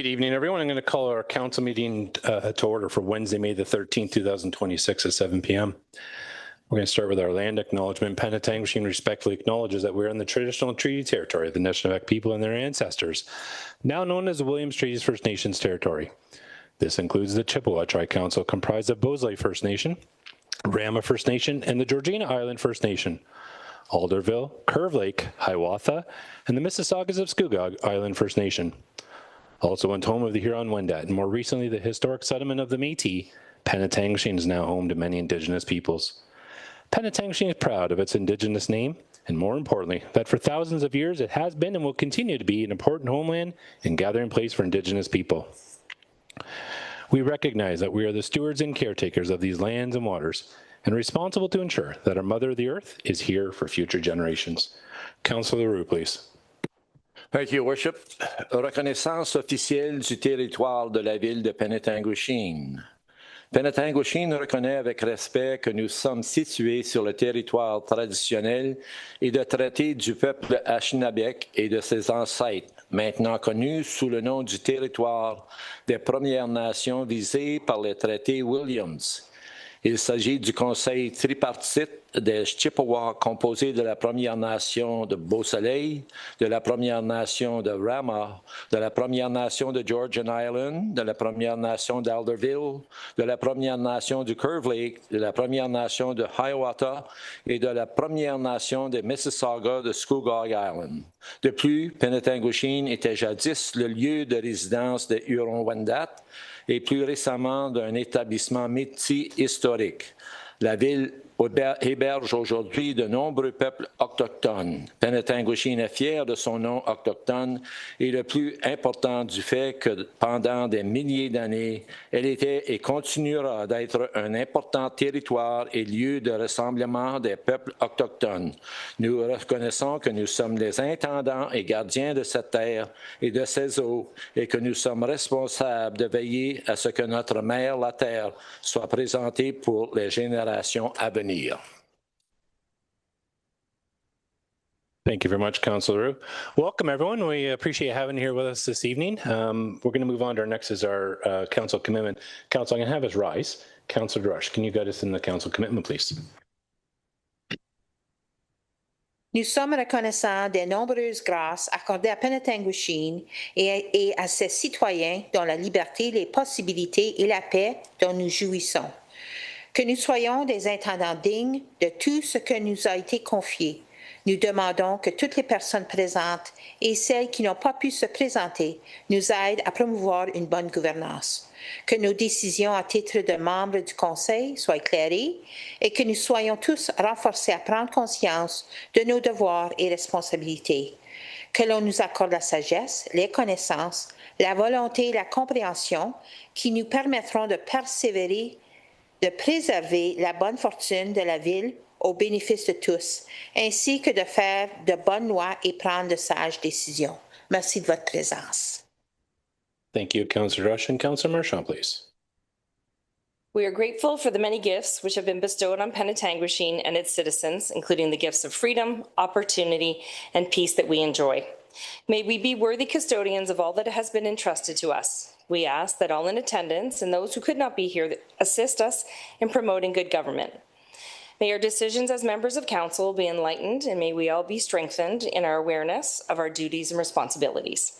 Good evening, everyone. I'm going to call our council meeting to order for Wednesday, May the 13th, 2026 at 7 p.m. We're going to start with our land acknowledgement. Penetanguishene respectfully acknowledges that we're in the traditional treaty territory of the Anishinaabe people and their ancestors, now known as the Williams Treaties First Nations territory. This includes the Chippewa Tri-Council, comprised of Bosley First Nation, Rama First Nation, and the Georgina Island First Nation. Alderville, Curve Lake, Hiawatha, and the Mississaugas of Scugog Island First Nation. Also once home of the Huron-Wendat, and more recently the historic settlement of the Métis, Penetanguishene is now home to many Indigenous peoples. Penetanguishene is proud of its Indigenous name, and more importantly, that for thousands of years it has been and will continue to be an important homeland and gathering place for Indigenous people. We recognize that we are the stewards and caretakers of these lands and waters, and responsible to ensure that our Mother the Earth is here for future generations. Councillor Roux, please. Thank you, Worship. Reconnaissance officielle du territoire de la ville de Penetanguishene. Penetanguishene reconnaît avec respect que nous sommes situés sur le territoire traditionnel et de traité du peuple Anishinaabe et de ses ancêtres, maintenant connu sous le nom du territoire des Premières Nations visé par le traité Williams. Il s'agit du conseil tripartite des Chippewas composé de la Première Nation de Beau-Soleil, de la Première Nation de Rama, de la Première Nation de Georgian Island, de la Première Nation d'Alderville, de la Première Nation du Curve Lake, de la Première Nation de Hiawatha et de la Première Nation des Mississaugas de Scugog Island. De plus, Penetanguishene était jadis le lieu de résidence des Huron-Wendat et plus récemment d'un établissement métis historique. La ville héberge aujourd'hui de nombreux peuples autochtones. Penetanguishene est fier de son nom autochtone et le plus important du fait que pendant des milliers d'années, elle était et continuera d'être un important territoire et lieu de rassemblement des peuples autochtones. Nous reconnaissons que nous sommes les intendants et gardiens de cette terre et de ses eaux et que nous sommes responsables de veiller à ce que notre mère, la terre, soit présentée pour les générations à venir. Thank you very much, Councillor Roux. Welcome, everyone. We appreciate having you here with us this evening. We're going to move on to our next is our council commitment. Council, I'm going to have us rise. Councillor Rush, can you guide us in the council commitment, please? Nous sommes reconnaissants des nombreuses grâces accordées à Penetanguishene et à ses citoyens dont la liberté, les possibilités et la paix dont nous jouissons. Que nous soyons des intendants dignes de tout ce que nous a été confié. Nous demandons que toutes les personnes présentes et celles qui n'ont pas pu se présenter nous aident à promouvoir une bonne gouvernance. Que nos décisions à titre de membres du Conseil soient éclairées et que nous soyons tous renforcés à prendre conscience de nos devoirs et responsabilités. Que l'on nous accorde la sagesse, les connaissances, la volonté et la compréhension qui nous permettront de persévérer, de préserver la bonne fortune de la ville au bénéfice de tous, ainsi que de faire de bonnes lois et prendre de sages décisions. Merci de votre présence. Thank you, Councillor Rush. And Councillor Marchand, please. We are grateful for the many gifts which have been bestowed on Penetanguishene and its citizens, including the gifts of freedom, opportunity, and peace that we enjoy. May we be worthy custodians of all that has been entrusted to us. We ask that all in attendance and those who could not be here assist us in promoting good government. May our decisions as members of council be enlightened, and may we all be strengthened in our awareness of our duties and responsibilities.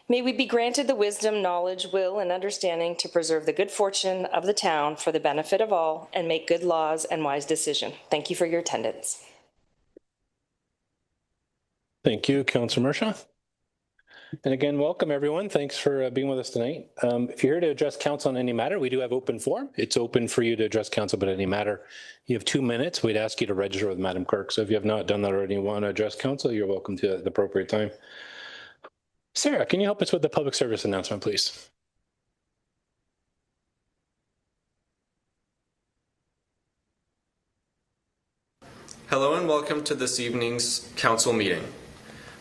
May we be granted the wisdom, knowledge, will, and understanding to preserve the good fortune of the town for the benefit of all and make good laws and wise decisions. Thank you for your attendance. Thank you, Councillor Marchand. And again, welcome everyone. Thanks for being with us tonight. If you're here to address council on any matter, we do have open forum. It's open for you to address council about any matter. You have 2 minutes. We'd ask you to register with Madam Clerk. So if you have not done that already and want to address council, you're welcome to at the appropriate time. Sarah, can you help us with the public service announcement, please? Hello and welcome to this evening's council meeting.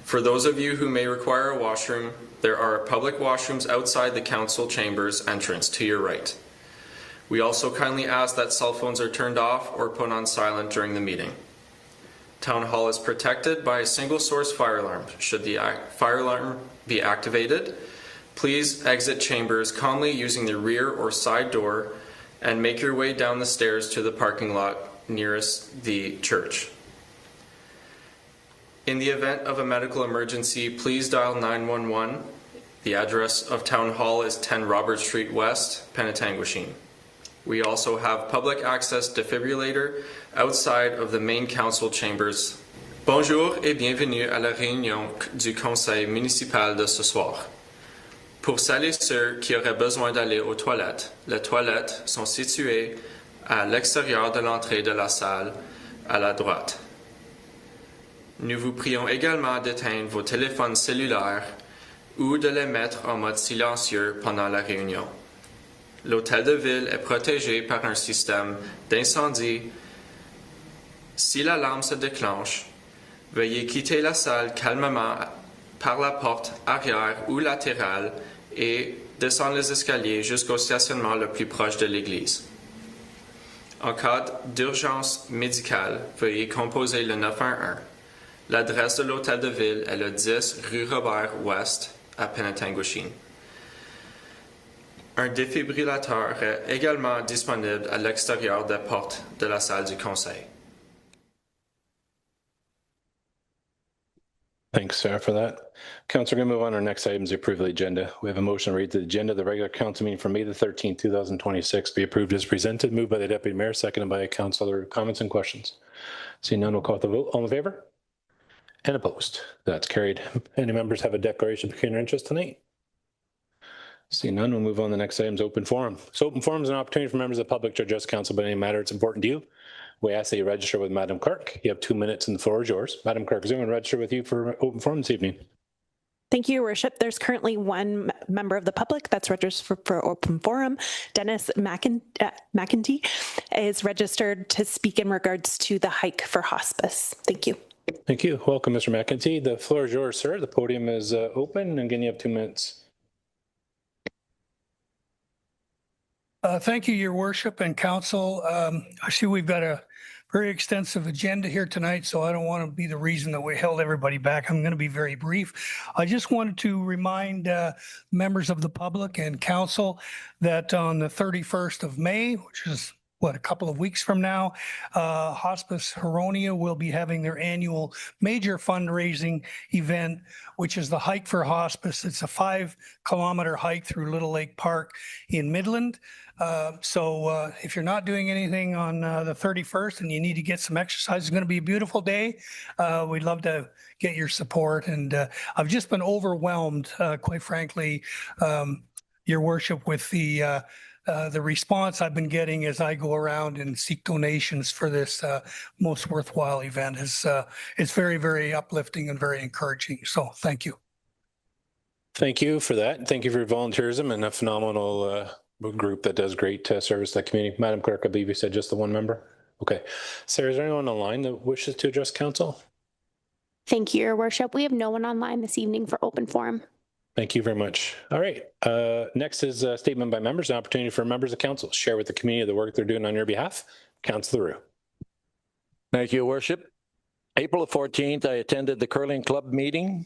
For those of you who may require a washroom, there are public washrooms outside the council chambers entrance to your right. We also kindly ask that cell phones are turned off or put on silent during the meeting. Town Hall is protected by a single source fire alarm. Should the fire alarm be activated, Please exit chambers calmly using the rear or side door and make your way down the stairs to the parking lot nearest the church. In the event of a medical emergency, please dial 911. The address of Town Hall is 10 Robert Street West, Penetanguishene. We also have public access defibrillator outside of the main council chambers. Bonjour et bienvenue à la réunion du conseil municipal de ce soir. Pour celles et ceux qui auraient besoin d'aller aux toilettes, les toilettes sont situées à l'extérieur de l'entrée de la salle, à la droite. Nous vous prions également d'éteindre vos téléphones cellulaires ou de les mettre en mode silencieux pendant la réunion. L'hôtel de ville est protégé par un système d'incendie. Si l'alarme se déclenche, veuillez quitter la salle calmement par la porte arrière ou latérale et descendre les escaliers jusqu'au stationnement le plus proche de l'église. En cas d'urgence médicale, veuillez composer le 911. L'adresse de l'hôtel de ville est le 10 rue Robert-Ouest à Penetanguishene. Un défibrillateur est également disponible à l'extérieur des portes de la salle du conseil. Thanks, Sarah, for that. Council, we're going to move on to our next item is the approval of the agenda. We have a motion to read the agenda of the regular council meeting for May the 13th, 2026 be approved as presented. Moved by the Deputy Mayor, seconded by Councillor. Comments and questions? Seeing none, we'll call the vote. All in favor? And opposed? That's carried. Any members have a declaration of peculiar interest tonight? Seeing none, we'll move on to the next item is open forum. So open forum is an opportunity for members of the public to address council about any matter that's important to you. We ask that you register with Madam Clerk. You have 2 minutes and the floor is yours. Madam Clerk, is anyone register with you for open forum this evening? Thank you, Your Worship. There's currently one member of the public that's registered for open forum. Dennis McEntee is registered to speak in regards to the hike for hospice. Thank you. Thank you. Welcome, Mr. McEntee. The floor is yours, sir. The podium is open. And again, you have 2 minutes. Thank you, Your Worship and Council. I see we've got a very extensive agenda here tonight, so I don't want to be the reason that we held everybody back. I'm going to be very brief. I just wanted to remind members of the public and council that on the 31st of May, which is a couple of weeks from now, Hospice Huronia will be having their annual major fundraising event, which is the Hike for Hospice. It's a 5-kilometer hike through Little Lake Park in Midland. So if you're not doing anything on the 31st and you need to get some exercise, it's going to be a beautiful day. We'd love to get your support. And I've just been overwhelmed, quite frankly, Your Worship, with the response I've been getting as I go around and seek donations for this most worthwhile event. It's very, very uplifting and very encouraging. So thank you. Thank you for that. Thank you for your volunteerism and a phenomenal group that does great service to the community. Madam Clerk, I believe you said just the one member. Okay. Sarah, is there anyone online that wishes to address council? Thank you, Your Worship. We have no one online this evening for open forum. Thank you very much. All right. Next is a statement by members, an opportunity for members of council to share with the community the work they're doing on your behalf. Councillor Roux. Thank you, Your Worship. April 14th, I attended the curling club meeting.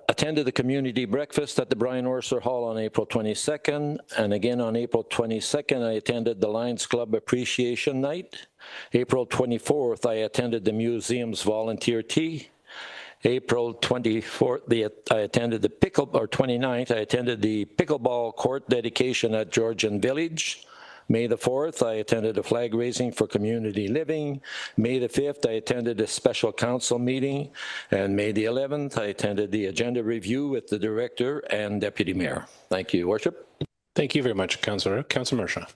Attended the community breakfast at the Brian Orser Hall on April 22nd, and again on April 22nd, I attended the Lions Club Appreciation Night. April 24th, I attended the museum's volunteer tea. April 24th, I attended the 29th, I attended the pickleball court dedication at Georgian Village. May the 4th, I attended a flag raising for community living. May the 5th, I attended a special council meeting. And May the 11th, I attended the agenda review with the director and deputy mayor. Thank you, Your Worship. Thank you very much, Councillor. Councillor Mershaw.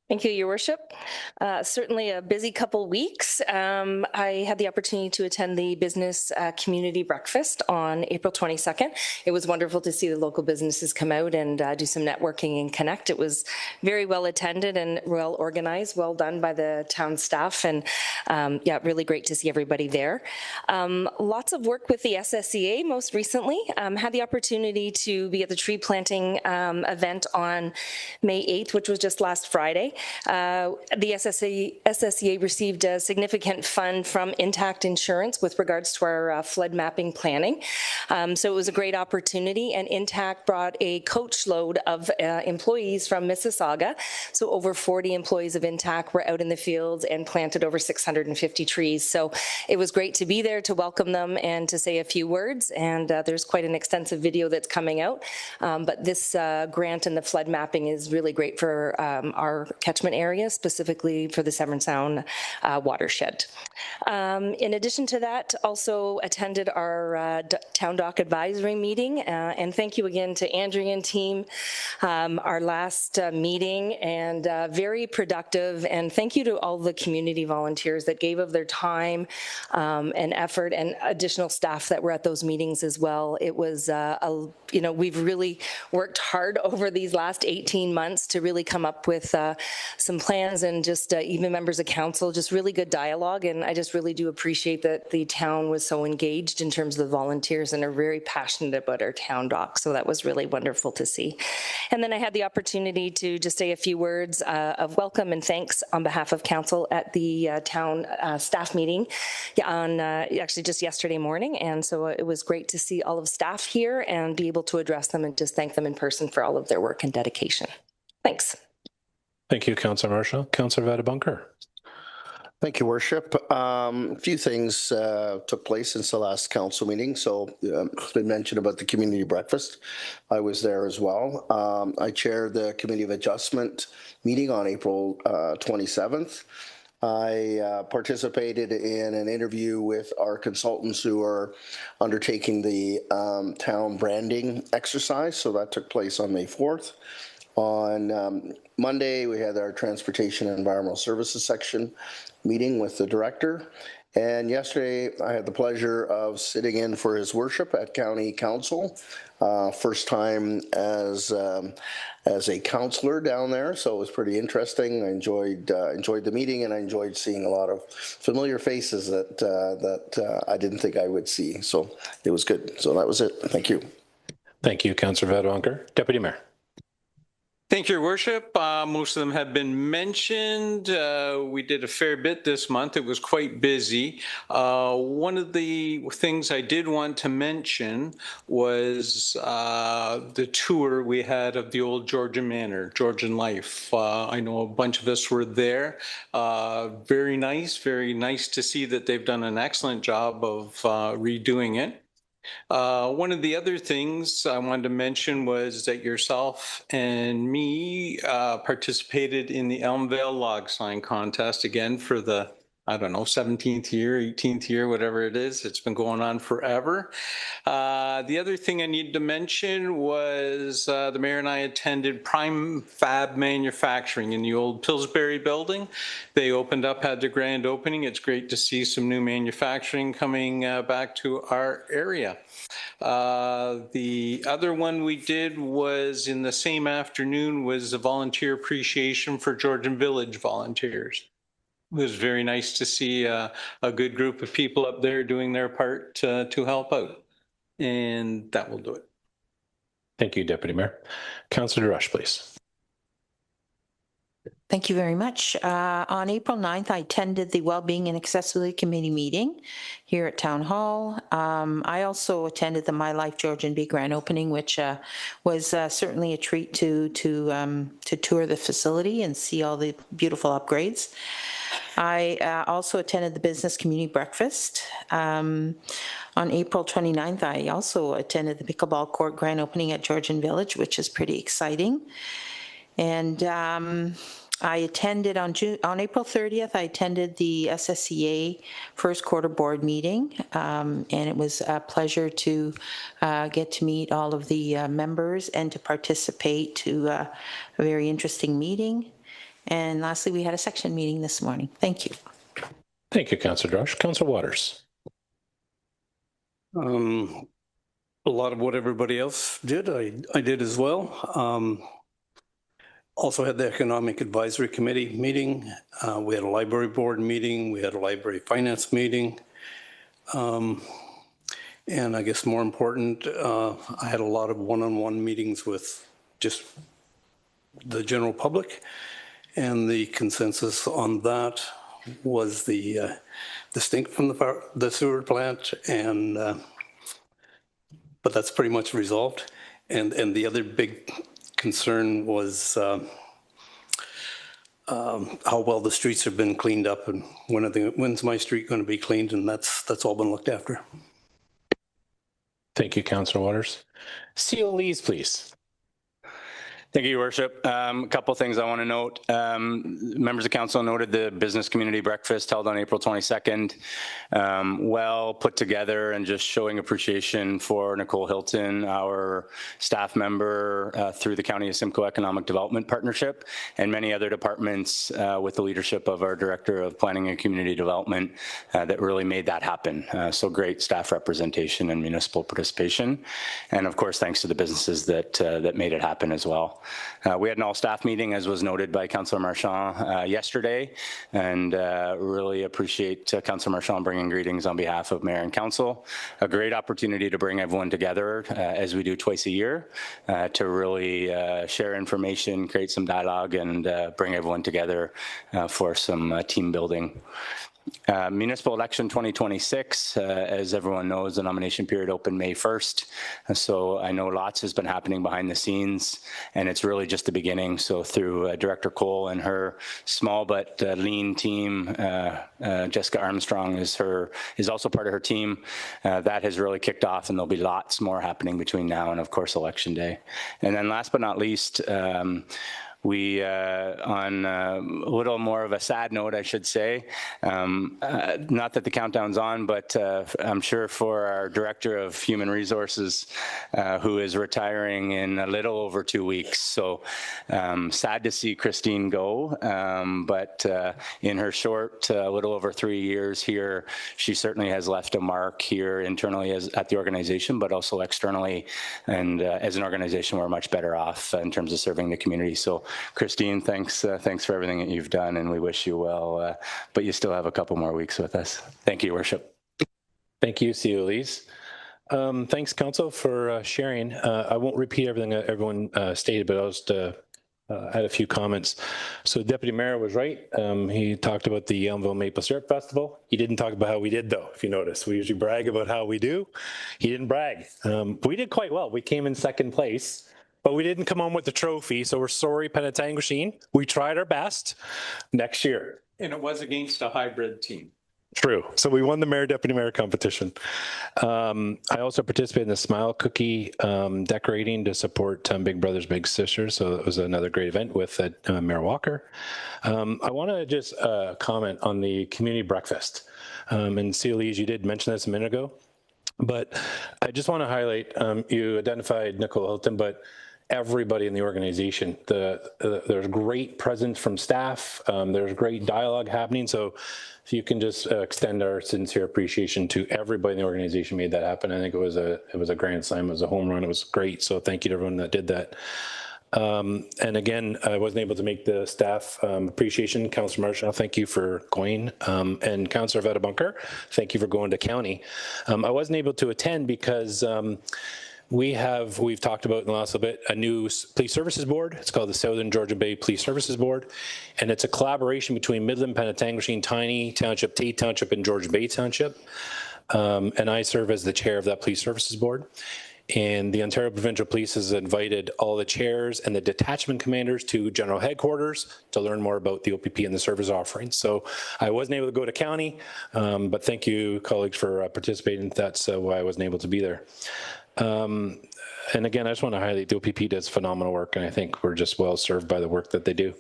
Thank you, Your Worship. Certainly a busy couple weeks. I had the opportunity to attend the business community breakfast on April 22nd. It was wonderful to see the local businesses come out and do some networking and connect. It was very well attended and well organized, well done by the town staff, and yeah, really great to see everybody there. Lots of work with the SSCA most recently. Had the opportunity to be at the tree planting event on May 8th, which was just last Friday. The SSEA received a significant fund from Intact Insurance with regards to our flood mapping planning. So it was a great opportunity, and Intact brought a coach load of employees from Mississauga. So over 40 employees of Intact were out in the fields and planted over 650 trees. So it was great to be there to welcome them and to say a few words. And there's quite an extensive video that's coming out. But this grant and the flood mapping is really great for our catchment area, specifically for the Severn Sound watershed. In addition to that, also attended our Town Dock Advisory meeting. And thank you again to Andrea and team, our last meeting, and very productive. And thank you to all the community volunteers that gave of their time and effort, and additional staff that were at those meetings as well. It was, we've really worked hard over these last 18 months to really come up with some plans, and just even members of council, just really good dialogue. And I just really do appreciate that the town was so engaged in terms of the volunteers and are very passionate about our town dock. So that was really wonderful to see. And then I had the opportunity to just say a few words of welcome and thanks on behalf of council at the town staff meeting on actually just yesterday morning. And so it was great to see all of staff here and be able to address them and just thank them in person for all of their work and dedication. Thanks. Thank you, Councillor Marshall. Councillor Vadabunker. Thank you, Worship. A few things took place since the last council meeting. So it's been mentioned about the community breakfast. I was there as well. I chaired the Committee of Adjustment meeting on April 27th. I participated in an interview with our consultants who are undertaking the town branding exercise. So that took place on May 4th. On Monday, we had our Transportation and Environmental Services section meeting with the director. And yesterday, I had the pleasure of sitting in for his worship at County Council. First time as a councillor down there, so it was pretty interesting. I enjoyed the meeting, and I enjoyed seeing a lot of familiar faces that I didn't think I would see. So it was good. So that was it. Thank you. Thank you, Councillor Vadabunker. Deputy Mayor. Thank you, Your Worship. Most of them have been mentioned. We did a fair bit this month. It was quite busy. One of the things I did want to mention was the tour we had of the old Georgian Manor, Georgian Life. I know a bunch of us were there. Very nice to see that they've done an excellent job of redoing it. One of the other things I wanted to mention was that yourself and me participated in the Elmvale log sign contest again for the, 17th year, 18th year, whatever it is. It's been going on forever. The other thing I needed to mention was the mayor and I attended Prime Fab Manufacturing in the old Pillsbury building. They opened up, had their grand opening. It's great to see some new manufacturing coming back to our area. The other one we did was in the same afternoon was the volunteer appreciation for Georgian Village volunteers. It was very nice to see a good group of people up there doing their part to help out. And that will do it. Thank you, Deputy Mayor. Councillor Rush, please. Thank you very much. On April 9th, I attended the Wellbeing and Accessibility Committee meeting here at Town Hall. I also attended the My Life Georgian Bay grand opening, which was certainly a treat to tour the facility and see all the beautiful upgrades. I also attended the Business Community Breakfast. On April 29th, I also attended the Pickleball Court grand opening at Georgian Village, which is pretty exciting. And I attended on April 30th, I attended the SSEA first quarter board meeting, and it was a pleasure to get to meet all of the members and to participate to a very interesting meeting. And lastly, we had a section meeting this morning. Thank you. Thank you, Councillor Rush. Councillor Waters. A lot of what everybody else did, I did as well. Also had the Economic Advisory Committee meeting. We had a library board meeting. We had a library finance meeting. And I guess more important, I had a lot of one-on-one meetings with just the general public. And the consensus on that was the stink from the sewer plant, and but that's pretty much resolved. And the other big concern was how well the streets have been cleaned up, and when's my street going to be cleaned, and that's all been looked after. Thank you, Councillor Waters. Seal Lees, please. Thank you, Your Worship. A couple of things I want to note. Members of council noted the business community breakfast held on April 22nd. Well put together and just showing appreciation for Nicole Hilton, our staff member through the County of Simcoe Economic Development Partnership, and many other departments with the leadership of our Director of Planning and Community Development that really made that happen. So great staff representation and municipal participation. And of course, thanks to the businesses that made it happen as well. We had an all-staff meeting, as was noted by Councillor Marchand yesterday, and really appreciate Councillor Marchand bringing greetings on behalf of Mayor and Council. A great opportunity to bring everyone together, as we do twice a year, to really share information, create some dialogue, and bring everyone together for some team building. Municipal election 2026, as everyone knows, the nomination period opened May 1st. So I know lots has been happening behind the scenes, and it's really just the beginning. So through Director Cole and her small but lean team, Jessica Armstrong is also part of her team. That has really kicked off, and there'll be lots more happening between now and, of course, Election Day. And then last but not least, we, on a little more of a sad note, I should say, not that the countdown's on, but I'm sure for our Director of Human Resources, who is retiring in a little over 2 weeks. So sad to see Christine go, but in her short, little over 3 years here, she certainly has left a mark here internally at the organization, but also externally. And as an organization, we're much better off in terms of serving the community. So Christine, thanks for everything that you've done, and we wish you well, but you still have a couple more weeks with us. Thank you, Your Worship. Thank you, CEO Lees. Thanks, Council, for sharing. I won't repeat everything that everyone stated, but I'll just add a few comments. So Deputy Mayor was right. He talked about the Elmville Maple Syrup Festival. He didn't talk about how we did, though, if you notice. We usually brag about how we do. He didn't brag. We did quite well. We came in second place. But we didn't come home with the trophy, so we're sorry, Penetanguishene. We tried our best. Next year. And it was against a hybrid team. True. So we won the Mayor, Deputy Mayor competition. I also participated in the Smile Cookie decorating to support Big Brothers Big Sisters. So that was another great event with Mayor Walker. I want to just comment on the community breakfast. And Celie, you did mention this a minute ago, but I just want to highlight, you identified Nicole Hilton, but everybody in the organization. There's great presence from staff. There's great dialogue happening. So if you can just extend our sincere appreciation to everybody in the organization made that happen. I think it was a grand slam. It was a home run. It was great. So thank you to everyone that did that. And again, I wasn't able to make the staff appreciation. Councillor Marchand, thank you for going. And Councillor Vedabunker, thank you for going to county. I wasn't able to attend because we've talked about in the last little bit a new police services board. It's called the Southern Georgia Bay Police Services Board, and it's a collaboration between Midland, Penetanguishene, Tiny Township, Tate Township, and Georgia Bay Township. And I serve as the chair of that police services board. And the Ontario Provincial Police has invited all the chairs and the detachment commanders to general headquarters to learn more about the OPP and the service offerings. So I wasn't able to go to county, but thank you, colleagues, for participating. That's why I wasn't able to be there. And again, I just want to highlight the OPP does phenomenal work, and I think we're just well served by the work that they do.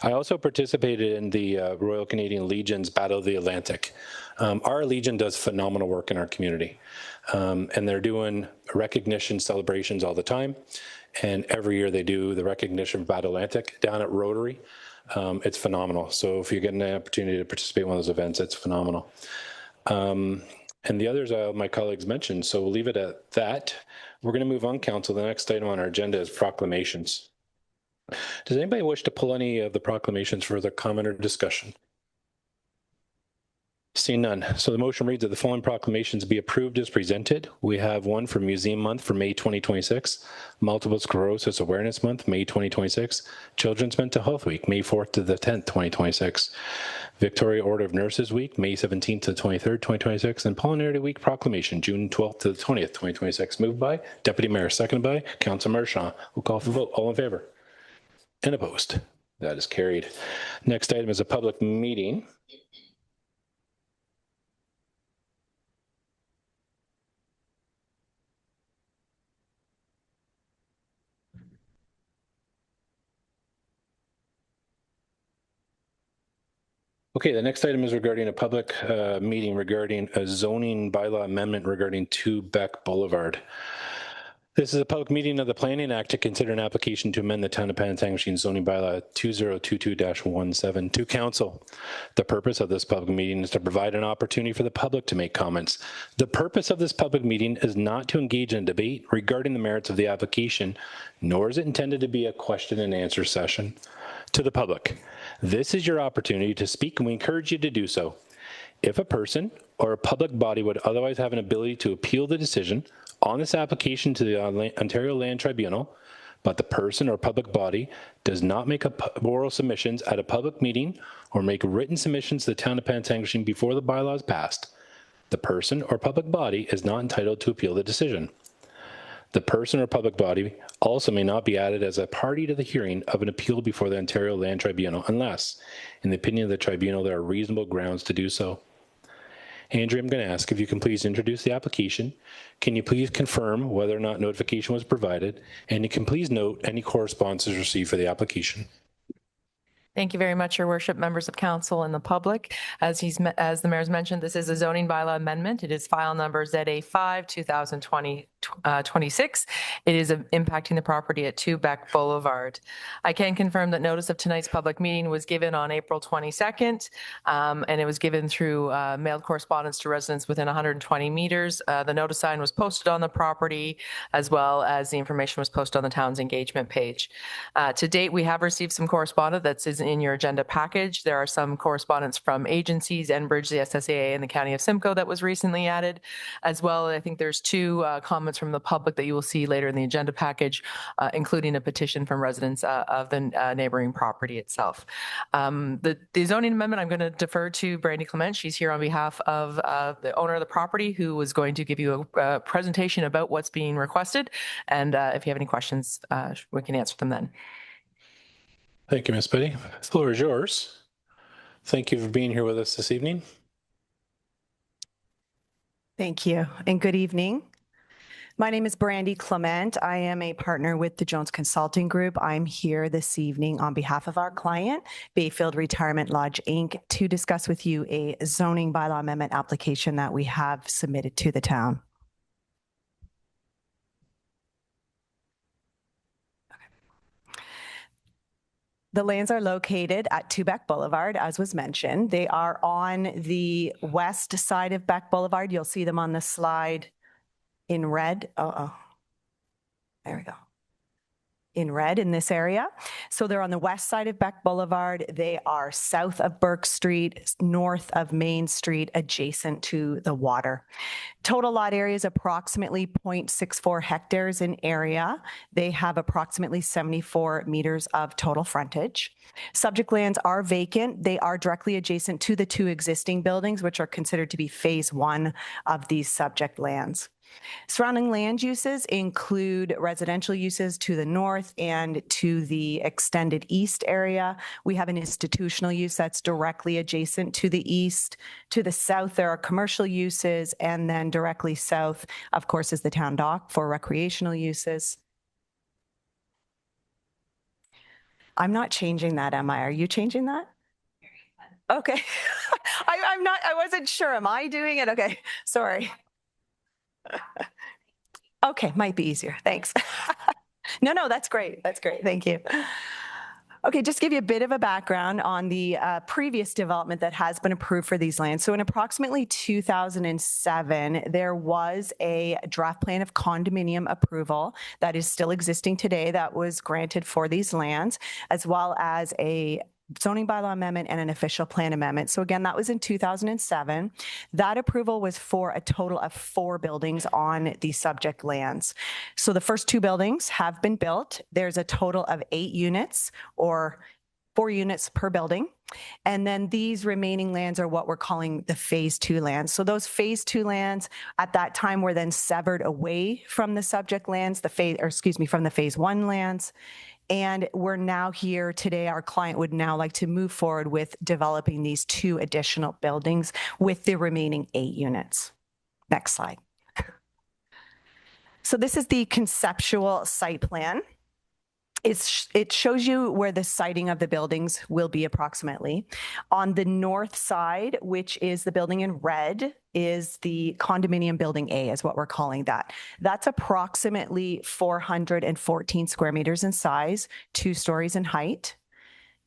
I also participated in the Royal Canadian Legion's Battle of the Atlantic. Our Legion does phenomenal work in our community, and they're doing recognition celebrations all the time. And every year they do the recognition of Battle Atlantic down at Rotary. It's phenomenal. So if you get an opportunity to participate in one of those events, it's phenomenal. And the others my colleagues mentioned, so we'll leave it at that. We're going to move on, Council. The next item on our agenda is proclamations. Does anybody wish to pull any of the proclamations for further comment or discussion? Seeing none. So the motion reads that the following proclamations be approved as presented. We have one for Museum Month for May 2026, Multiple Sclerosis Awareness Month, May 2026, Children's Mental Health Week, May 4th to the 10th, 2026, Victoria Order of Nurses Week, May 17th to the 23rd, 2026, and Polynerity Week Proclamation, June 12th to the 20th, 2026. Moved by Deputy Mayor, seconded by Councilor Marchand. We'll call for the vote. All in favor? And opposed? That is carried. Next item is a public meeting. Okay, the next item is regarding a public meeting regarding a zoning bylaw amendment regarding 2 Beck Boulevard. This is a public meeting of the Planning Act to consider an application to amend the Town of Penetanguishene zoning bylaw 2022-17 to council. The purpose of this public meeting is to provide an opportunity for the public to make comments. The purpose of this public meeting is not to engage in a debate regarding the merits of the application, nor is it intended to be a question and answer session. To the public, this is your opportunity to speak, and we encourage you to do so. If a person or a public body would otherwise have an ability to appeal the decision on this application to the Ontario Land Tribunal, but the person or public body does not make oral submissions at a public meeting or make written submissions to the Town of Penetanguishene before the bylaw is passed, the person or public body is not entitled to appeal the decision. The person or public body also may not be added as a party to the hearing of an appeal before the Ontario Land Tribunal unless, in the opinion of the tribunal, there are reasonable grounds to do so. Andrea, I'm going to ask if you can please introduce the application. Can you please confirm whether or not notification was provided? And you can please note any correspondence received for the application. Thank you very much, Your Worship, members of council and the public. As the mayor's mentioned, this is a zoning bylaw amendment. It is file number ZA5 2026. It is impacting the property at 2 Beck Boulevard. I can confirm that notice of tonight's public meeting was given on April 22nd, and it was given through mailed correspondence to residents within 120 meters. The notice sign was posted on the property, as well as the information was posted on the town's engagement page. To date, we have received some correspondence that's in your agenda package. There are some correspondence from agencies, Enbridge, the SSAA, and the County of Simcoe that was recently added. As well, I think there's 2 comments from the public that you will see later in the agenda package, including a petition from residents of the neighboring property itself. The zoning amendment, I'm going to defer to Brandy Clement. She's here on behalf of the owner of the property, who is going to give you a presentation about what's being requested. And if you have any questions, we can answer them then. Thank you, Ms. Betty. The floor is yours. Thank you for being here with us this evening. Thank you, and good evening. My name is Brandy Clement. I am a partner with the Jones Consulting Group. I'm here this evening on behalf of our client, Bayfield Retirement Lodge, Inc., to discuss with you a zoning bylaw amendment application that we have submitted to the town. The lands are located at 2 Beck Boulevard, as was mentioned. They are on the west side of Beck Boulevard. You'll see them on the slide in red. There we go. In red in this area. So they're on the west side of Beck Boulevard. They are south of Burke Street, north of Main Street, adjacent to the water. Total lot area is approximately 0.64 hectares in area. They have approximately 74 meters of total frontage. Subject lands are vacant. They are directly adjacent to the 2 existing buildings, which are considered to be phase 1 of these subject lands. Surrounding land uses include residential uses to the north and to the extended east area. We have an institutional use that's directly adjacent to the east. To the south, there are commercial uses, and then directly south, of course, is the town dock for recreational uses. I'm not changing that, am I? Are you changing that? Okay. I'm not, I wasn't sure. Am I doing it? Okay, sorry. Okay, might be easier. Thanks. No, that's great. That's great. Thank you. Okay, just give you a bit of a background on the previous development that has been approved for these lands. So in approximately 2007, there was a draft plan of condominium approval that is still existing today that was granted for these lands, as well as a zoning bylaw amendment and an official plan amendment. So again, that was in 2007. That approval was for a total of 4 buildings on the subject lands. So the first 2 buildings have been built. There's a total of 8 units, or 4 units per building. And then these remaining lands are what we're calling the phase 2 lands. So those phase 2 lands at that time were then severed away from the subject lands, from the phase 1 lands. And we're now here today, our client would now like to move forward with developing these 2 additional buildings with the remaining 8 units. Next slide. So this is the conceptual site plan. It shows you where the siting of the buildings will be approximately. On the north side, which is the building in red, is the condominium building A, is what we're calling that. That's approximately 414 square meters in size, 2 stories in height.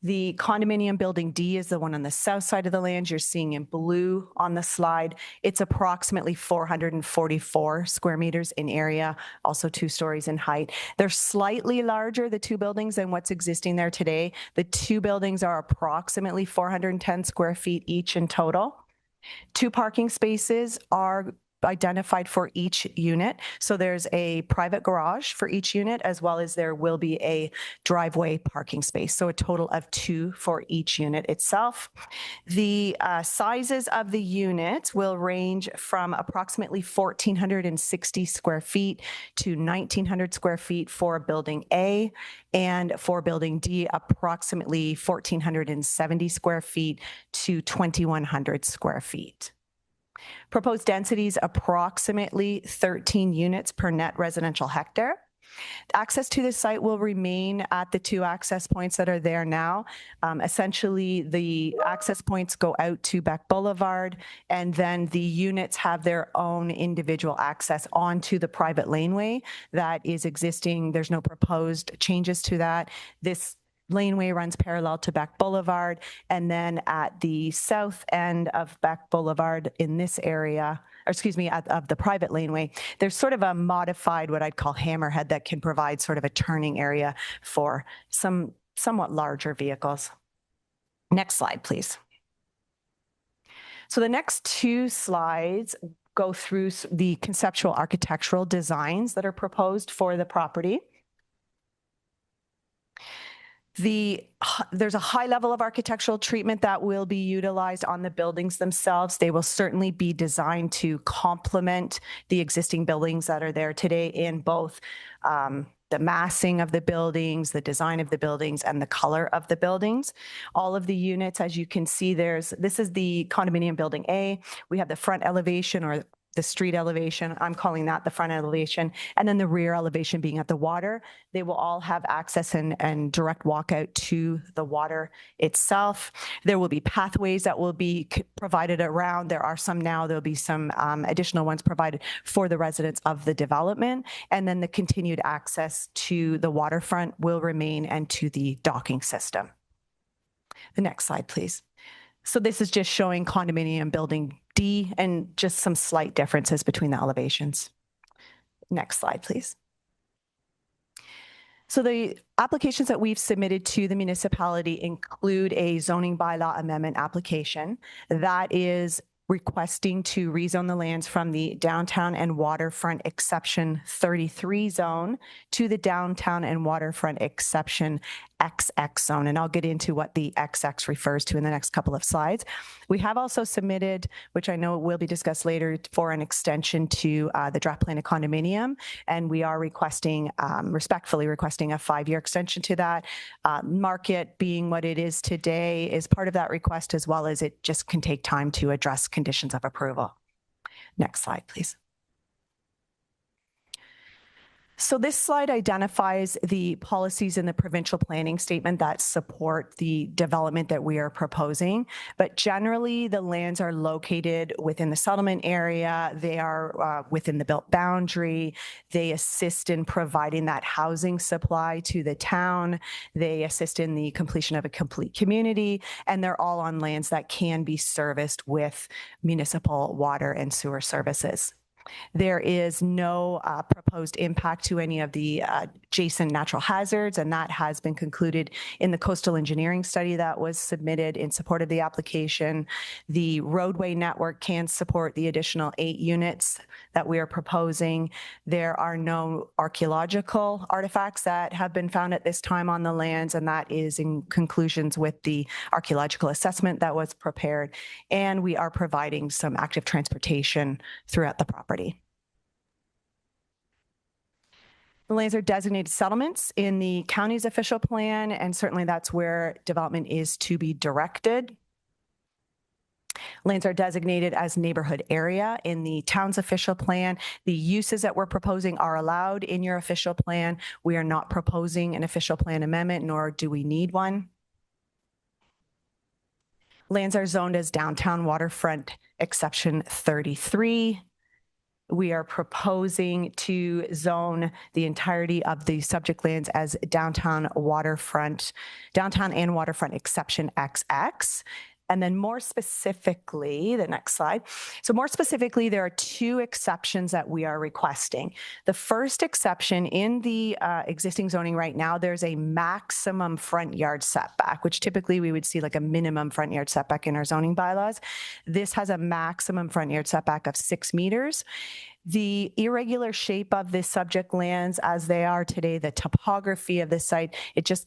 The condominium building D is the one on the south side of the land you're seeing in blue on the slide. It's approximately 444 square meters in area, also 2 stories in height. They're slightly larger, the 2 buildings, than what's existing there today. The 2 buildings are approximately 410 square feet each in total. 2 parking spaces are identified for each unit. So there's a private garage for each unit, as well as there will be a driveway parking space. So a total of 2 for each unit itself. The sizes of the units will range from approximately 1,460 square feet to 1,900 square feet for building A, and for building D, approximately 1,470 square feet to 2,100 square feet. Proposed densities approximately 13 units per net residential hectare. Access to the site will remain at the 2 access points that are there now. Essentially, the access points go out to Beck Boulevard, and then the units have their own individual access onto the private laneway that is existing. There's no proposed changes to that. This laneway runs parallel to Beck Boulevard, and then at the south end of Beck Boulevard in this area, of the private laneway, there's sort of a modified, what I'd call hammerhead, that can provide sort of a turning area for some somewhat larger vehicles. Next slide, please. So the next 2 slides go through the conceptual architectural designs that are proposed for the property. There's a high level of architectural treatment that will be utilized on the buildings themselves. They will certainly be designed to complement the existing buildings that are there today in both the massing of the buildings, the design of the buildings, and the color of the buildings. All of the units, as you can see, this is the condominium building A. We have the front elevation, or the street elevation. I'm calling that the front elevation. And then the rear elevation being at the water. They will all have access and direct walkout to the water itself. There will be pathways that will be provided around. There are some now. There'll be some additional ones provided for the residents of the development. And then the continued access to the waterfront will remain, and to the docking system. The next slide, please. So this is just showing condominium building D and just some slight differences between the elevations. Next slide, please. So the applications that we've submitted to the municipality include a zoning bylaw amendment application that is requesting to rezone the lands from the downtown and waterfront exception 33 zone to the downtown and waterfront exception XX zone. And I'll get into what the XX refers to in the next couple of slides. We have also submitted, which I know will be discussed later, for an extension to the draft plan of condominium. And we are requesting, respectfully requesting, a 5-year extension to that. Market being what it is today is part of that request, as well as it just can take time to address conditions of approval. Next slide, please. So this slide identifies the policies in the provincial planning statement that support the development that we are proposing. But generally, the lands are located within the settlement area. They are within the built boundary. They assist in providing that housing supply to the town. They assist in the completion of a complete community. And they're all on lands that can be serviced with municipal water and sewer services. There is no proposed impact to any of the adjacent natural hazards, and that has been concluded in the coastal engineering study that was submitted in support of the application. The roadway network can support the additional 8 units that we are proposing. There are no archaeological artifacts that have been found at this time on the lands, and that is in conclusions with the archaeological assessment that was prepared. And we are providing some active transportation throughout the property. The lands are designated settlements in the county's official plan, and certainly that's where development is to be directed. Lands are designated as neighborhood area in the town's official plan. The uses that we're proposing are allowed in your official plan. We are not proposing an official plan amendment, nor do we need one. Lands are zoned as downtown waterfront exception 33. We are proposing to zone the entirety of the subject lands as downtown and waterfront exception XX. And then more specifically, the next slide. So more specifically, there are 2 exceptions that we are requesting. The first exception in the existing zoning right now, there's a maximum front yard setback, which typically we would see like a minimum front yard setback in our zoning bylaws. This has a maximum front yard setback of 6 meters. The irregular shape of the subject lands as they are today, the topography of the site, it just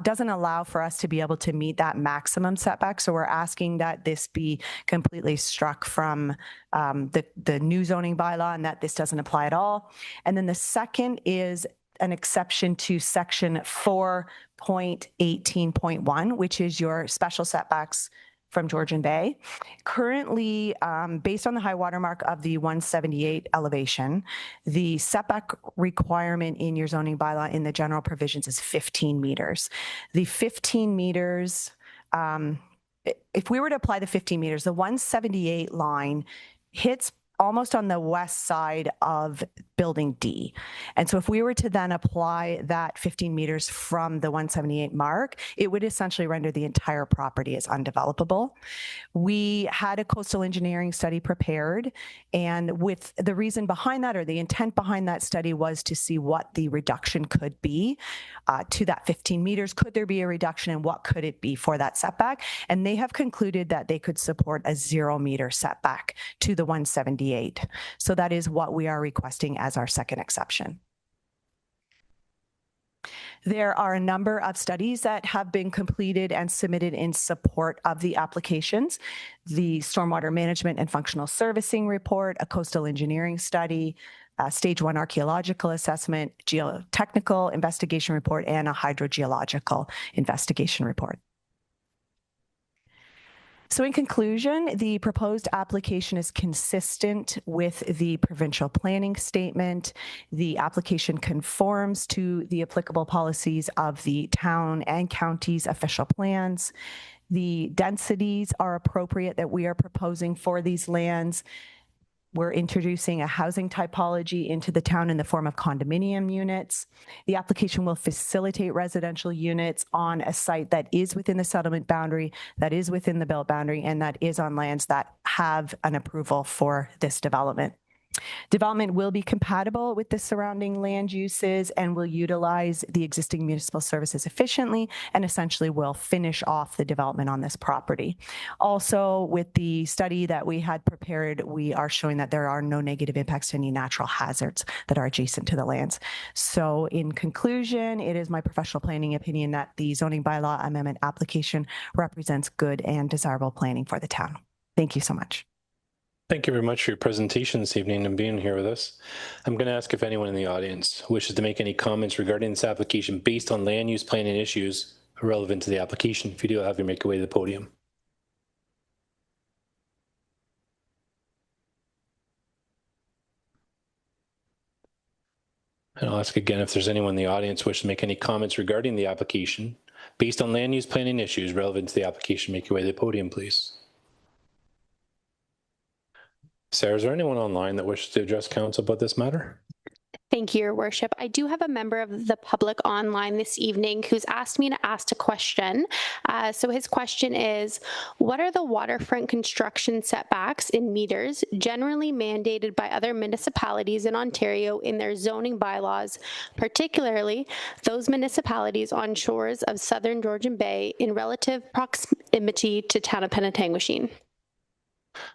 doesn't allow for us to be able to meet that maximum setback. So we're asking that this be completely struck from the new zoning bylaw and that this doesn't apply at all. And then the second is an exception to section 4.18.1, which is your special setbacks from Georgian Bay. Currently, based on the high water mark of the 178 elevation, the setback requirement in your zoning bylaw in the general provisions is 15 meters. The 15 meters, if we were to apply the 15 meters, the 178 line hits almost on the west side of building D. And so if we were to then apply that 15 meters from the 178 mark, it would essentially render the entire property as undevelopable. We had a coastal engineering study prepared, and with the reason behind that, or the intent behind that study, was to see what the reduction could be to that 15 meters. Could there be a reduction, and what could it be for that setback? And they have concluded that they could support a 0 meter setback to the 178. So that is what we are requesting as our second exception. There are a number of studies that have been completed and submitted in support of the applications. The Stormwater Management and Functional Servicing Report, a coastal engineering study, a stage 1 archaeological assessment, geotechnical investigation report, and a hydrogeological investigation report. So in conclusion, the proposed application is consistent with the provincial planning statement. The application conforms to the applicable policies of the town and county's official plans. The densities are appropriate that we are proposing for these lands. We're introducing a housing typology into the town in the form of condominium units. The application will facilitate residential units on a site that is within the settlement boundary, that is within the built boundary, and that is on lands that have an approval for this development. Development will be compatible with the surrounding land uses and will utilize the existing municipal services efficiently and essentially will finish off the development on this property. Also, with the study that we had prepared, we are showing that there are no negative impacts to any natural hazards that are adjacent to the lands. So in conclusion, it is my professional planning opinion that the zoning bylaw amendment application represents good and desirable planning for the town. Thank you so much. Thank you very much for your presentation this evening and being here with us. I'm going to ask if anyone in the audience wishes to make any comments regarding this application based on land use planning issues relevant to the application. If you do, I'll have you make your way to the podium. And I'll ask again if there's anyone in the audience wish to make any comments regarding the application based on land use planning issues relevant to the application. Make your way to the podium, please. Sarah, is there anyone online that wishes to address council about this matter? Thank you, Your Worship. I do have a member of the public online this evening who's asked me to ask a question. So his question is, what are the waterfront construction setbacks in meters generally mandated by other municipalities in Ontario in their zoning bylaws, particularly those municipalities on shores of southern Georgian Bay in relative proximity to town of Penetanguishene?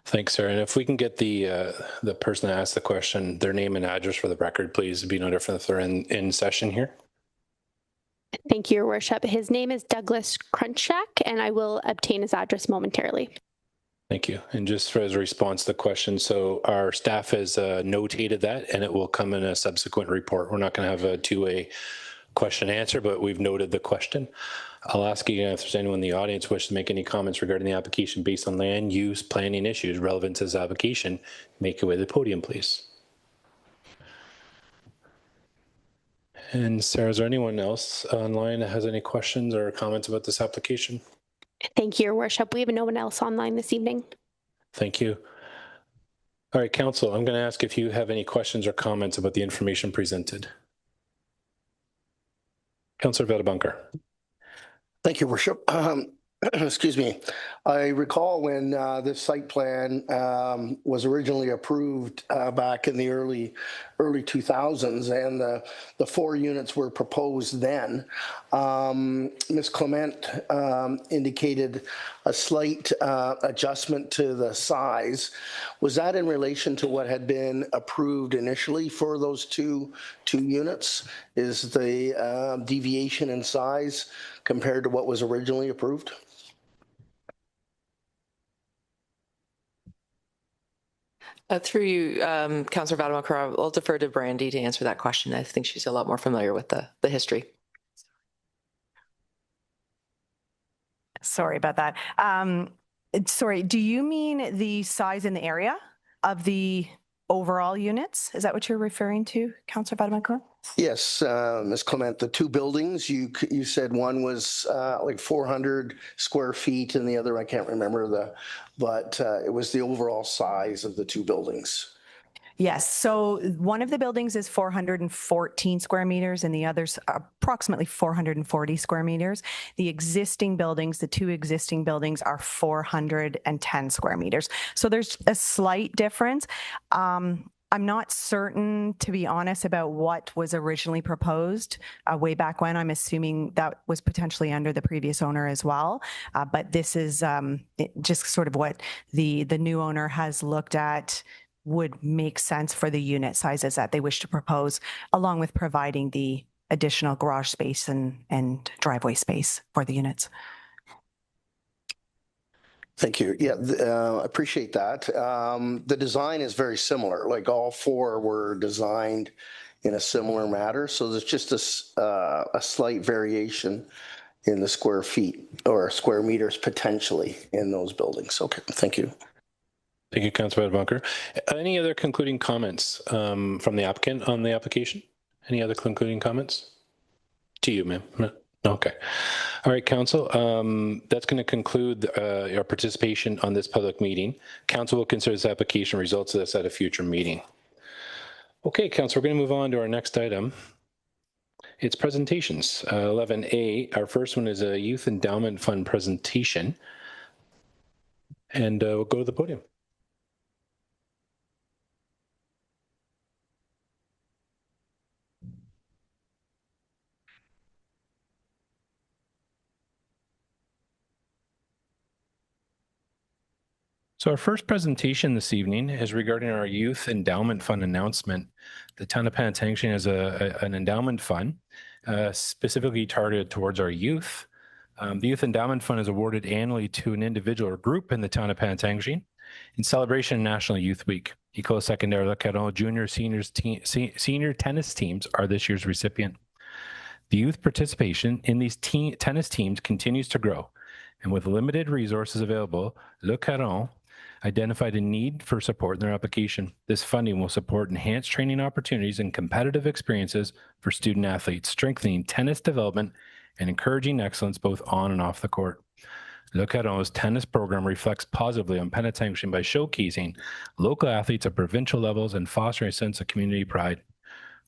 Thanks, Sarah. And if we can get the person that asked the question, their name and address for the record, please, be noted if they're in session here. Thank you, Your Worship. His name is Douglas Crunchak, and I will obtain his address momentarily. Thank you. And just as a response to the question, so our staff has notated that, and it will come in a subsequent report. We're not going to have a two-way question answer, but we've noted the question. I'll ask you if there's anyone in the audience wish to make any comments regarding the application based on land use planning issues relevant to this application. Make your way to the podium, please. And Sarah, is there anyone else online that has any questions or comments about this application? Thank you, Your Worship. We have no one else online this evening. Thank you. All right, Council, I'm going to ask if you have any questions or comments about the information presented. Councillor Vettebunker. Thank you, Worship. Excuse me. I recall when this site plan was originally approved back in the early 2000s, and the 4 units were proposed then. Ms. Clement indicated a slight adjustment to the size. Was that in relation to what had been approved initially for those two units? Is the deviation in size compared to what was originally approved? Through you, Councillor Vettebunker, I'll defer to Brandy to answer that question. I think she's a lot more familiar with the history. Sorry about that. Sorry, do you mean the size in the area of the overall units? Is that what you're referring to, Councillor Vettebunker? Yes, Ms. Clement, the 2 buildings, you said one was like 400 square feet and the other, I can't remember but it was the overall size of the 2 buildings. Yes, so one of the buildings is 414 square meters and the other's approximately 440 square meters. The existing buildings, the 2 existing buildings are 410 square meters. So there's a slight difference. I'm not certain, to be honest, about what was originally proposed way back when. I'm assuming that was potentially under the previous owner as well. But this is just sort of what the new owner has looked at would make sense for the unit sizes that they wish to propose, along with providing the additional garage space and driveway space for the units. Thank you. Yeah, I appreciate that. The design is very similar. Like all 4 were designed in a similar manner. So there's just a slight variation in the square feet or square meters potentially in those buildings. Okay, thank you. Thank you, Councillor Vettebunker. Any other concluding comments from the applicant on the application? Any other concluding comments? To you, ma'am. Okay. All right, Council. That's going to conclude our participation on this public meeting. Council will consider this application results of this at a future meeting. Okay, Council, we're going to move on to our next item. It's presentations. 11A. Our first one is a Youth Endowment Fund presentation. And we'll go to the podium. So our first presentation this evening is regarding our Youth Endowment Fund announcement. The town of Penetanguishene has an endowment fund specifically targeted towards our youth. The Youth Endowment Fund is awarded annually to an individual or group in the town of Penetanguishene in celebration of National Youth Week. École Secondaire Le Caron junior, senior tennis teams are this year's recipient. The youth participation in these tennis teams continues to grow, and with limited resources available, Le Caron identified a need for support in their application. This funding will support enhanced training opportunities and competitive experiences for student athletes, strengthening tennis development and encouraging excellence both on and off the court. Le Caron's tennis program reflects positively on Penetanguishene by showcasing local athletes at provincial levels and fostering a sense of community pride.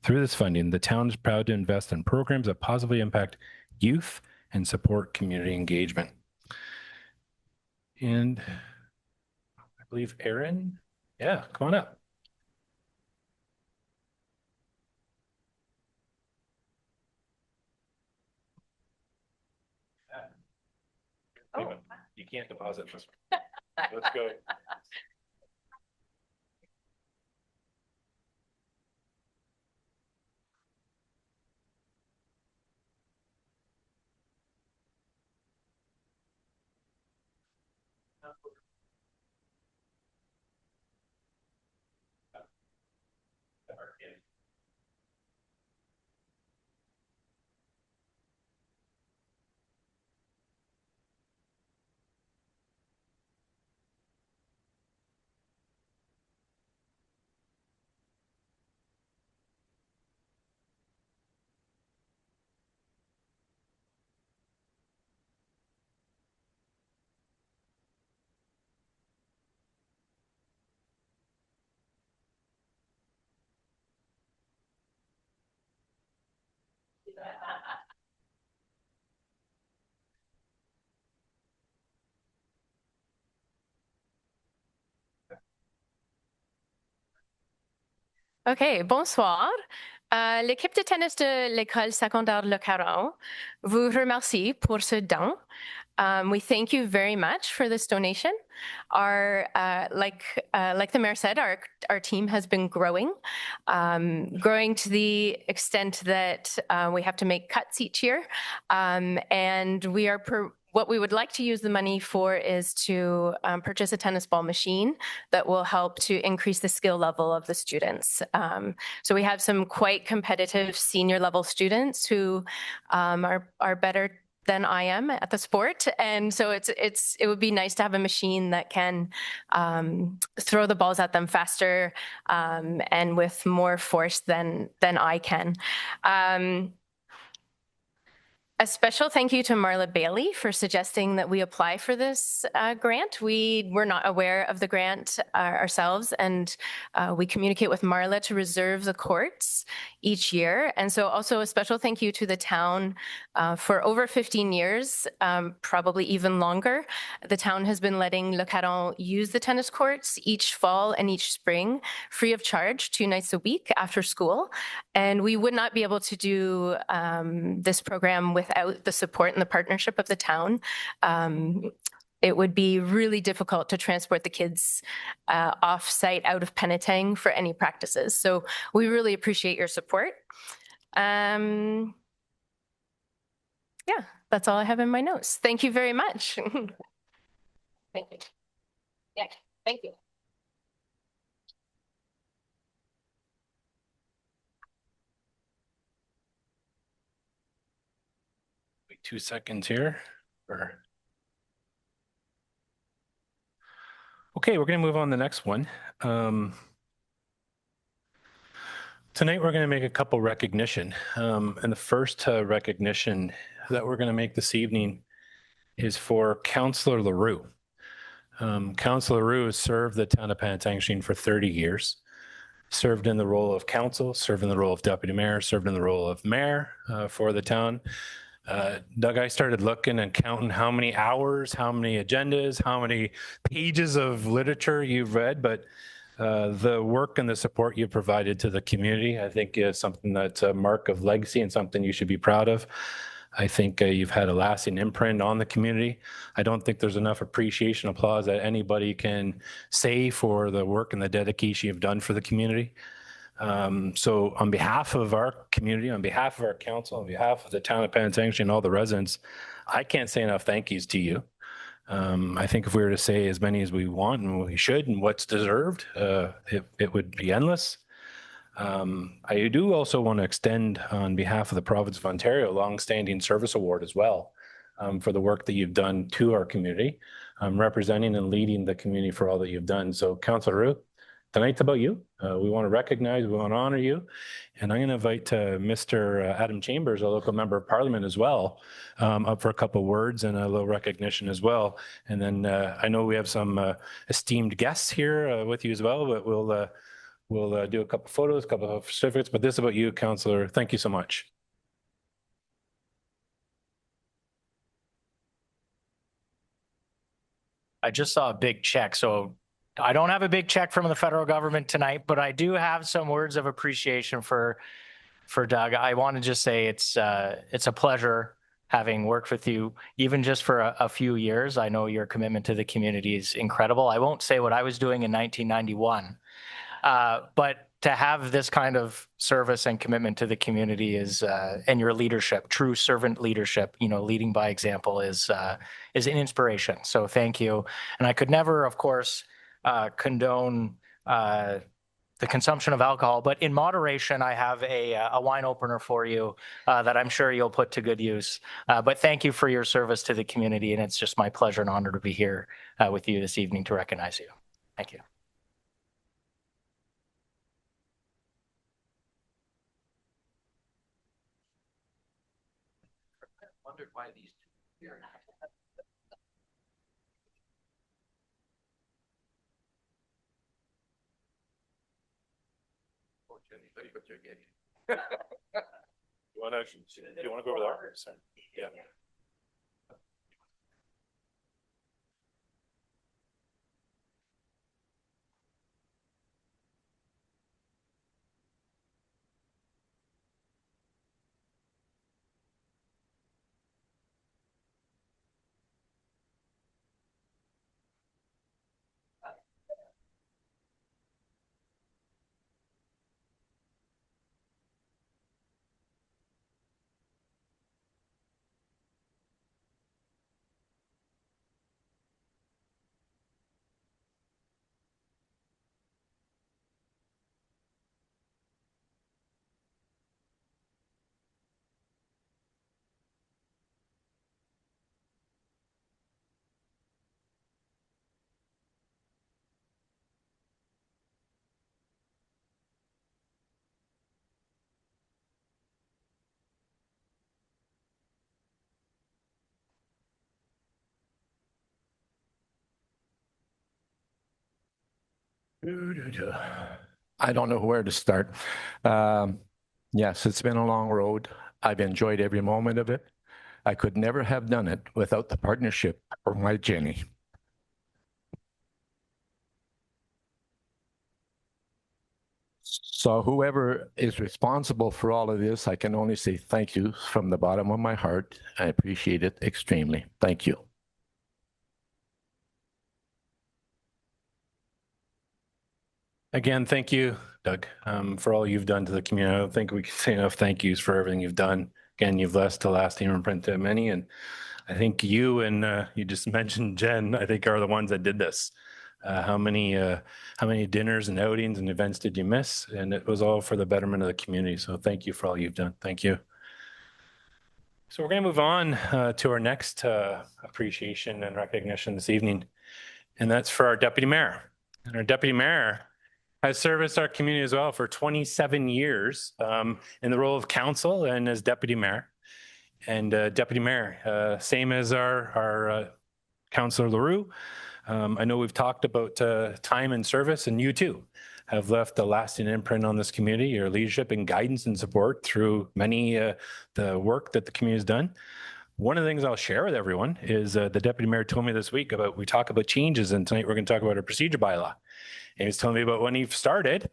Through this funding, the town is proud to invest in programs that positively impact youth and support community engagement. And I believe Aaron, yeah, come on up. Oh. You can't deposit this one. Let's go. OK, bonsoir. L'équipe de tennis de l'école secondaire Le Caron vous remercie pour ce don. We thank you very much for this donation. Our, like the mayor said, our team has been growing to the extent that we have to make cuts each year. And we are what we would like to use the money for is to purchase a tennis ball machine that will help to increase the skill level of the students. So we have some quite competitive senior level students who are better than I am at the sport. And so it would be nice to have a machine that can throw the balls at them faster and with more force than I can. A special thank you to Marla Bailey for suggesting that we apply for this grant. We were not aware of the grant ourselves, and we communicate with Marla to reserve the courts each year. And so also a special thank you to the town for over 15 years, probably even longer. The town has been letting Le Caron use the tennis courts each fall and each spring free of charge 2 nights a week after school. And we would not be able to do this program without the support and the partnership of the town. It would be really difficult to transport the kids off-site out of Penetang for any practices. So we really appreciate your support. Yeah, that's all I have in my notes. Thank you very much. Thank you. Yeah, thank you. Wait 2 seconds here. Okay, we're going to move on to the next one. Tonight, we're going to make a couple recognition. And the first recognition that we're going to make this evening is for Councillor LaRue. Councillor LaRue has served the town of Penetanguishene for 30 years, served in the role of council, served in the role of deputy mayor, served in the role of mayor for the town. Doug, I started looking and counting how many hours, how many agendas, how many pages of literature you've read, but the work and the support you provided to the community, I think is something that's a mark of legacy and something you should be proud of. I think you've had a lasting imprint on the community. I don't think there's enough appreciation, applause that anybody can say for the work and the dedication you've done for the community. So on behalf of our community, on behalf of our council, on behalf of the town of Penetanguishene and all the residents, I can't say enough thank yous to you. I think if we were to say as many as we want and we should and what's deserved, it would be endless. I do also want to extend on behalf of the province of Ontario a long-standing service award as well for the work that you've done to our community, representing and leading the community for all that you've done. So Councillor Roux, tonight's about you. We want to recognize, we want to honor you. And I'm going to invite Mr. Adam Chambers, a local member of parliament as well, up for a couple of words and a little recognition as well. And then I know we have some esteemed guests here with you as well, but We'll do a couple photos, a couple of certificates, but this is about you, Councillor. Thank you so much. I just saw a big check, so I don't have a big check from the federal government tonight, but I do have some words of appreciation for Doug. I want to just say it's a pleasure having worked with you, even just for a few years. I know your commitment to the community is incredible. I won't say what I was doing in 1991, but to have this kind of service and commitment to the community is, and your leadership, true servant leadership, leading by example is an inspiration. So thank you. And I could never, of course, condone the consumption of alcohol, but in moderation, I have a wine opener for you that I'm sure you'll put to good use. But thank you for your service to the community, and it's just my pleasure and honor to be here with you this evening to recognize you. Thank you. Wondered why these two here. You want to go over there? Yeah. I don't know where to start. Yes, it's been a long road. I've enjoyed every moment of it. I could never have done it without the partnership of my Jenny. So whoever is responsible for all of this, I can only say thank you from the bottom of my heart. I appreciate it extremely. Thank you. Again, thank you, Doug, for all you've done to the community. I don't think we can say enough thank yous for everything you've done. Again, you've left a lasting imprint to many, and I think you and you just mentioned Jen, I think are the ones that did this. How many dinners and outings and events did you miss? And it was all for the betterment of the community. So thank you for all you've done. Thank you. So we're going to move on to our next appreciation and recognition this evening, and that's for our deputy mayor. And our deputy mayor has serviced our community as well for 27 years in the role of council and as deputy mayor. And deputy mayor, same as our Councillor Leroux. I know we've talked about time and service, and you too have left a lasting imprint on this community, your leadership and guidance and support through many the work that the community has done. One of the things I'll share with everyone is the deputy mayor told me this week about, we talk about changes, and tonight we're going to talk about our procedure bylaw. And he was telling me about when he started,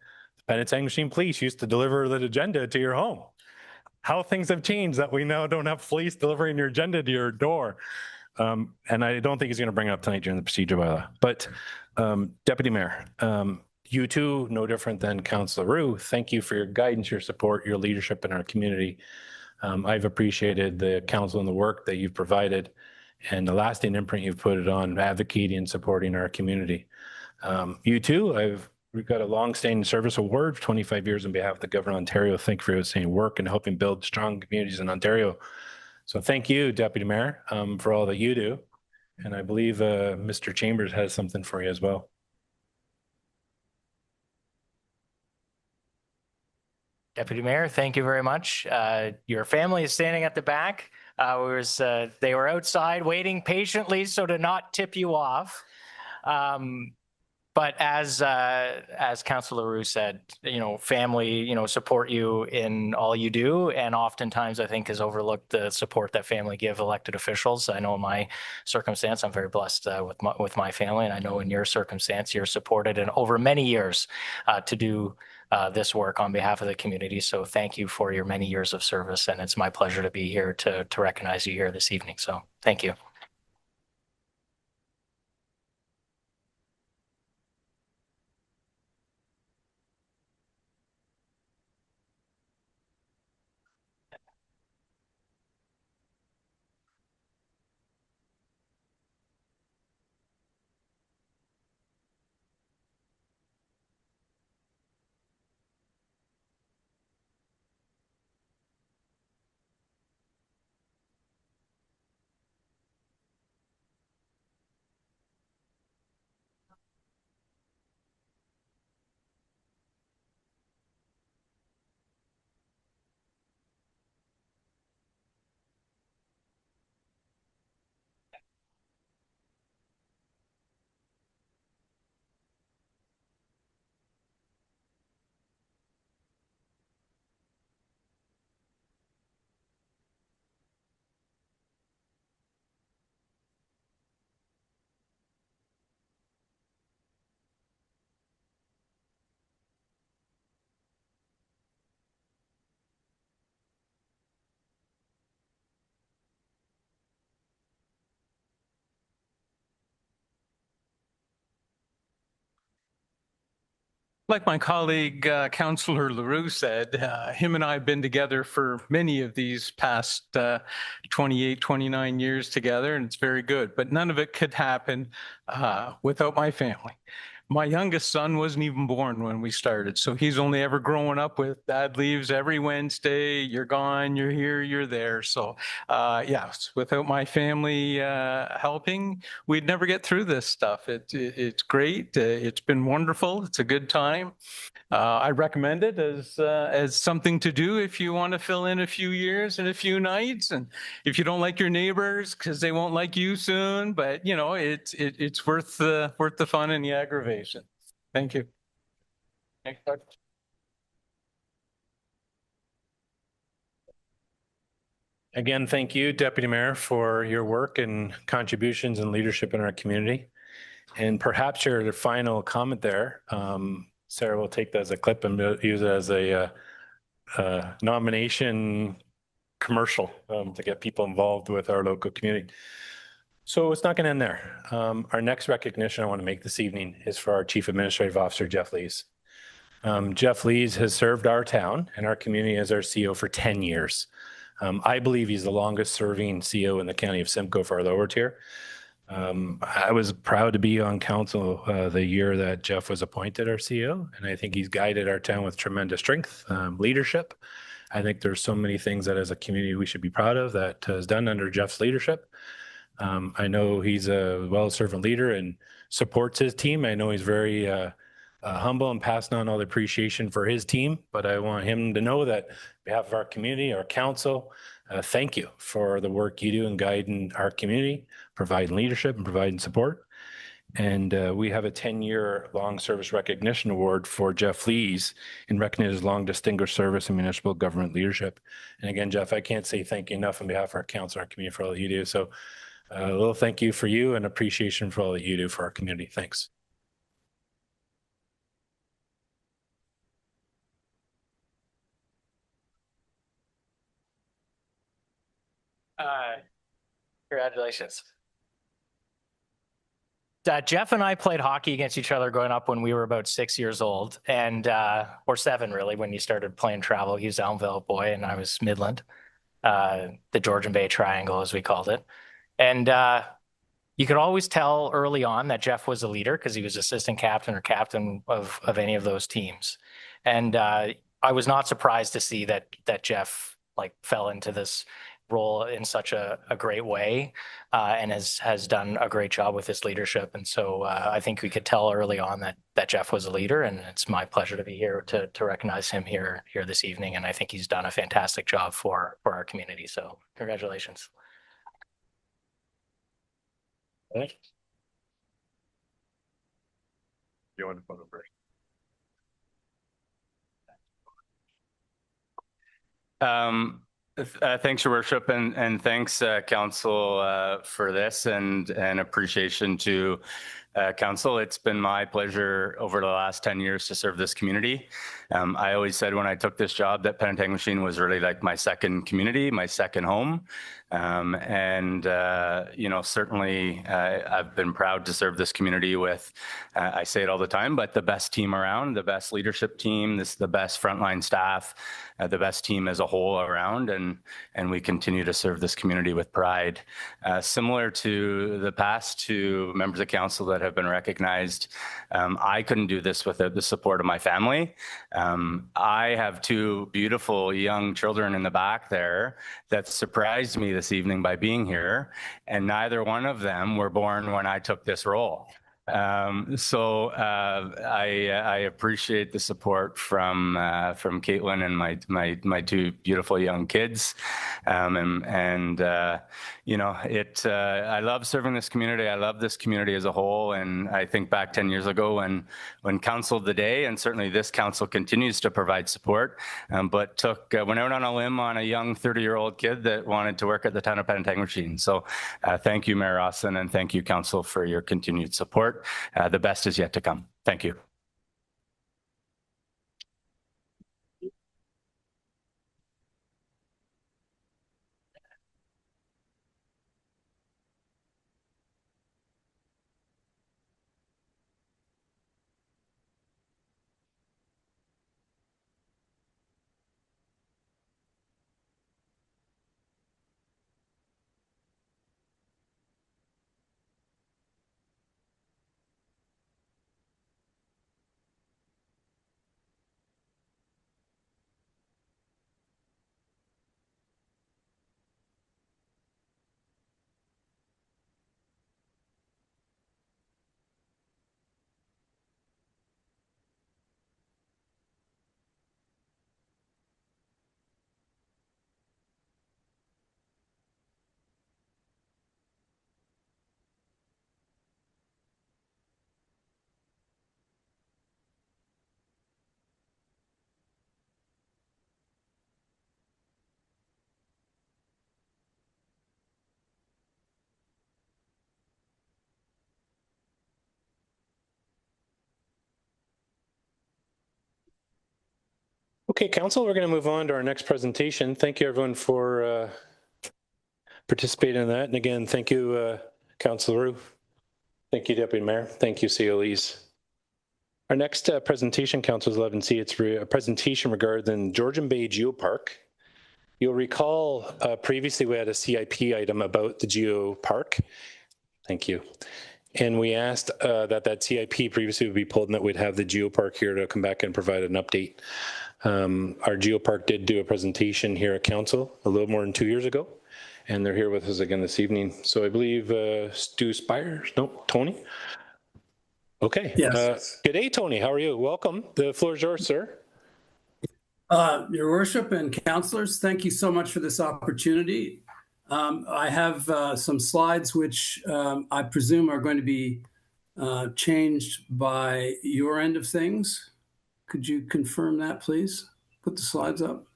the Penetanguishene Police used to deliver the agenda to your home. How things have changed that we now don't have police delivering your agenda to your door. And I don't think he's going to bring it up tonight during the procedure bylaw. But Deputy Mayor, you too, no different than Councillor Leroux, thank you for your guidance, your support, your leadership in our community. I've appreciated the council and the work that you've provided and the lasting imprint you've put it on advocating and supporting our community. You too, we've got a long-standing service award for 25 years on behalf of the Government of Ontario. Thank you for your outstanding work and helping build strong communities in Ontario. So thank you, Deputy Mayor, for all that you do. And I believe Mr. Chambers has something for you as well. Deputy Mayor, thank you very much. Your family is standing at the back. They were outside waiting patiently so to not tip you off. But But as Councilor LaRue said, family, support you in all you do, and oftentimes I think is overlooked the support that family give elected officials. I know in my circumstance, I'm very blessed with my family, and I know in your circumstance, you're supported and over many years to do this work on behalf of the community. So thank you for your many years of service, and it's my pleasure to be here to recognize you here this evening. So thank you. Like my colleague, Councillor LaRue said, him and I have been together for many of these past 28, 29 years together, and it's very good. But none of it could happen without my family. My youngest son wasn't even born when we started, so he's only ever grown up with dad leaves every Wednesday, you're gone, you're here, you're there. So yes, without my family helping, we'd never get through this stuff. It's great. It's been wonderful. It's a good time. I recommend it as something to do if you want to fill in a few years and a few nights, and if you don't like your neighbors because they won't like you soon. But it's worth the fun and the aggravation. Thank you. Next question. Again, thank you, Deputy Mayor, for your work and contributions and leadership in our community. And perhaps your final comment there, Sarah will take that as a clip and use it as a nomination commercial to get people involved with our local community. So it's not going to end there. Our next recognition I want to make this evening is for our Chief Administrative Officer, Jeff Lees. Jeff Lees has served our town and our community as our CO for 10 years. I believe he's the longest serving CO in the county of Simcoe for our lower tier. I was proud to be on council the year that Jeff was appointed our CO, and I think he's guided our town with tremendous strength, leadership. I think there's so many things that as a community we should be proud of that is done under Jeff's leadership. I know he's a well-servant leader and supports his team. I know he's very humble and passing on all the appreciation for his team, but I want him to know that on behalf of our community, our council, thank you for the work you do in guiding our community, providing leadership and providing support. And we have a 10-year long service recognition award for Jeff Lees in recognition of his long distinguished service in municipal government leadership. And again, Jeff, I can't say thank you enough on behalf of our council, our community for all that you do. So a little thank you for you and appreciation for all that you do for our community. Thanks. Congratulations. Jeff and I played hockey against each other growing up when we were about 6 years old, and or 7 really, when you started playing travel. He was Elmville boy and I was Midland, the Georgian Bay Triangle as we called it. And you could always tell early on that Jeff was a leader because he was assistant captain or captain of any of those teams. And I was not surprised to see that Jeff fell into this role in such a great way and has done a great job with his leadership. And so I think we could tell early on that Jeff was a leader, and it's my pleasure to be here to recognize him here this evening. And I think he's done a fantastic job for our community. So congratulations. You want to photo first? Thanks, Your Worship, and thanks, Council, for this, and appreciation to Council. It's been my pleasure over the last 10 years to serve this community. I always said when I took this job that Penetanguishene was really like my second community, my second home. Certainly I've been proud to serve this community with, I say it all the time, but the best team around, the best leadership team, the best frontline staff, the best team as a whole around, and we continue to serve this community with pride. Similar to the past two members of council that have been recognized, I couldn't do this without the support of my family. I have two beautiful young children in the back there that surprised me this evening by being here, and neither one of them were born when I took this role. I appreciate the support from Caitlin and my two beautiful young kids. I love serving this community. I love this community as a whole. And I think back 10 years ago when Council of the Day, and certainly this council continues to provide support, but went out on a limb on a young 30-year-old kid that wanted to work at the town of Penetanguishene. So thank you, Mayor Rawson, and thank you, Council, for your continued support. The best is yet to come. Thank you. Okay, Council, we're going to move on to our next presentation. Thank you, everyone, for participating in that. And again, thank you, Councillor Roux. Thank you, Deputy Mayor. Thank you, COEs. Our next presentation, Council 11C, it's a presentation regarding Georgian Bay Geopark. You'll recall previously we had a CIP item about the Geopark. Thank you. And we asked that CIP previously would be pulled and that we'd have the Geopark here to come back and provide an update. Our Geopark did do a presentation here at Council a little more than 2 years ago, and they're here with us again this evening. So I believe Stu Spires, no, Tony? Okay. Yes. Good day, Tony. How are you? Welcome. The floor is yours, sir. Your Worship and councillors, thank you so much for this opportunity. I have some slides which I presume are going to be changed by your end of things. Could you confirm that, please? Put the slides up.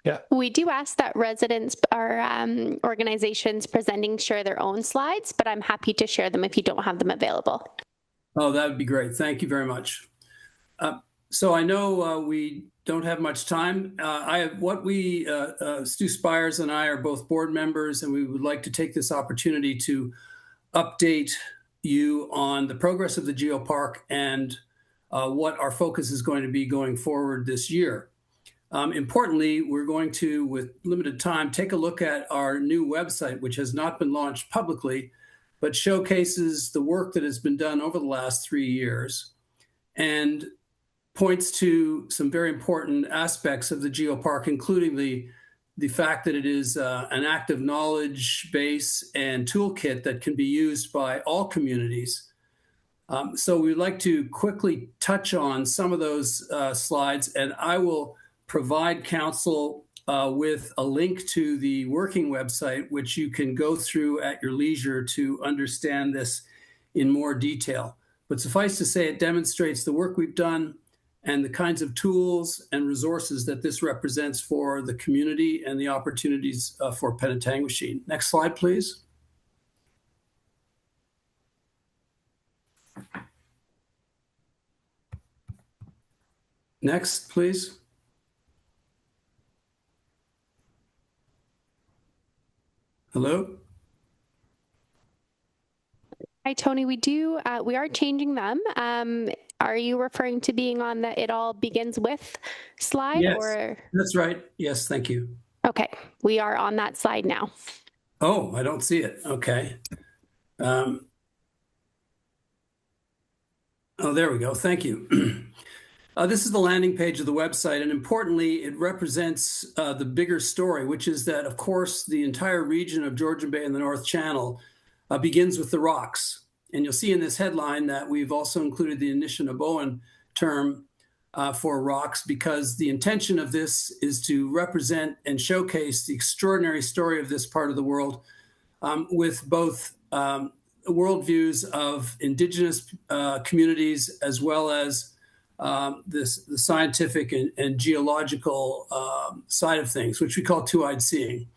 Yeah. We do ask that residents or organizations presenting share their own slides, but I'm happy to share them if you don't have them available. Oh, that would be great. Thank you very much. So I know we don't have much time. Stu Spires and I are both board members, and we would like to take this opportunity to update you on the progress of the Geopark and what our focus is going to be going forward this year. Importantly, we're going to, with limited time, take a look at our new website, which has not been launched publicly, but showcases the work that has been done over the last 3 years and points to some very important aspects of the Geopark, including the fact that it is an active knowledge base and toolkit that can be used by all communities. So we'd like to quickly touch on some of those slides, and I will provide council with a link to the working website, which you can go through at your leisure to understand this in more detail. but suffice to say, it demonstrates the work we've done and the kinds of tools and resources that this represents for the community and the opportunities for Penetanguishene. Next slide, please. Next, please. Hello? Hi, Tony. We are changing them. Are you referring to being on the "it all begins with" slide? Yes, or? that's right. Yes, thank you. Okay, we are on that slide now. Oh, I don't see it. Okay. Oh, there we go. Thank you. This is the landing page of the website, and importantly, it represents the bigger story, which is that, of course, the entire region of Georgian Bay and the North Channel begins with the rocks. And you'll see in this headline that we've also included the Anishinaabe term for rocks, because the intention of this is to represent and showcase the extraordinary story of this part of the world with both worldviews of Indigenous communities as well as the scientific and geological side of things, which we call two-eyed seeing.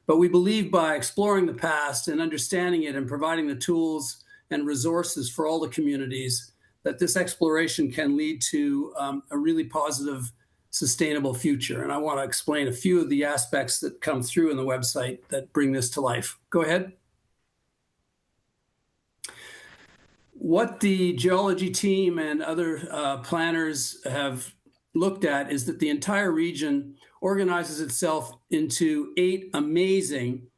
But we believe by exploring the past and understanding it and providing the tools and resources for all the communities, that this exploration can lead to a really positive, sustainable future. And I want to explain a few of the aspects that come through in the website that bring this to life. Go ahead. What the geology team and other planners have looked at is that the entire region organizes itself into 8 amazing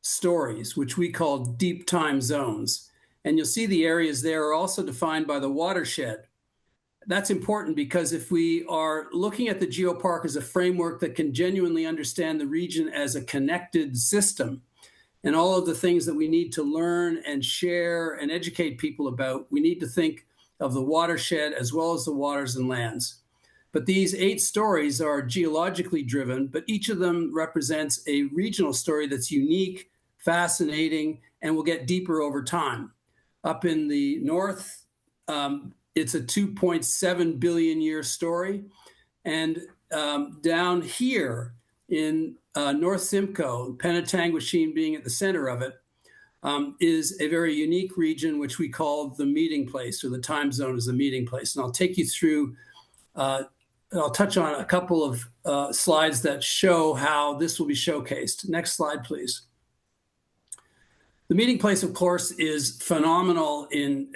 stories, which we call deep time zones. And you'll see the areas there are also defined by the watershed. That's important because if we are looking at the geopark as a framework that can genuinely understand the region as a connected system, and all of the things that we need to learn and share and educate people about, we need to think of the watershed as well as the waters and lands. But these 8 stories are geologically driven, but each of them represents a regional story that's unique, fascinating, and will get deeper over time. Up in the north, it's a 2.7 billion year story. And down here in North Simcoe, Penetanguishene being at the center of it, is a very unique region, which we call the meeting place, or the time zone is the meeting place. And I'll take you through, I'll touch on a couple of slides that show how this will be showcased. Next slide, please. The meeting place, of course, is phenomenal in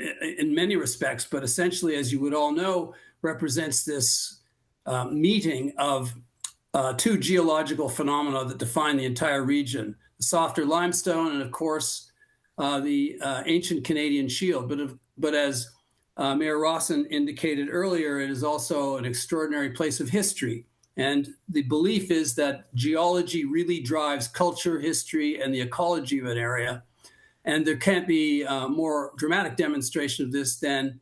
many respects, but essentially, as you would all know, represents this meeting of 2 geological phenomena that define the entire region: the softer limestone and, of course, the ancient Canadian Shield. But as Mayor Rawson indicated earlier, it is also an extraordinary place of history. And the belief is that geology really drives culture, history, and the ecology of an area. And there can't be a more dramatic demonstration of this than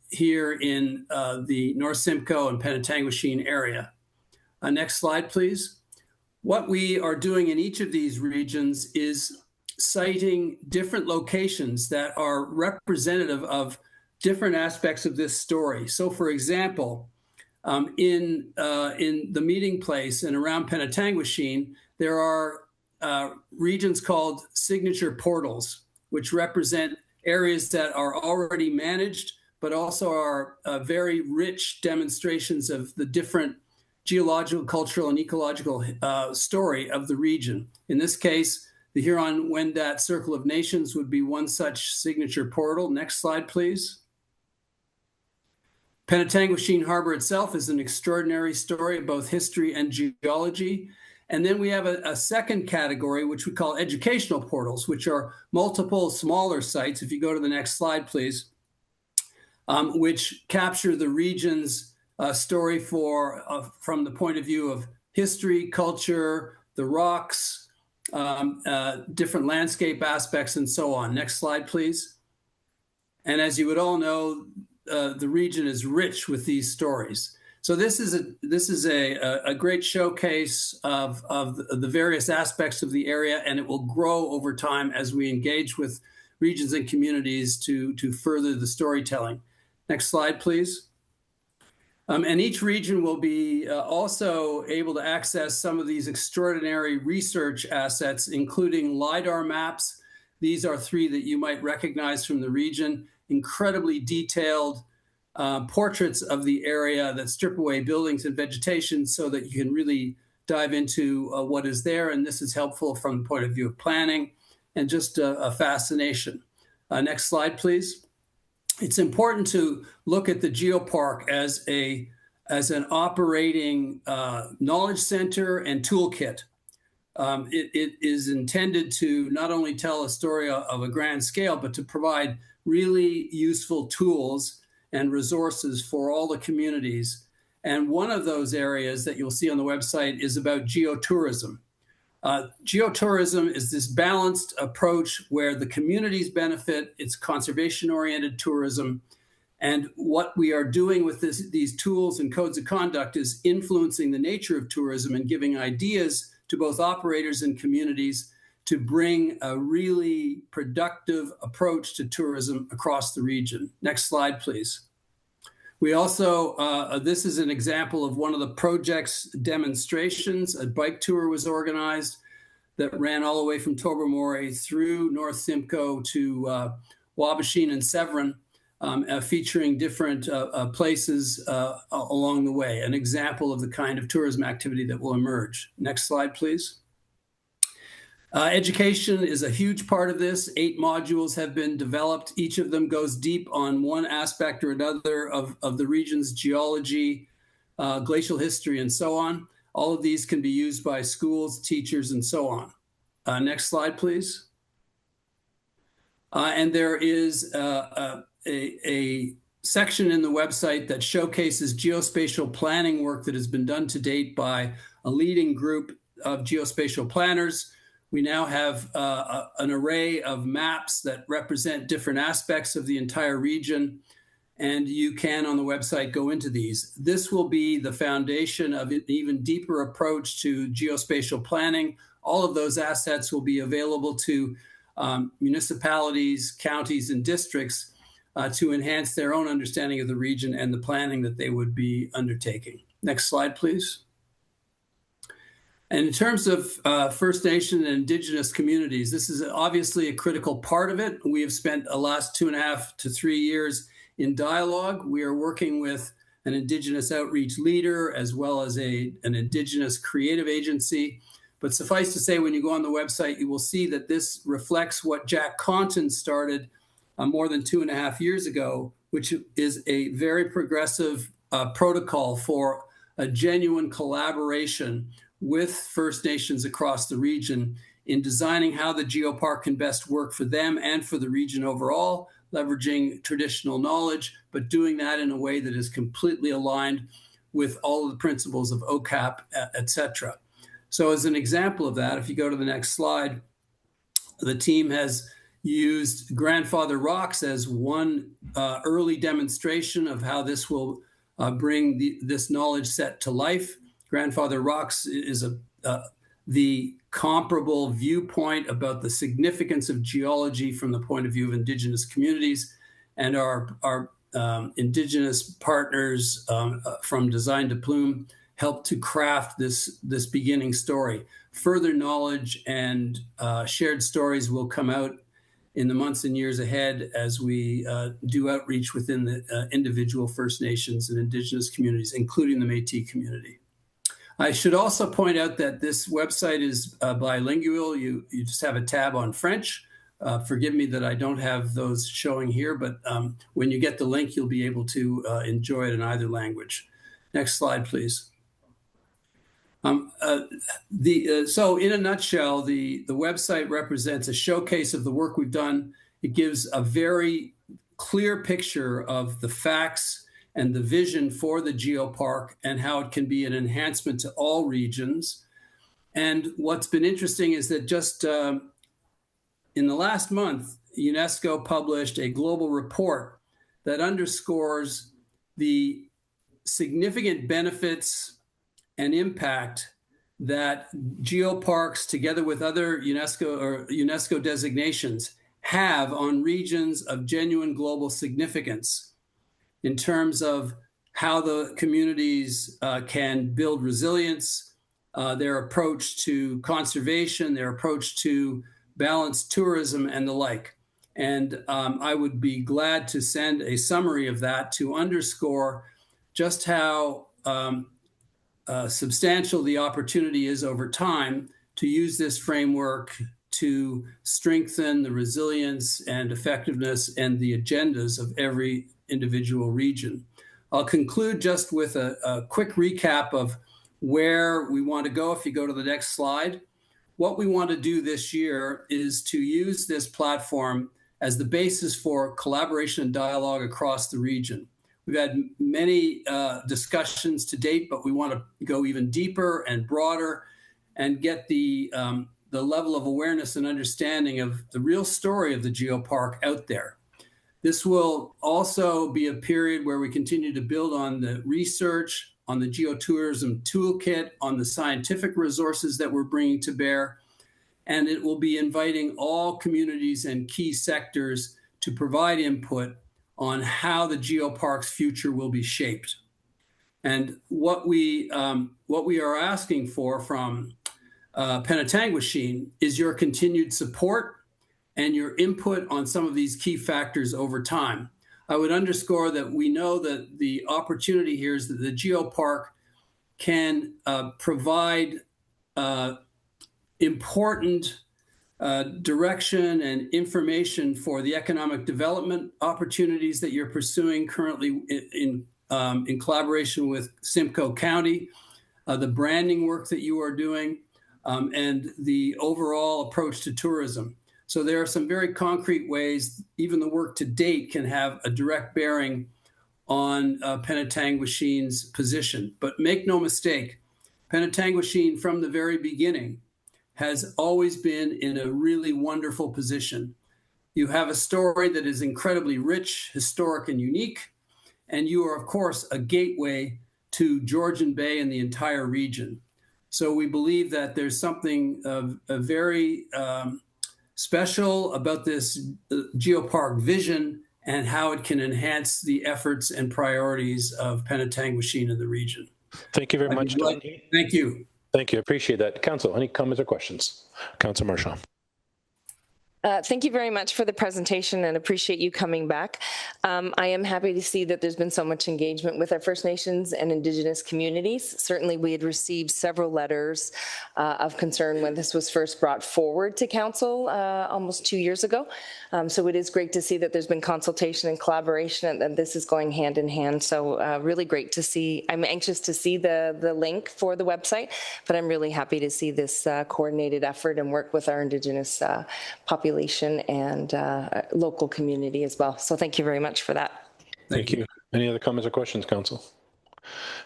here in the North Simcoe and Penetanguishene area. Next slide, please. What we are doing in each of these regions is citing different locations that are representative of different aspects of this story. So, for example, in the meeting place and around Penetanguishene, there are regions called signature portals, which represent areas that are already managed, but also are very rich demonstrations of the different geological, cultural, and ecological story of the region. In this case, the Huron-Wendat Circle of Nations would be one such signature portal. Next slide, please. Penetanguishene Harbor itself is an extraordinary story of both history and geology. And then we have a second category, which we call educational portals, which are multiple smaller sites. If you go to the next slide, please, which capture the region's story from the point of view of history, culture, the rocks, different landscape aspects, and so on. Next slide, please. And as you would all know, the region is rich with these stories. So this is a great showcase of the various aspects of the area, and it will grow over time as we engage with regions and communities to further the storytelling. Next slide, please. And each region will be also able to access some of these extraordinary research assets, including LiDAR maps. These are 3 that you might recognize from the region, incredibly detailed portraits of the area that strip away buildings and vegetation so that you can really dive into what is there. And this is helpful from the point of view of planning and just a fascination. Next slide, please. It's important to look at the geopark as an operating knowledge center and toolkit. It is intended to not only tell a story of a grand scale, but to provide really useful tools and resources for all the communities. And one of those areas that you'll see on the website is about geotourism. Geotourism is this balanced approach where the communities benefit. It's conservation-oriented tourism. And what we are doing with these tools and codes of conduct is influencing the nature of tourism and giving ideas to both operators and communities to bring a really productive approach to tourism across the region. Next slide, please. We also, this is an example of one of the project's demonstrations. A bike tour was organized that ran all the way from Tobermory through North Simcoe to Wabashine and Severn, featuring different places along the way, an example of the kind of tourism activity that will emerge. Next slide, please. Education is a huge part of this. 8 modules have been developed. Each of them goes deep on one aspect or another of the region's geology, glacial history, and so on. All of these can be used by schools, teachers, and so on. Next slide, please. And there is a section in the website that showcases geospatial planning work that has been done to date by a leading group of geospatial planners. We now have an array of maps that represent different aspects of the entire region, and you can, on the website, go into these. This will be the foundation of an even deeper approach to geospatial planning. All of those assets will be available to municipalities, counties, and districts to enhance their own understanding of the region and the planning that they would be undertaking. Next slide, please. And in terms of First Nation and Indigenous communities, this is obviously a critical part of it. We have spent the last 2.5 to 3 years in dialogue. We are working with an Indigenous outreach leader as well as an Indigenous creative agency. But suffice to say, when you go on the website, you will see that this reflects what Jack Conton started more than 2.5 years ago, which is a very progressive protocol for a genuine collaboration with First Nations across the region in designing how the geopark can best work for them and for the region overall, leveraging traditional knowledge, but doing that in a way that is completely aligned with all of the principles of OCAP, et cetera. So as an example of that, if you go to the next slide, the team has used Grandfather Rocks as one early demonstration of how this will bring this knowledge set to life. Grandfather Rocks is the comparable viewpoint about the significance of geology from the point of view of Indigenous communities, and our Indigenous partners from Design to Plume helped to craft this beginning story. Further knowledge and shared stories will come out in the months and years ahead as we do outreach within the individual First Nations and Indigenous communities, including the Métis community. I should also point out that this website is bilingual. You just have a tab on French. Forgive me that I don't have those showing here, but when you get the link, you'll be able to enjoy it in either language. Next slide, please. So in a nutshell, the website represents a showcase of the work we've done. It gives a very clear picture of the facts and the vision for the geopark and how it can be an enhancement to all regions. And what's been interesting is that just in the last month, UNESCO published a global report that underscores the significant benefits and impact that geoparks, together with other UNESCO designations, have on regions of genuine global significance in terms of how the communities can build resilience, their approach to conservation, their approach to balanced tourism, and the like. And I would be glad to send a summary of that to underscore just how substantial the opportunity is over time to use this framework to strengthen the resilience and effectiveness and the agendas of every individual region. I'll conclude just with a quick recap of where we want to go. If you go to the next slide, what we want to do this year is to use this platform as the basis for collaboration and dialogue across the region. We've had many discussions to date, but we want to go even deeper and broader and get the level of awareness and understanding of the real story of the geopark out there. This will also be a period where we continue to build on the research, on the geotourism toolkit, on the scientific resources that we're bringing to bear, and it will be inviting all communities and key sectors to provide input on how the geopark's future will be shaped. And what we are asking for from Penetanguishene is your continued support and your input on some of these key factors over time. I would underscore that we know that the opportunity here is that the geopark can provide important direction and information for the economic development opportunities that you're pursuing currently in collaboration with Simcoe County, the branding work that you are doing, and the overall approach to tourism. So there are some very concrete ways, even the work to date can have a direct bearing on Penetanguishene's position. But make no mistake, Penetanguishene from the very beginning has always been in a really wonderful position. You have a story that is incredibly rich, historic, and unique, and you are, of course, a gateway to Georgian Bay and the entire region. So we believe that there's something very special about this geopark vision and how it can enhance the efforts and priorities of Penetanguishene in the region. Thank you very much, Tony. Thank you. Thank you. Appreciate that. Council, any comments or questions? Council Marchand. Thank you very much for the presentation and appreciate you coming back. I am happy to see that there's been so much engagement with our First Nations and Indigenous communities. Certainly, we had received several letters of concern when this was first brought forward to Council almost 2 years ago. So it is great to see that there's been consultation and collaboration and that this is going hand in hand. So really great to see. I'm anxious to see the link for the website, but I'm really happy to see this coordinated effort and work with our Indigenous population and local community as well. So thank you very much for that. Thank you. Any other comments or questions, Council?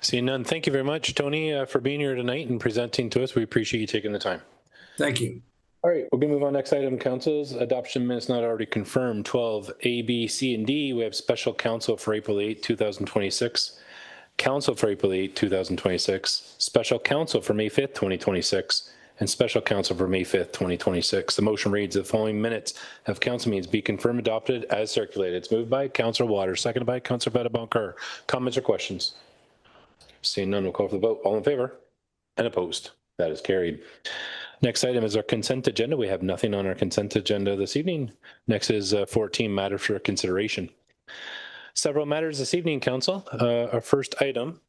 Seeing none, thank you very much, Tony, for being here tonight and presenting to us. We appreciate you taking the time. Thank you. All right, we're going to move on. Next item, Council's adoption minutes not already confirmed. 12 A, B, C, and D. We have special council for April 8, 2026. Council for April 8, 2026. Special council for May 5th, 2026. And special council for May 5th, 2026. The motion reads the following minutes of council meetings be confirmed adopted as circulated. It's moved by Councillor Waters, seconded by Councillor Bettenbacher. Comments or questions? Seeing none, we'll call for the vote. All in favor and opposed? That is carried. Next item is our consent agenda. We have nothing on our consent agenda this evening. Next is 14 matters for consideration. Several matters this evening, Council. Our first item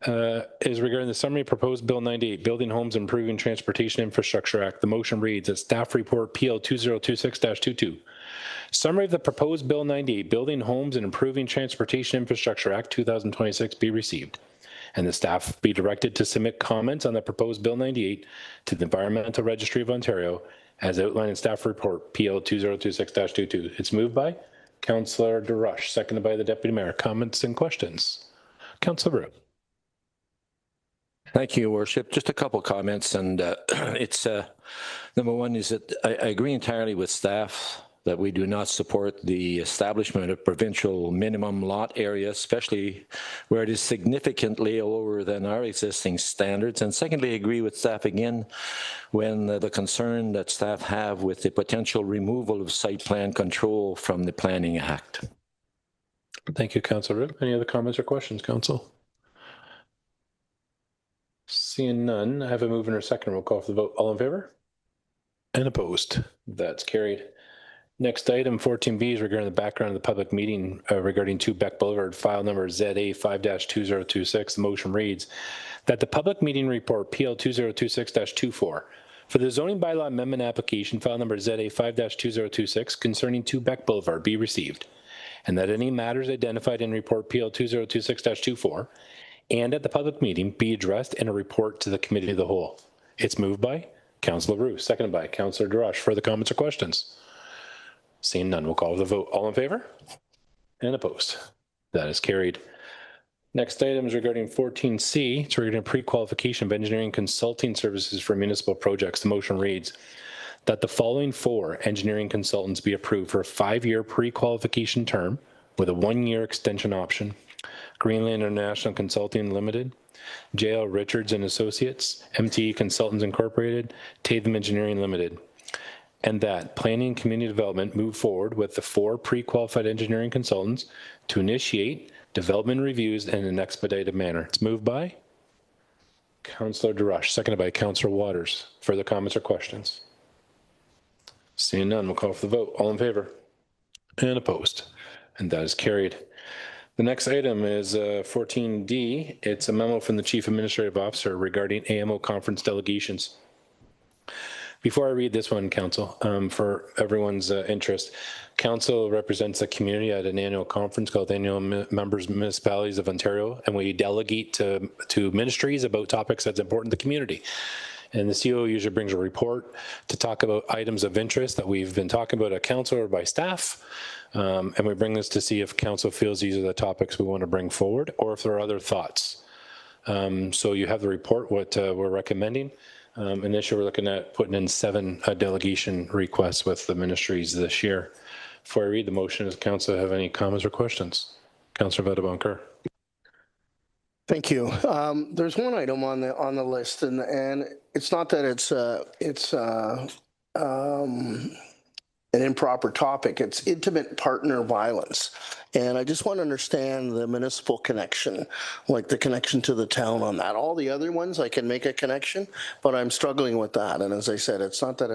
is regarding the summary proposed Bill 98, Building Homes and Improving Transportation Infrastructure Act. The motion reads as staff report PL 2026-22. Summary of the proposed Bill 98, Building Homes and Improving Transportation Infrastructure Act 2026 be received, and the staff be directed to submit comments on the proposed Bill 98 to the Environmental Registry of Ontario as outlined in staff report PL 2026-22. It's moved by Councillor DeRush, seconded by the Deputy Mayor. Comments and questions? Councillor Brew. Thank you, Your Worship. Just a couple comments, and it's number one is that I agree entirely with staff that we do not support the establishment of provincial minimum lot area, especially where it is significantly lower than our existing standards. And secondly, agree with staff again when the concern that staff have with the potential removal of site plan control from the Planning Act. Thank you, Councillor Rip. Any other comments or questions, Council? Seeing none, I have a mover and a second. We'll call for the vote. All in favor? And opposed? That's carried. Next item, 14B, is regarding the background of the public meeting regarding 2 Beck Boulevard, file number ZA 5-2026. The motion reads that the public meeting report PL 2026-24 for the zoning bylaw amendment application, file number ZA 5-2026, concerning 2 Beck Boulevard be received, and that any matters identified in report PL 2026-24 and at the public meeting be addressed in a report to the committee of the whole. It's moved by Councillor Roux, seconded by Councillor Darash. Further comments or questions? Seeing none, we'll call the vote. All in favor? And opposed? That is carried. Next item is regarding 14C. It's regarding pre-qualification of engineering consulting services for municipal projects. The motion reads that the following 4 engineering consultants be approved for a 5-year pre-qualification term with a 1-year extension option. Greenland International Consulting Limited, J.L. Richards and Associates, MTE Consultants Incorporated, Tatham Engineering Limited. And that Planning and Community Development move forward with the 4 pre-qualified engineering consultants to initiate development reviews in an expedited manner. It's moved by Councillor Darash, seconded by Councillor Waters. Further comments or questions? Seeing none, we'll call for the vote. All in favor? And opposed? And that is carried. The next item is 14D. It's a memo from the Chief Administrative Officer regarding AMO conference delegations. Before I read this one, Council, for everyone's interest, Council represents the community at an annual conference called Annual Members Municipalities of Ontario, and we delegate to ministries about topics that's important to the community. And the CEO usually brings a report to talk about items of interest that we've been talking about at Council or by staff. And we bring this to see if Council feels these are the topics we want to bring forward or if there are other thoughts. So you have the report, what we're recommending. Initially, we're looking at putting in 7 delegation requests with the ministries this year. Before I read the motion, does Council have any comments or questions? Councillor Vadabonker. Thank you. There's one item on the list, and it's not that it's an improper topic. It's intimate partner violence, and I just want to understand the municipal connection, like the connection to the town on that. All the other ones, I can make a connection, but I'm struggling with that. And as I said, it's not that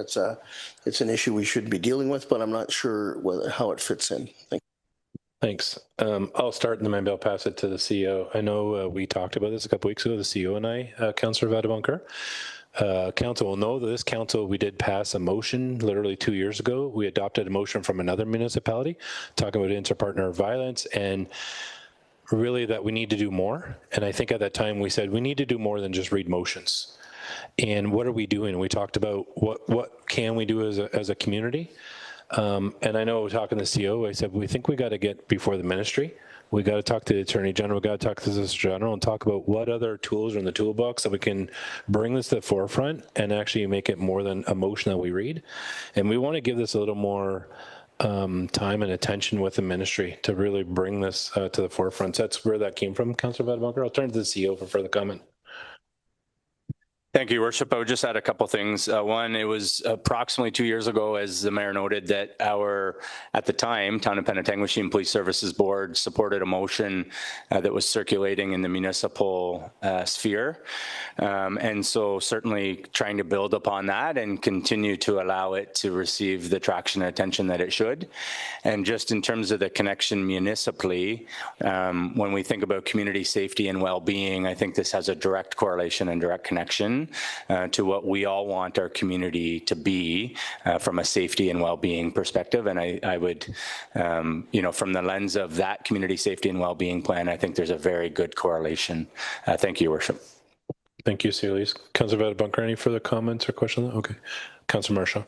it's an issue we should be dealing with, but I'm not sure how it fits in. Thanks. I'll start and then maybe I'll pass it to the CEO. I know we talked about this a couple weeks ago, the CEO and I, Councillor Vadabonker. Council will know that this council, we did pass a motion literally 2 years ago. We adopted a motion from another municipality talking about interpartner violence and really that we need to do more. And I think at that time we said we need to do more than just read motions. And what are we doing? We talked about what can we do as a community. And I know talking to the CEO, I said, we think we got to get before the ministry. We got to talk to the Attorney General, we got to talk to the Solicitor General and talk about what other tools are in the toolbox that we can bring this to the forefront and actually make it more than a motion that we read. And we want to give this a little more time and attention with the ministry to really bring this to the forefront. So that's where that came from, Councillor Vadabonker. I'll turn to the CEO for further comment. Thank you, Your Worship. I would just add a couple things. One, it was approximately 2 years ago, as the mayor noted, that at the time, Town of Penetanguishene Police Services Board supported a motion that was circulating in the municipal sphere. And so certainly trying to build upon that and continue to allow it to receive the traction and attention that it should. And just in terms of the connection municipally, when we think about community safety and well-being, I think this has a direct correlation and direct connection to what we all want our community to be from a safety and well-being perspective. And I would, from the lens of that community safety and well-being plan, I think there's a very good correlation. Thank you, Your Worship. Thank you, Celise. Councillor Vadabonker, any further comments or questions? Okay. Councillor Marshall.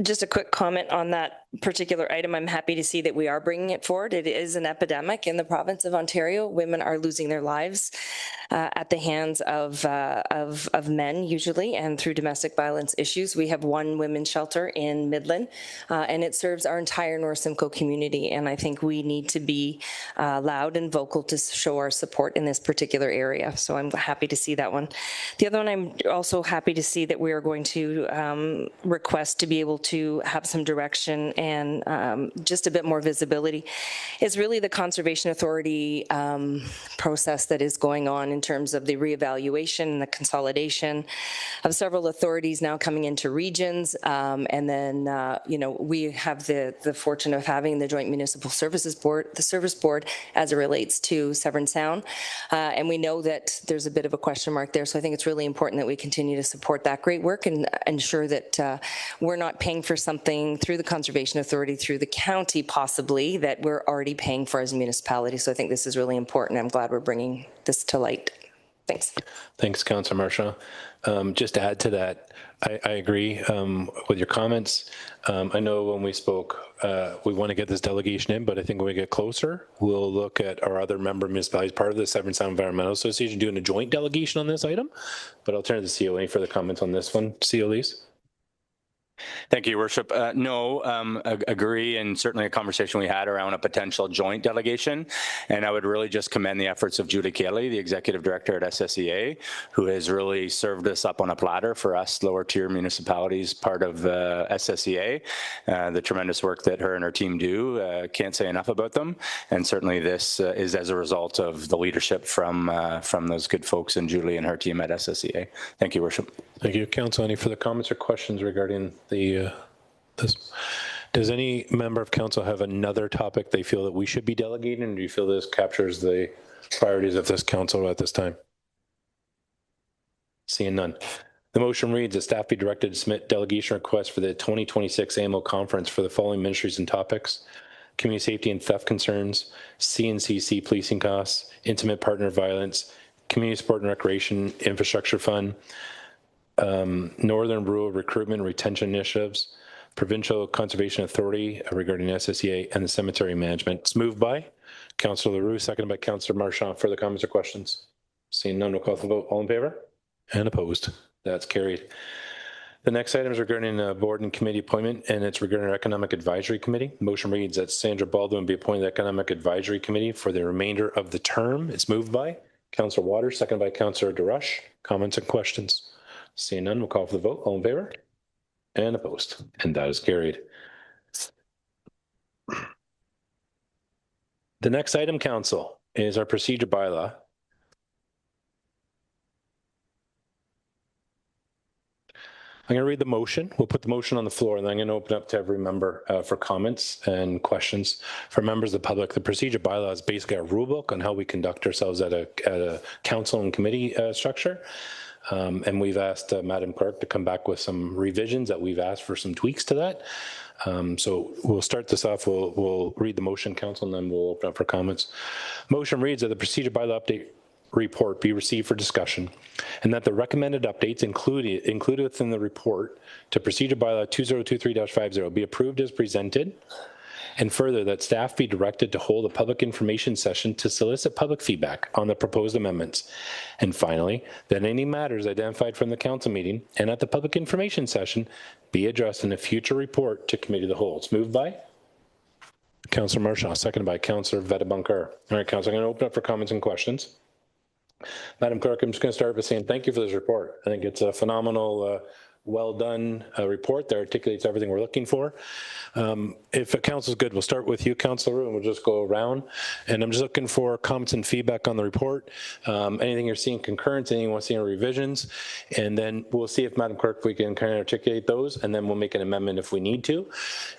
Just a quick comment on that particular item, I'm happy to see that we are bringing it forward. It is an epidemic in the province of Ontario. Women are losing their lives at the hands of men usually, and through domestic violence issues. We have one women's shelter in Midland, and it serves our entire North Simcoe community. And I think we need to be loud and vocal to show our support in this particular area. So I'm happy to see that one. The other one, I'm also happy to see that we are going to request to be able to have some direction and just a bit more visibility, is really the Conservation Authority process that is going on in terms of the reevaluation and the consolidation of several authorities now coming into regions. And then, we have the fortune of having the Joint Municipal Services Board, the Service Board, as it relates to Severn Sound. And we know that there's a bit of a question mark there. So I think it's really important that we continue to support that great work and ensure that we're not paying for something through the Conservation Authority, through the county possibly, that we're already paying for as a municipality. So I think this is really important. I'm glad we're bringing this to light. Thanks. Thanks, Councillor Marchand. Just to add to that, I agree with your comments. I know when we spoke, we want to get this delegation in, but I think when we get closer, we'll look at our other member municipalities, part of the Severn Sound Environmental Association, doing a joint delegation on this item. But I'll turn to the CO any further comments on this one. CO Lees. Thank you, Your Worship. No, agree, and certainly a conversation we had around a potential joint delegation. And I would really just commend the efforts of Julie Kelly, the Executive Director at SSEA, who has really served us up on a platter for us lower tier municipalities, part of SSEA. The tremendous work that her and her team do, can't say enough about them. And certainly this is as a result of the leadership from those good folks and Julie and her team at SSEA. Thank you, Worship. Thank you, Council. Any further comments or questions regarding this? Does any member of council have another topic they feel that we should be delegating, and do you feel this captures the priorities of this council at this time? Seeing none. The motion reads that staff be directed to submit delegation requests for the 2026 AMO conference for the following ministries and topics: community safety and theft concerns, CNCC policing costs, intimate partner violence, community sport and recreation infrastructure fund, Northern Rural Recruitment and Retention Initiatives, Provincial Conservation Authority regarding SSEA, and the cemetery management. It's moved by Councillor Leroux, seconded by Councillor Marchand. Further comments or questions? Seeing none, we'll call for the vote. All in favor? And opposed? That's carried. The next item is regarding a board and committee appointment, and it's regarding our Economic Advisory Committee. Motion reads that Sandra Baldwin be appointed to the Economic Advisory Committee for the remainder of the term. It's moved by Councillor Waters, seconded by Councillor DeRush. Comments and questions? Seeing none, we'll call for the vote. All in favor? And opposed? And that is carried. The next item, Council, is our procedure bylaw. I'm going to read the motion. We'll put the motion on the floor, and then I'm going to open up to every member for comments and questions. For members of the public, the procedure bylaw is basically a rule book on how we conduct ourselves at a council and committee structure. And we've asked Madam Clerk to come back with some revisions that we've asked for some tweaks to that. So we'll start this off. We'll read the motion, Council, and then we'll open up for comments. Motion reads that the procedure bylaw update report be received for discussion, and that the recommended updates included within the report to procedure bylaw 2023-50 be approved as presented. And further, that staff be directed to hold a public information session to solicit public feedback on the proposed amendments. And finally, that any matters identified from the council meeting and at the public information session be addressed in a future report to committee of the whole. It's moved by Councillor Marchand, seconded by Councillor Veta-Bunker. All right, Council, I'm going to open up for comments and questions. Madam Clerk, I'm just going to start by saying thank you for this report. I think it's a phenomenal, well done report that articulates everything we're looking for. If a council is good, we'll start with you, Councillor, and we'll just go around. And I'm just looking for comments and feedback on the report. Anything you're seeing concurrent, anything you want to see in revisions, and then we'll see if Madam Clerk, we can kind of articulate those, and then we'll make an amendment if we need to.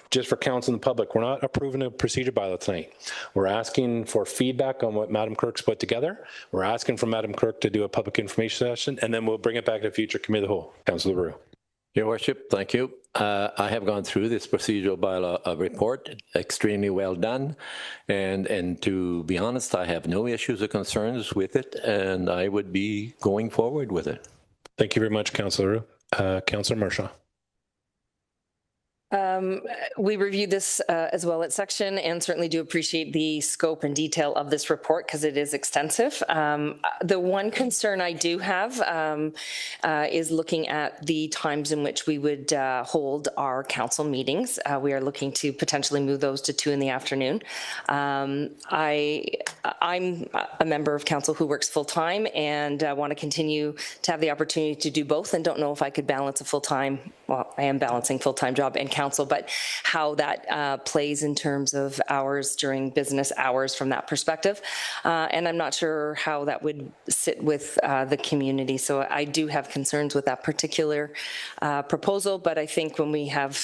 Just for council and the public, we're not approving a procedure bylaw tonight. We're asking for feedback on what Madam Clerk's put together. We're asking for Madam Clerk to do a public information session, and then we'll bring it back to future committee of the whole. Councillor Leroux. Your Worship, thank you. I have gone through this procedural bylaw report, extremely well done. And to be honest, I have no issues or concerns with it, and I would be going forward with it. Thank you very much, Councillor Leroux. Councillor Marchand. We reviewed this as well at section and certainly do appreciate the scope and detail of this report because it is extensive. The one concern I do have is looking at the times in which we would hold our council meetings. We are looking to potentially move those to 2 in the afternoon. I'm a member of council who works full-time and want to continue to have the opportunity to do both, and don't know if I could balance a full-time, well, I am balancing full-time job and council, but how that plays in terms of hours during business hours from that perspective. And I'm not sure how that would sit with the community. So I do have concerns with that particular proposal, but I think when we have,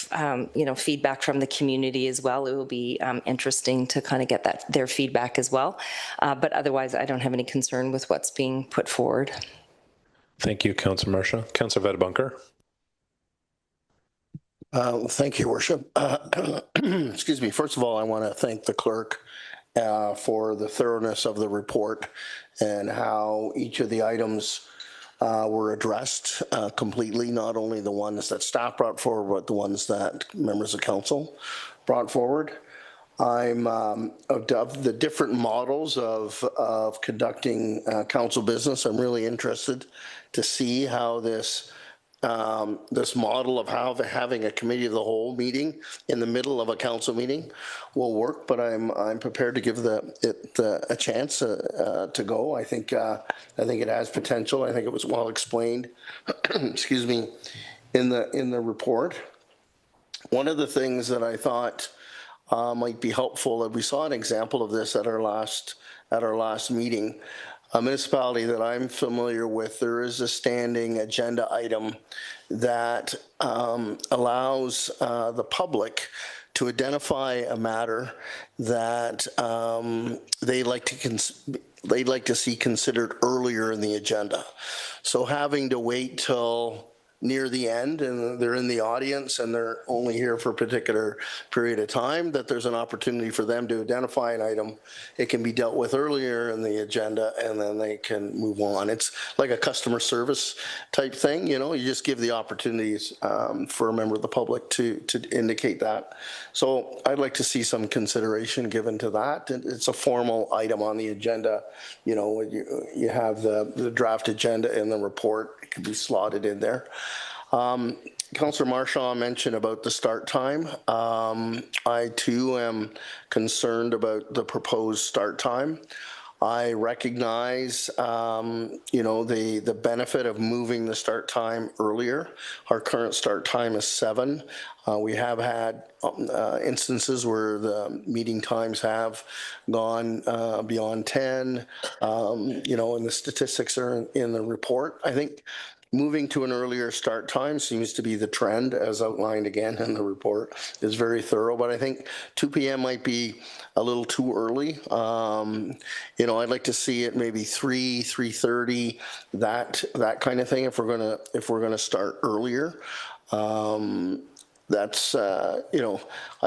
feedback from the community as well, it will be interesting to kind of get their feedback as well. But otherwise, I don't have any concern with what's being put forward. Thank you, Councillor Marshall. Councillor Vadabunker. Thank you, Worship. Excuse me. First of all, I want to thank the clerk for the thoroughness of the report and how each of the items were addressed completely, not only the ones that staff brought forward, but the ones that members of council brought forward. I'm of the different models of conducting council business. I'm really interested to see how this model of how having a committee of the whole meeting in the middle of a council meeting will work, but I'm prepared to give it a chance to go. I think it has potential. I think it was well explained. Excuse me, in the report. One of the things that I thought might be helpful, and we saw an example of this at our last meeting. A municipality that I'm familiar with, there is a standing agenda item that allows the public to identify a matter that they'd like to see considered earlier in the agenda. So having to wait till near the end and they're in the audience and they're only here for a particular period of time, that there's an opportunity for them to identify an item. It can be dealt with earlier in the agenda and then they can move on. It's like a customer service type thing, you just give the opportunities for a member of the public to indicate that. So I'd like to see some consideration given to that. It's a formal item on the agenda. You have the draft agenda in the report. It can be slotted in there. Councillor Marchand mentioned about the start time. I too am concerned about the proposed start time. I recognize, the benefit of moving the start time earlier. Our current start time is 7. We have had instances where the meeting times have gone beyond 10, and the statistics are in the report. I think moving to an earlier start time seems to be the trend, as outlined again in the report. Is very thorough, but I think 2 p.m. might be a little too early. I'd like to see it maybe 3:30, that kind of thing. If we're gonna start earlier. That's, I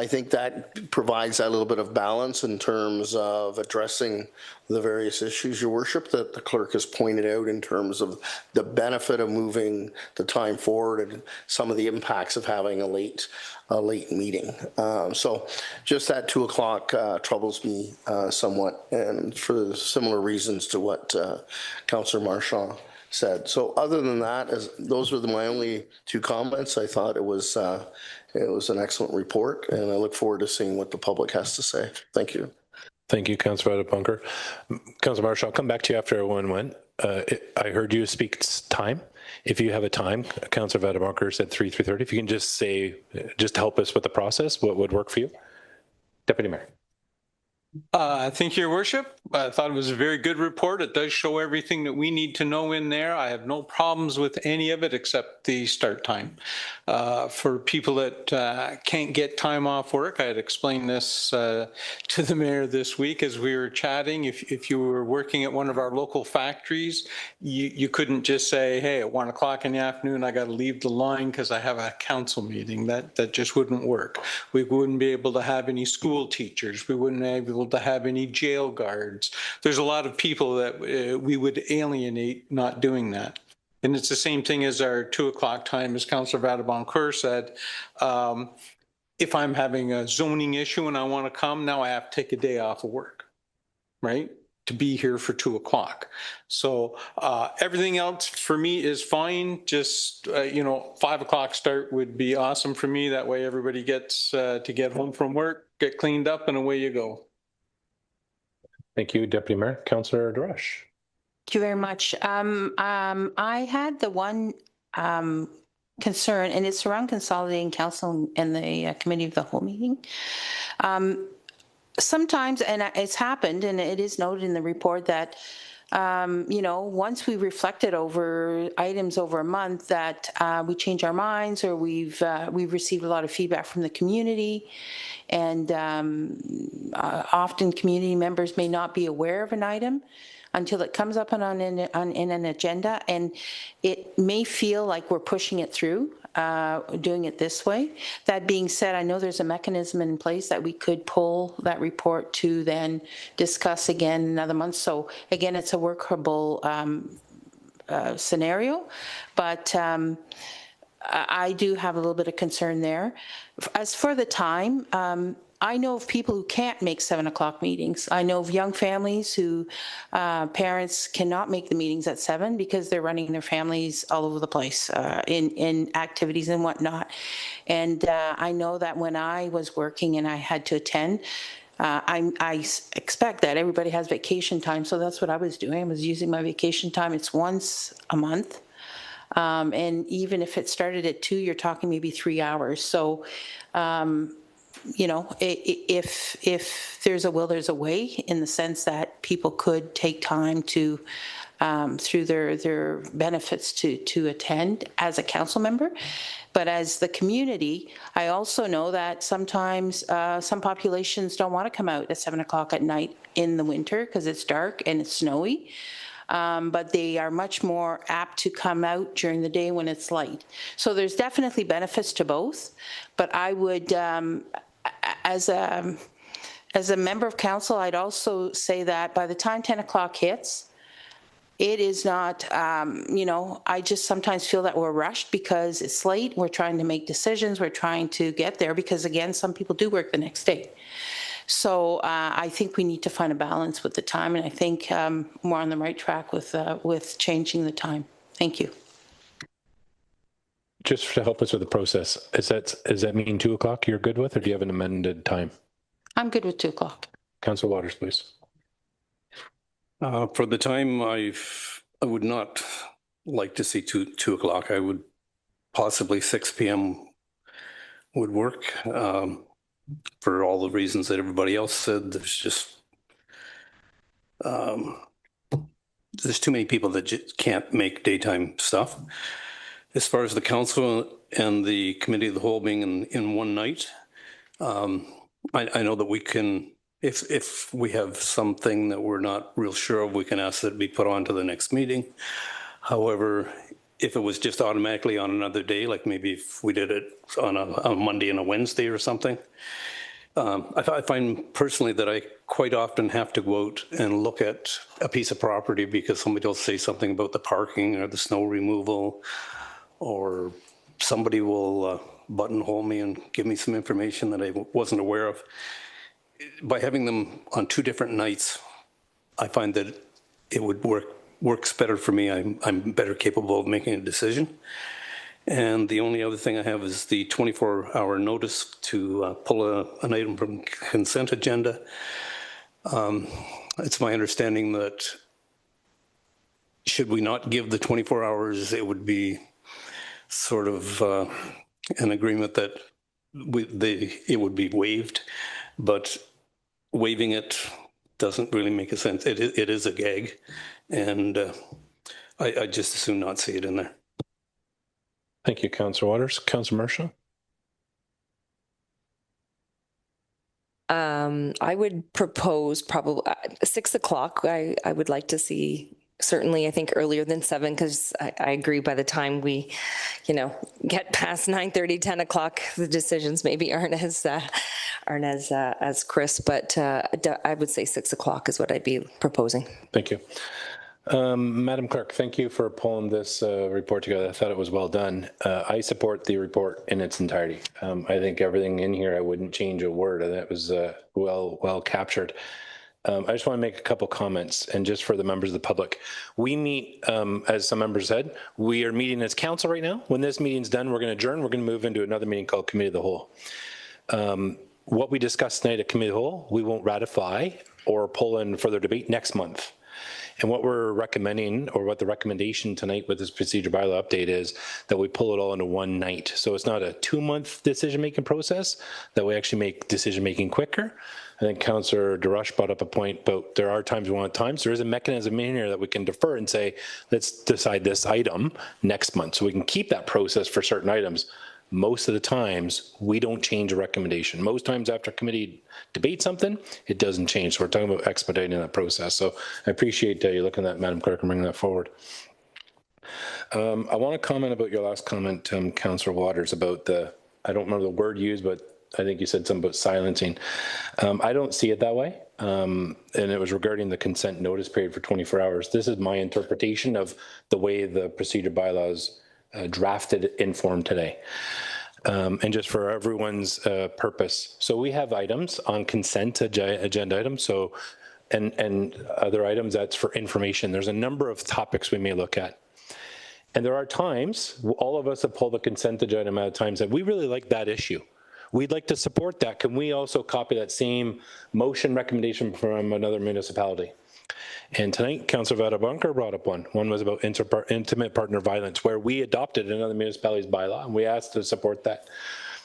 think that provides that little bit of balance in terms of addressing the various issues, Your Worship, that the clerk has pointed out in terms of the benefit of moving the time forward and some of the impacts of having a late meeting. So just that 2 o'clock troubles me somewhat, and for similar reasons to what Councillor Marchand said. So other than that, those were my only 2 comments. I thought it was an excellent report, and I look forward to seeing what the public has to say. Thank you. Thank you, Councillor Vadabunker. Councillor Marshall, I'll come back to you after everyone went. I heard you speak time. If you have a time, Councillor Vadabunker said 3:30. If you can just say, just help us with the process, what would work for you? Deputy Mayor. Thank you, Your Worship. I thought it was a very good report. It does show everything that we need to know in there. I have no problems with any of it except the start time. For people that can't get time off work, I had explained this to the mayor this week as we were chatting. If you were working at one of our local factories, you couldn't just say, hey, at 1 o'clock in the afternoon, I got to leave the line because I have a council meeting. That just wouldn't work. We wouldn't be able to have any school teachers. We wouldn't be able to have any jail guards. There's a lot of people that we would alienate not doing that. And it's the same thing as our 2 o'clock time, as Councillor Vadabunker said. if I'm having a zoning issue and I want to come, now I have to take a day off of work, right? To be here for 2 o'clock. So everything else for me is fine. Just, 5 o'clock start would be awesome for me. That way everybody gets to get home from work, get cleaned up, and away you go. Thank you, Deputy Mayor. Councillor Darash. Thank you very much. I had the one concern, and it's around consolidating council and the committee of the whole meeting. Sometimes, and it's happened, and it is noted in the report that, once we reflected over items over a month, that we change our minds, or we've received a lot of feedback from the community, and often community members may not be aware of an item until it comes up in an agenda, and it may feel like we're pushing it through, doing it this way. That being said, I know there's a mechanism in place that we could pull that report to then discuss again another month. So again, it's a workable scenario, but I do have a little bit of concern there. As for the time, I know of people who can't make 7 o'clock meetings. I know of young families who parents cannot make the meetings at 7 because they're running their families all over the place in activities and whatnot. And I know that when I was working and I had to attend, I expect that everybody has vacation time. So that's what I was doing. I was using my vacation time. It's once a month. And even if it started at 2, you're talking maybe 3 hours. So, if there's a will, there's a way, in the sense that people could take time to, through their benefits, to attend as a council member. But as the community, I also know that sometimes some populations don't want to come out at 7 o'clock at night in the winter because it's dark and it's snowy. But they are much more apt to come out during the day when it's light. So there's definitely benefits to both. But I would, as a member of council, I'd also say that by the time 10 o'clock hits, it is not, I just sometimes feel that we're rushed because it's late. We're trying to make decisions. We're trying to get there because, again, some people do work the next day. So I think we need to find a balance with the time, and I think we're on the right track with changing the time. Thank you. Just to help us with the process, does that mean 2 o'clock you're good with, or do you have an amended time? I'm good with 2 o'clock. Councillor Waters, please. For the time, I would not like to see 2 o'clock. I would possibly 6 p.m. would work. For all the reasons that everybody else said, there's just there's too many people that just can't make daytime stuff. As far as the council and the committee of the whole being in one night, I know that we can, if we have something that we're not real sure of, we can ask that it be put on to the next meeting. However, if it was just automatically on another day, like maybe if we did it on a Monday and a Wednesday or something, I find personally that I quite often have to go out and look at a piece of property because somebody will say something about the parking or the snow removal, or somebody will buttonhole me and give me some information that I wasn't aware of. By having them on 2 different nights, I find that it would works better for me. I'm better capable of making a decision. And the only other thing I have is the 24-hour notice to pull an item from consent agenda. It's my understanding that should we not give the 24 hours, it would be sort of an agreement that it would be waived, but waiving it doesn't really make a sense. It is a gag, and I just as soon not see it in there. Thank you, Councillor Waters. Councillor Mercia? I would propose probably 6 o'clock. I would like to see, certainly, I think earlier than 7, because I agree by the time we, get past 9:30, 10 o'clock, the decisions maybe aren't as crisp, but I would say 6 o'clock is what I'd be proposing. Thank you. Madam Clerk, thank you for pulling this report together. I thought it was well done. I support the report in its entirety. I think everything in here, I wouldn't change a word. That was well captured. I just want to make a couple comments, and just for the members of the public. We meet, as some members said, we are meeting as council right now. When this meeting's done, we're going to adjourn. We're going to move into another meeting called Committee of the Whole. What we discussed tonight at Committee of the Whole, we won't ratify or pull in further debate next month. And what we're recommending, or what the recommendation tonight with this procedure bylaw update is, that we pull it all into one night. So it's not a 2-month decision-making process, that we actually make decision-making quicker. I think Councillor DeRush brought up a point about there are times we want times. There is a mechanism in here that we can defer and say, let's decide this item next month. So we can keep that process for certain items. Most of the times, we don't change a recommendation. Most times after committee debates something, it doesn't change. So we're talking about expediting that process. So I appreciate you looking at that, Madam Clerk, and bringing that forward. I want to comment about your last comment, Councillor Waters, about the, I don't remember the word used, but I think you said something about silencing. I don't see it that way. And it was regarding the consent notice period for 24 hours. This is my interpretation of the way the procedure bylaws drafted in form today. And just for everyone's purpose. So we have items on consent agenda items. So, and other items that's for information. There's a number of topics we may look at. And there are times, all of us have pulled the consent agenda at times that we really like that issue. We'd like to support that. Can we also copy that same motion recommendation from another municipality? And tonight, Councillor Vadabunker brought up one. One was about intimate partner violence, where we adopted another municipality's bylaw, and we asked to support that.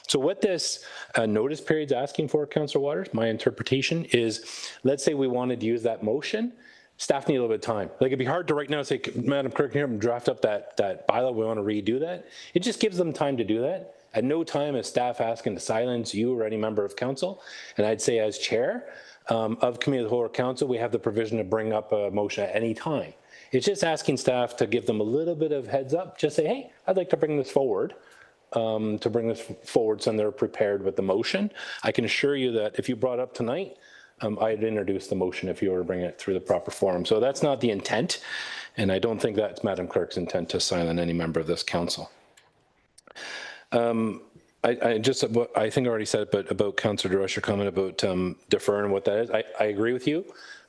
So what this notice period is asking for, Councillor Waters, my interpretation is, let's say we wanted to use that motion, staff need a little bit of time. Like, it'd be hard to right now say, Madam Clerk, here, draft up that bylaw, we want to redo that. It just gives them time to do that. At no time is staff asking to silence you or any member of council. And I'd say as chair, of Committee of the Whole or Council, we have the provision to bring up a motion at any time. It's just asking staff to give them a little bit of heads up. Just say, hey, I'd like to bring this forward, so they're prepared with the motion. I can assure you that if you brought up tonight, I'd introduce the motion if you were to bring it through the proper forum. So that's not the intent, and I don't think that's Madam Clerk's intent to silence any member of this council. I think I already said it, but about Councillor DeRush, your comment about deferring what that is, I agree with you,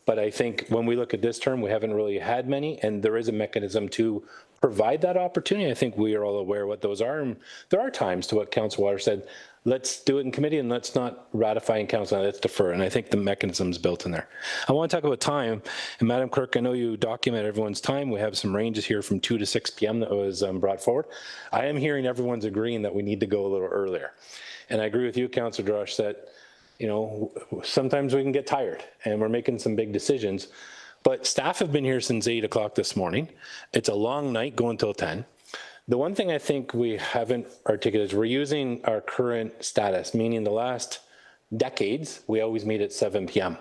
but I think when we look at this term, we haven't really had many, and there is a mechanism to provide that opportunity. I think we are all aware what those are, and there are times, to what Councillor Waters said, let's do it in committee and let's not ratify in council, let's defer, and I think the mechanism's built in there. I want to talk about time, and Madam Clerk, I know you document everyone's time. We have some ranges here from 2 to 6 p.m. that was brought forward. I am hearing everyone's agreeing that we need to go a little earlier, and I agree with you, Councillor Drush, that sometimes we can get tired and we're making some big decisions, but staff have been here since 8 o'clock this morning. It's a long night going till 10. The one thing I think we haven't articulated is we're using our current status, meaning the last decades, we always meet at 7 p.m.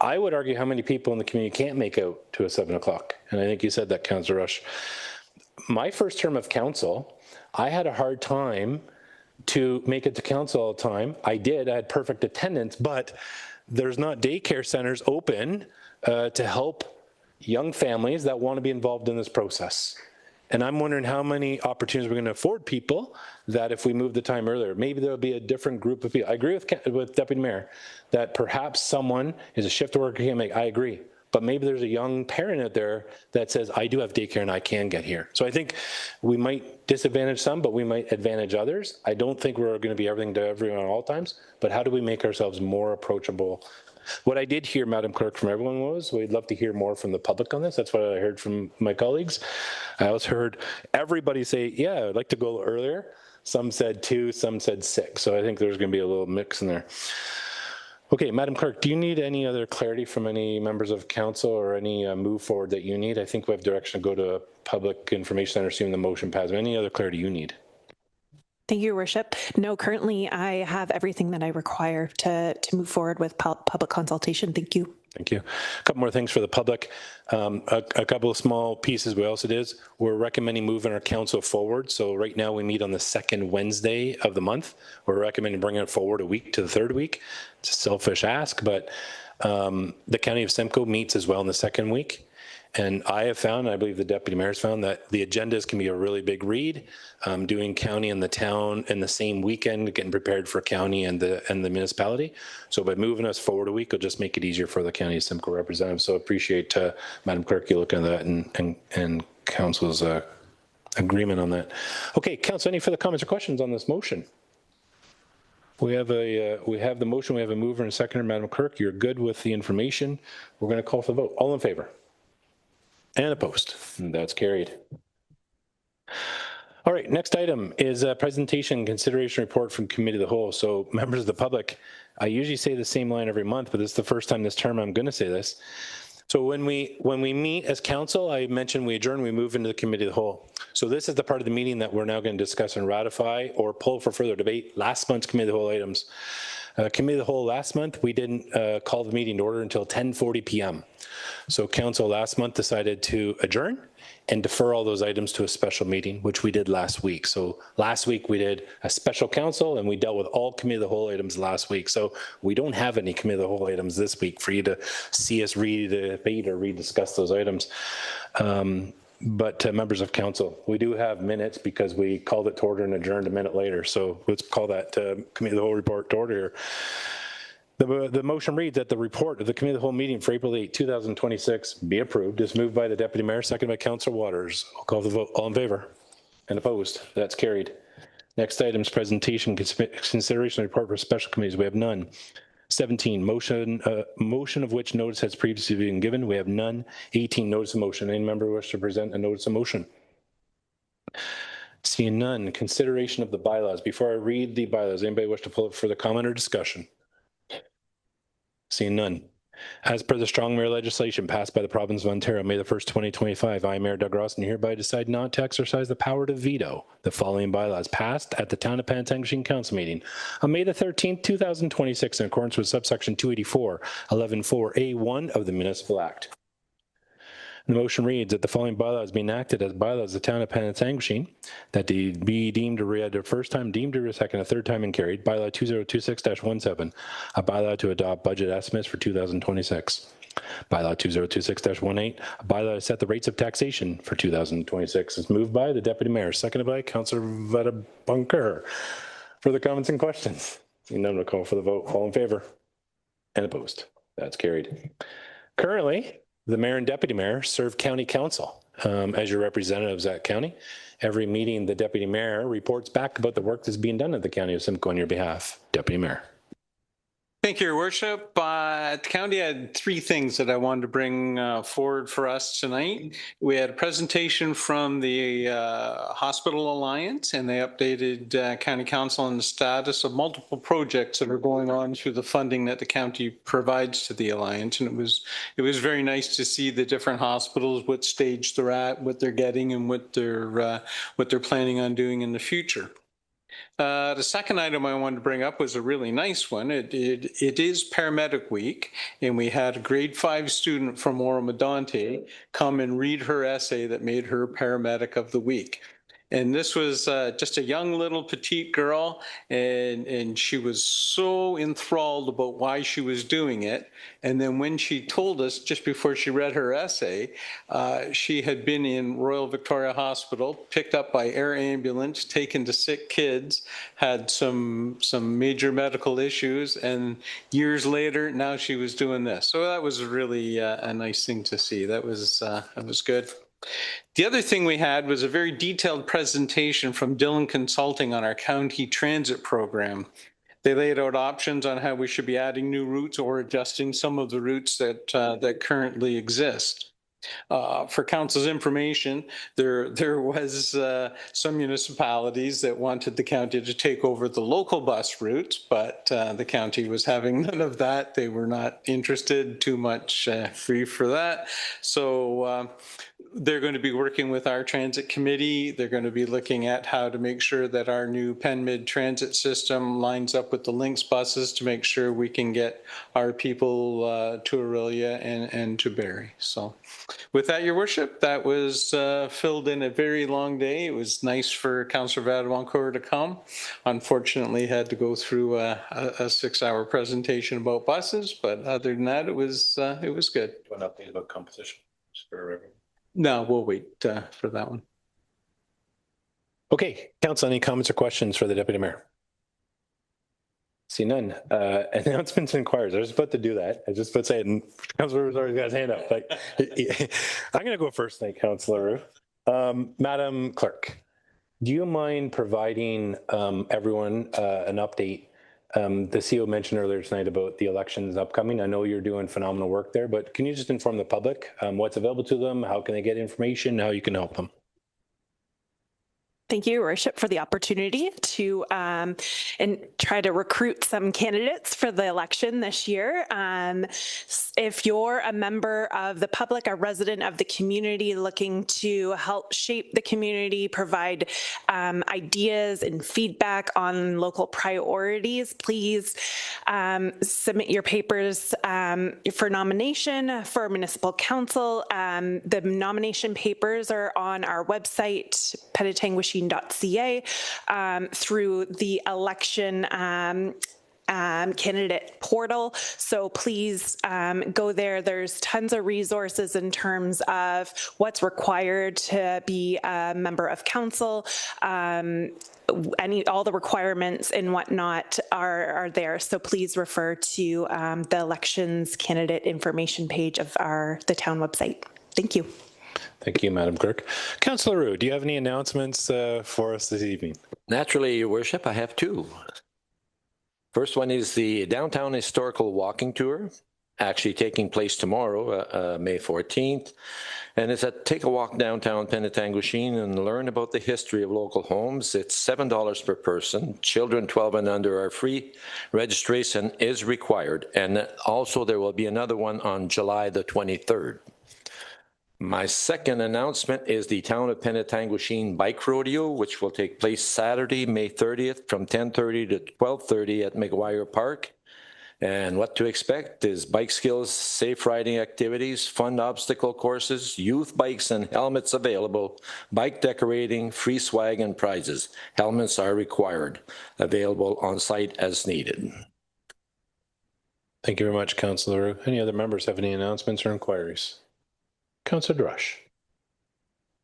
I would argue how many people in the community can't make out to a 7 o'clock. And I think you said that, Councillor Rush. My first term of council, I had a hard time to make it to council all the time. I had perfect attendance, but there's not daycare centers open to help young families that want to be involved in this process. And I'm wondering how many opportunities we're going to afford people that if we move the time earlier, maybe there'll be a different group of people. I agree with Deputy Mayor that perhaps someone is a shift worker can't make. I agree. But maybe there's a young parent out there that says, I do have daycare and I can get here. So I think we might disadvantage some, but we might advantage others. I don't think we're going to be everything to everyone at all times, but how do we make ourselves more approachable? What I did hear, Madam Clerk, from everyone was we'd love to hear more from the public on this. That's what I heard from my colleagues. I also heard everybody say, yeah, I'd like to go a little earlier. Some said 2, some said 6. So I think there's going to be a little mix in there. Okay, Madam Clerk, do you need any other clarity from any members of council or any move forward that you need? I think we have direction to go to Public Information Center, assuming the motion passes. Any other clarity you need? Thank you, Your Worship. No, currently I have everything that I require to move forward with public consultation. Thank you. Thank you. A couple more things for the public. A couple of small pieces we also did is we're recommending moving our council forward. So right now we meet on the 2nd Wednesday of the month. We're recommending bringing it forward a week to the 3rd week. It's a selfish ask, but The County of Simcoe meets as well in the second week. And I have found, I believe the deputy mayor's found, that the agendas can be a really big read. Doing county and the town in the same weekend, getting prepared for county and the municipality. So by moving us forward a week, it'll just make it easier for the County of Simcoe representatives. So appreciate Madam Clerk, you looking at that and Council's agreement on that. Okay, Council, any further comments or questions on this motion? We have the motion. We have a mover and a seconder. Madam Clerk, you're good with the information. We're going to call for the vote. All in favor? And opposed. That's carried. All right, next item is a presentation consideration report from Committee of the Whole. So members of the public, I usually say the same line every month, but this is the first time this term I'm going to say this. So when we meet as council, I mentioned we adjourn, we move into the Committee of the Whole. So this is the part of the meeting that we're now going to discuss and ratify or pull for further debate last month's Committee of the Whole items. Committee of the Whole last month, we didn't call the meeting to order until 10:40 p.m. So council last month decided to adjourn and defer all those items to a special meeting, which we did last week. So last week we did a special council and we dealt with all Committee of the Whole items last week. So we don't have any Committee of the Whole items this week for you to see us redebate or rediscuss those items. But members of council, we do have minutes because we called it to order and adjourned a minute later. So let's call that Committee of the Whole report to order here. The motion reads that the report of the Committee of the Whole meeting for April 8, 2026 be approved. It's moved by the Deputy Mayor, seconded by Councillor Waters. I'll call the vote. All in favor? And opposed? That's carried. Next item is presentation, consideration of report for special committees. We have none. 17, motion of which notice has previously been given. We have none. 18, notice of motion. Any member wish to present a notice of motion? Seeing none. Consideration of the bylaws. Before I read the bylaws, anybody wish to pull up for the comment or discussion? Seeing none. As per the strong mayor legislation passed by the province of Ontario, May 1st, 2025, I, Mayor Doug Rawson, hereby decide not to exercise the power to veto the following bylaws passed at the Town of Penetanguishene Council meeting on May 13th, 2026, in accordance with subsection 284.11.4A1 of the Municipal Act. The motion reads that the following bylaws be enacted as bylaws of the Town of Penetanguishene, that they be deemed to read a first time, deemed to read a second, a third time, and carried. Bylaw 2026-17, a bylaw to adopt budget estimates for 2026. Bylaw 2026-18, a bylaw to set the rates of taxation for 2026. Is moved by the Deputy Mayor, seconded by Councillor Veta Bunker. Further comments and questions? Seeing none, we'll call for the vote. All in favor? And opposed? That's carried. Currently, the Mayor and Deputy Mayor serve County Council as your representatives at County. Every meeting, the Deputy Mayor reports back about the work that's being done at the County of Simcoe on your behalf. Deputy Mayor. Thank you, Your Worship. The county had three things that I wanted to bring forward for us tonight. We had a presentation from the Hospital Alliance, and they updated County Council on the status of multiple projects that are going on through the funding that the county provides to the Alliance. And it was very nice to see the different hospitals, what stage they're at, what they're getting, and what they're planning on doing in the future. The second item I wanted to bring up was a really nice one. It is Paramedic Week, and we had a grade 5 student from Oro-Medonte come and read her essay that made her Paramedic of the Week. And this was just a young little petite girl, and she was so enthralled about why she was doing it. And then when she told us, just before she read her essay, she had been in Royal Victoria Hospital, picked up by air ambulance, taken to sick kids, had some major medical issues, and years later, now she was doing this. So that was really a nice thing to see. That was good. The other thing we had was a very detailed presentation from Dillon Consulting on our county transit program. They laid out options on how we should be adding new routes or adjusting some of the routes that currently exist. For council's information, there was some municipalities that wanted the county to take over the local bus routes, but the county was having none of that. They were not interested, too much free for that. So they're going to be working with our transit committee. They're going to be looking at how to make sure that our new PenMid transit system lines up with the Lynx buses to make sure we can get our people to Aurelia and to Barrie. So with that, Your Worship, that was filled in a very long day. It was nice for Councillor Vadewoncourt to come. Unfortunately, had to go through a 6-hour presentation about buses, but other than that, it was good. An update about composition. No, we'll wait for that one. Okay, council, any comments or questions for the deputy mayor? See none. Announcements and inquiries. I was about to do that. I just about to say it, and Councillor Roos already got his hand up. Like, I'm going to go first, thank Councillor Roos. Madam Clerk, do you mind providing everyone an update? The CEO mentioned earlier tonight about the elections upcoming. I know you're doing phenomenal work there, but can you just inform the public what's available to them? How can they get information? How you can help them? Thank you, Your Worship, for the opportunity to and try to recruit some candidates for the election this year. If you're a member of the public, a resident of the community looking to help shape the community, provide ideas and feedback on local priorities, please submit your papers for nomination for municipal council. The nomination papers are on our website, Penetanguishene.ca, through the election candidate portal. So please go there. There's tons of resources in terms of what's required to be a member of council. All the requirements and whatnot are there. So please refer to the elections candidate information page of the town website. Thank you. Thank you, Madam Clerk. Councillor Roux, do you have any announcements for us this evening? Naturally, Your Worship, I have two. First one is the Downtown Historical Walking Tour, actually taking place tomorrow, May 14th. And it's Take a Walk Downtown Penetanguishene and learn about the history of local homes. It's $7 per person. Children 12 and under are free. Registration is required. And also there will be another one on July the 23rd. My second announcement is the Town of Penetanguishene Bike Rodeo, which will take place Saturday, May 30th from 10:30 to 12:30 at McGuire Park. And what to expect is bike skills, safe riding activities, fun obstacle courses, youth bikes and helmets available, bike decorating, free swag and prizes. Helmets are required, available on site as needed. Thank you very much, Councillor Roux. Any other members have any announcements or inquiries? Councillor Drush.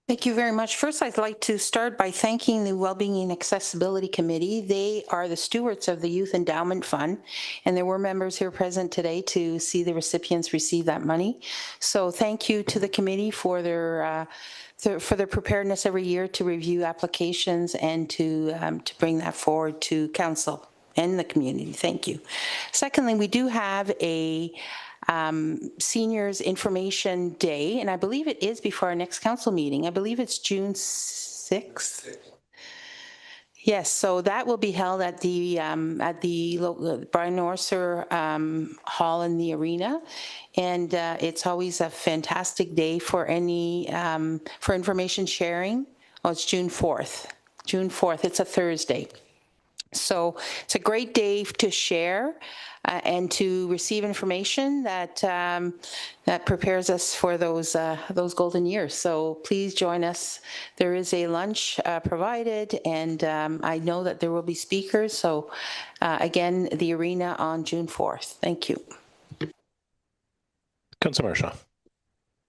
Thank you very much. First, I'd like to start by thanking the Wellbeing and Accessibility Committee. They are the stewards of the Youth Endowment Fund, and there were members here present today to see the recipients receive that money. So thank you to the committee for their preparedness every year to review applications and to bring that forward to council and the community. Thank you. Secondly, we do have a Seniors Information Day, and I believe it is before our next council meeting. I believe it's June 6th. Yes, so that will be held at the Brian Norser Hall in the arena, and it's always a fantastic day for for information sharing. Oh, it's June 4th. June 4th. It's a Thursday. So it's a great day to share and to receive information that that prepares us for those golden years. So please join us. There is a lunch provided, and I know that there will be speakers. So again, the arena on June 4th. Thank you. Councillor Marchand.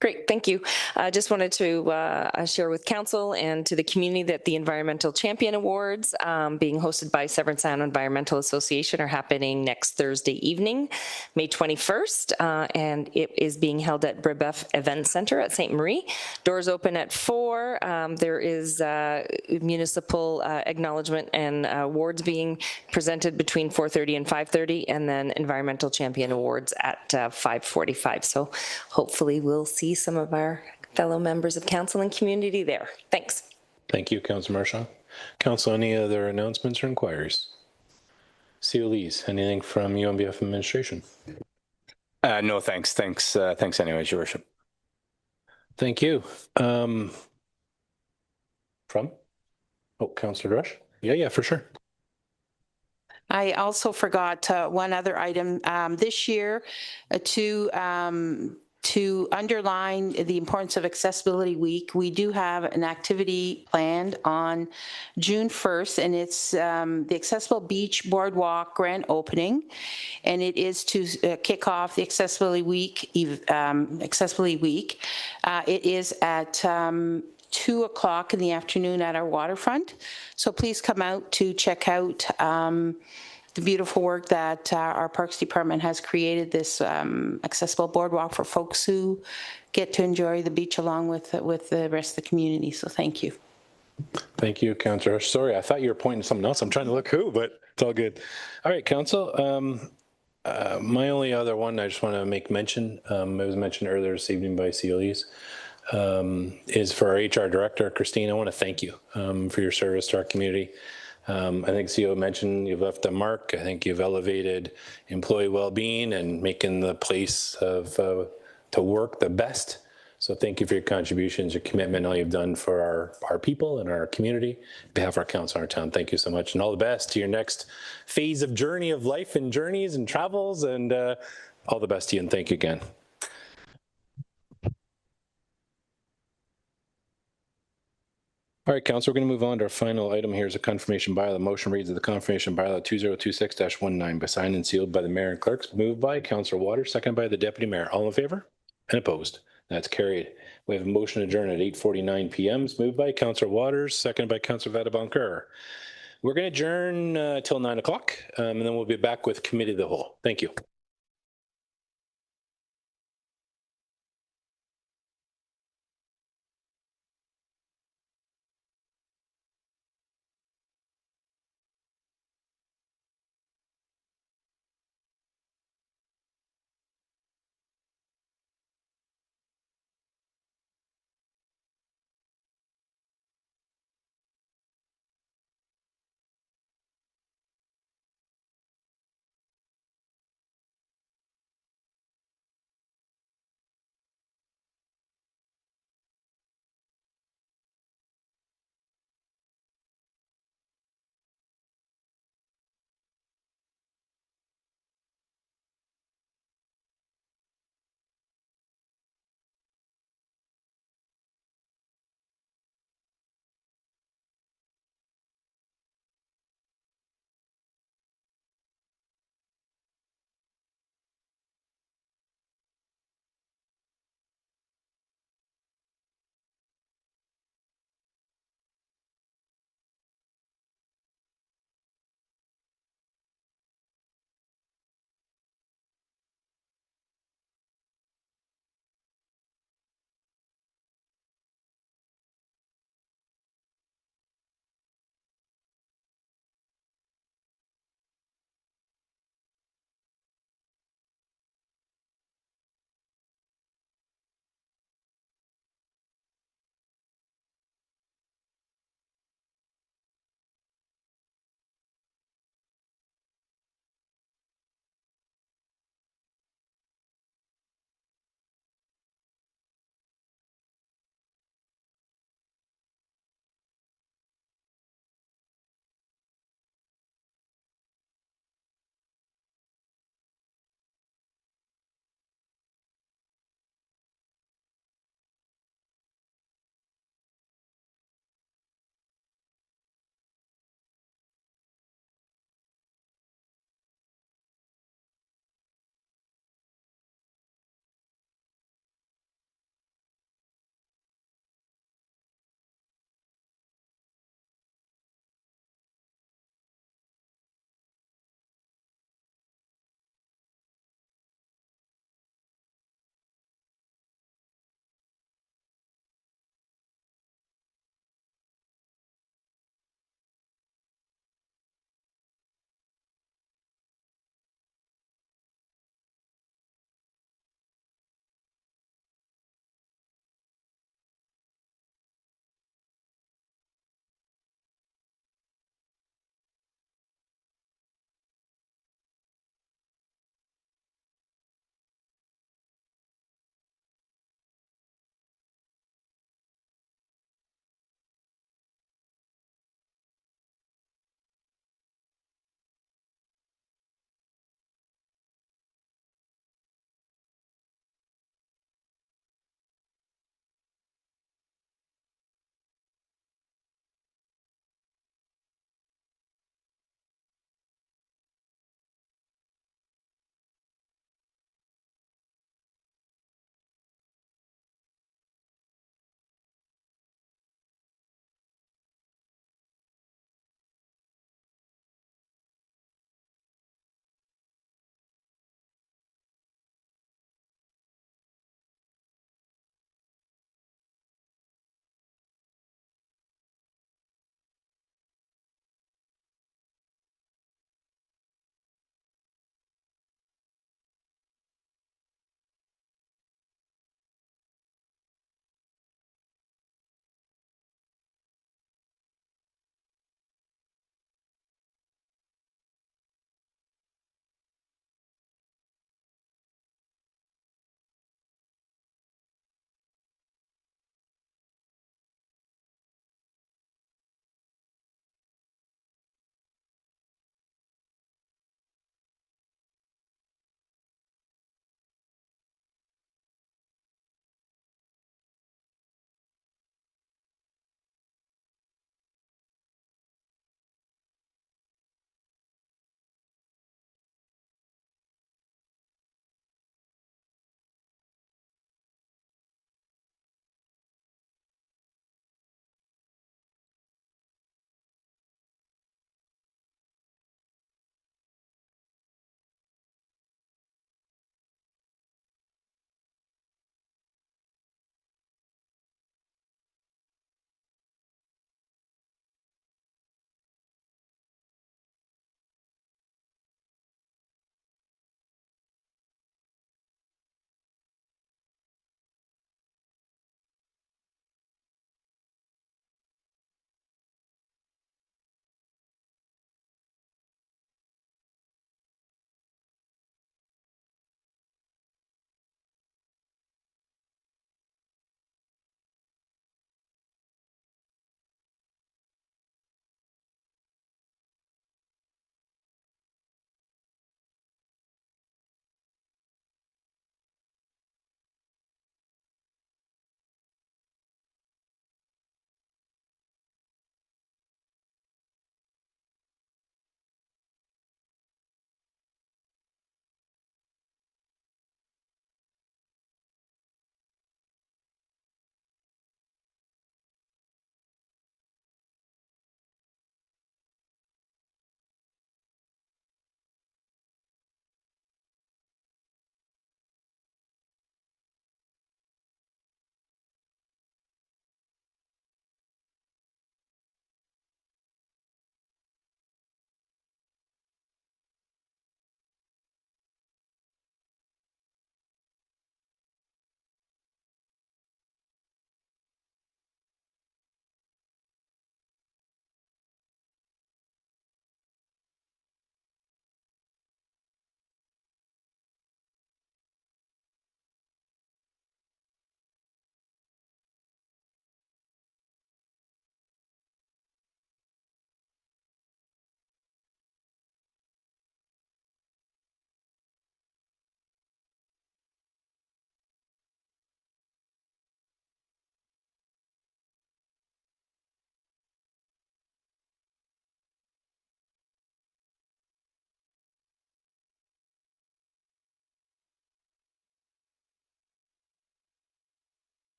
Great, thank you. I just wanted to share with council and to the community that the Environmental Champion Awards being hosted by Severn Sound Environmental Association are happening next Thursday evening, May 21st, and it is being held at Brebeuf Event Center at Ste. Marie. Doors open at 4. There is municipal acknowledgement and awards being presented between 4:30 and 5:30, and then Environmental Champion Awards at 5:45. So hopefully we'll see some of our fellow members of council and community there. Thanks. Thank you, Councillor Marchand. Council, any other announcements or inquiries? CEO Lees, anything from you on behalf of administration? No, thanks. Thanks anyways, Your Worship. Thank you. Councillor Rush? Yeah, for sure. I also forgot one other item this year to underline the importance of Accessibility Week. We do have an activity planned on June 1st, and it's the Accessible Beach Boardwalk grand opening, and it is to kick off the Accessibility Week. It is at 2 o'clock in the afternoon at our waterfront. So please come out to check out the beautiful work that our Parks Department has created, this accessible boardwalk for folks who get to enjoy the beach along with the rest of the community. So thank you. Thank you, Councillor. Sorry, I thought you were pointing to something else. I'm trying to look who, but it's all good. All right, Council. My only other one, I just want to make mention, it was mentioned earlier this evening by CLEs, is for our HR Director, Christine. I want to thank you for your service to our community. I think CEO mentioned you've left a mark. I think you've elevated employee well-being and making the place to work the best. So thank you for your contributions, your commitment, all you've done for our people and our community. On behalf of our council and our town, thank you so much. And all the best to your next phase of journey of life and journeys and travels, and all the best to you, and thank you again. All right, Council, we're going to move on to our final item here is a confirmation bylaw. The motion reads that the confirmation bylaw 2026-19 by signed and sealed by the mayor and clerks, moved by Councillor Waters, seconded by the deputy mayor. All in favor and opposed? That's carried. We have a motion to adjourn at 8:49 p.m. It's moved by Councillor Waters, seconded by Councillor Vadabonker. We're going to adjourn till 9 o'clock, and then we'll be back with committee of the whole. Thank you.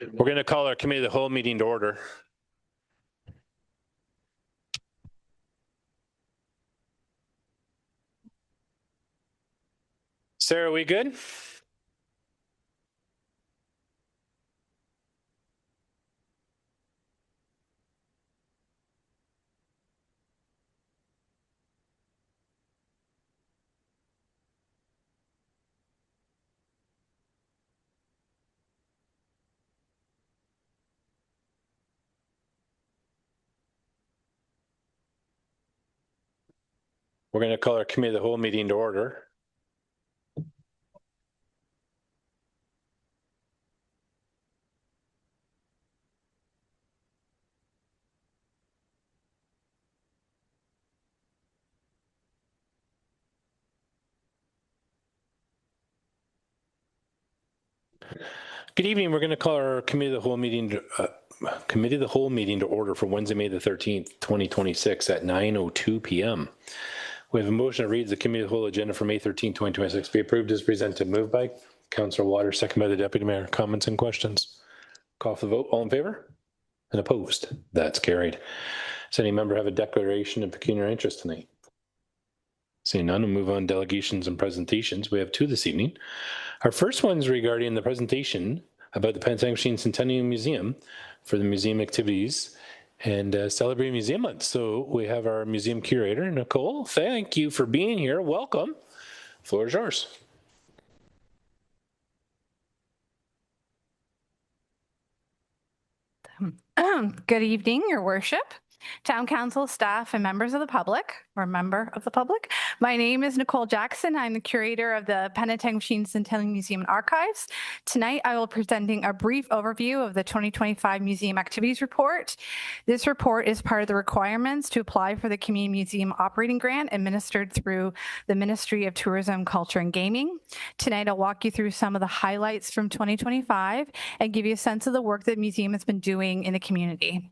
We're going to call our committee of the whole meeting to order. Sarah, we good? We're going to call our committee of the whole meeting to order. Good evening. We're going to call our committee of the whole meeting to order for Wednesday, May the 13th, 2026 at 9:02 p.m. We have a motion that reads the committee of the whole agenda for May 13, 2026 be approved as presented. Moved by Councillor Waters, second by the Deputy Mayor. Comments and questions? Call for the vote. All in favor? And opposed? That's carried. Does any member have a declaration of pecuniary interest tonight? Seeing none, we'll move on to delegations and presentations. We have two this evening. Our first one is regarding the presentation about the Penetanguishene Centennial Museum for the museum activities and celebrating Museum Month. So we have our museum curator, Nicole. Thank you for being here. Welcome. Floor is yours. Good evening, Your Worship, Town Council staff, and members of the public, or member of the public. My name is Nicole Jackson. I'm the curator of the Penetanguishene Centennial Museum and Archives. Tonight, I will be presenting a brief overview of the 2025 Museum Activities Report. This report is part of the requirements to apply for the Community Museum Operating Grant administered through the Ministry of Tourism, Culture, and Gaming. Tonight, I'll walk you through some of the highlights from 2025 and give you a sense of the work that the museum has been doing in the community.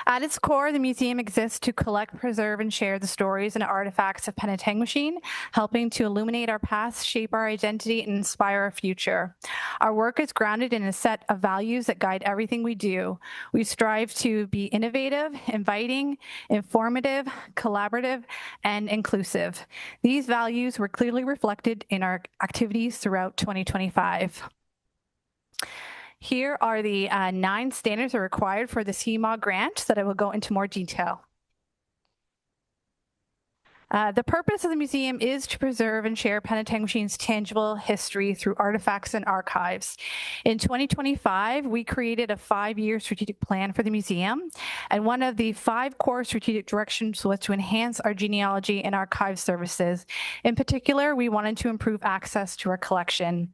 At its core, the museum exists to collect, preserve, and share the stories and artifacts of Penetanguishene, helping to illuminate our past, shape our identity, and inspire our future. Our work is grounded in a set of values that guide everything we do. We strive to be innovative, inviting, informative, collaborative, and inclusive. These values were clearly reflected in our activities throughout 2025. Here are the 9 standards that are required for the CMOG grant that I will go into more detail. The purpose of the museum is to preserve and share Penetanguishene's tangible history through artifacts and archives. In 2025, we created a 5-year strategic plan for the museum, and one of the 5 core strategic directions was to enhance our genealogy and archive services. In particular, we wanted to improve access to our collection.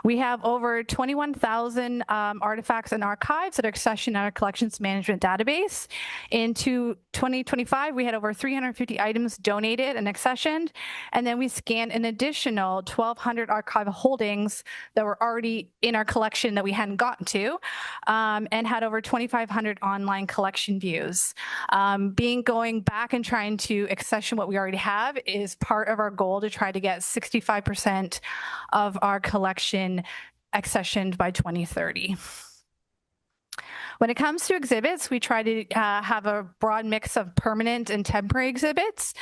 We have over 21,000 artifacts and archives that are accessed in our collections management database. In 2025, we had over 350 items donated and accessioned, and then we scanned an additional 1,200 archival holdings that were already in our collection that we hadn't gotten to, and had over 2,500 online collection views. Going back and trying to accession what we already have is part of our goal to try to get 65% of our collection accessioned by 2030. When it comes to exhibits, we try to have a broad mix of permanent and temporary exhibits.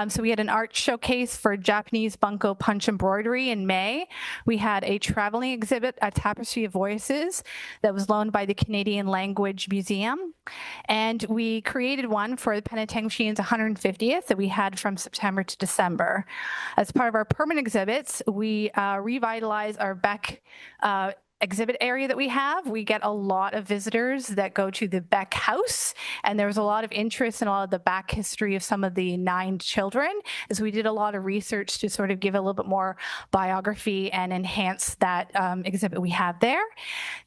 So we had an art showcase for Japanese bunko punch embroidery in May. We had a traveling exhibit, A Tapestry of Voices, that was loaned by the Canadian Language Museum. And we created one for the Penetanguishene's 150th that we had from September to December. As part of our permanent exhibits, we revitalized our Beck exhibit area that we have. We get a lot of visitors that go to the Beck House, and there was a lot of interest in a lot of the back history of some of the 9 children, as we did a lot of research to sort of give a little bit more biography and enhance that exhibit we have there.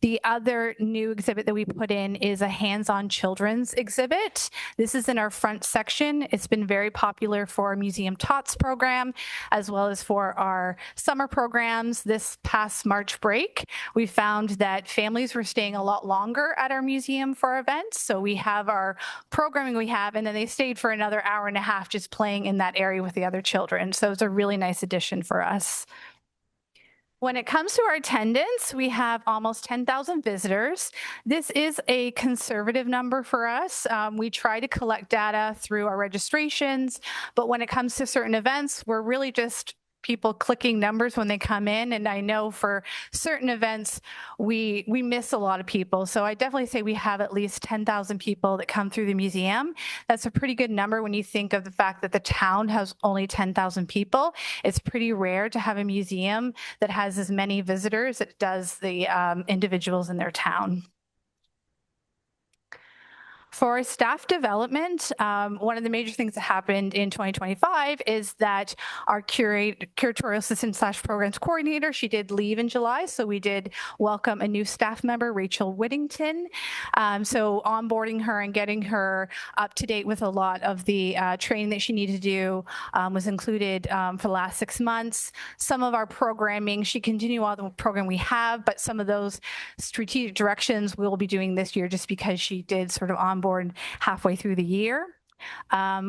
The other new exhibit that we put in is a hands-on children's exhibit. This is in our front section. It's been very popular for our Museum Tots program, as well as for our summer programs. This past March break, we found that families were staying a lot longer at our museum for events. So we have our programming we have, and then they stayed for another hour and a half just playing in that area with the other children. So it's a really nice addition for us. When it comes to our attendance, we have almost 10,000 visitors. This is a conservative number for us. We try to collect data through our registrations, but when it comes to certain events, we're really just people clicking numbers when they come in. And I know for certain events, we miss a lot of people. So I definitely say we have at least 10,000 people that come through the museum. That's a pretty good number when you think of the fact that the town has only 10,000 people. It's pretty rare to have a museum that has as many visitors as it does the individuals in their town. For staff development, one of the major things that happened in 2025 is that our curatorial assistant / programs coordinator, she did leave in July. So we did welcome a new staff member, Rachel Whittington. So onboarding her and getting her up to date with a lot of the training that she needed to do was included for the last 6 months. Some of our programming, she continued all the program we have, but some of those strategic directions we'll be doing this year just because she did sort of onboard halfway through the year.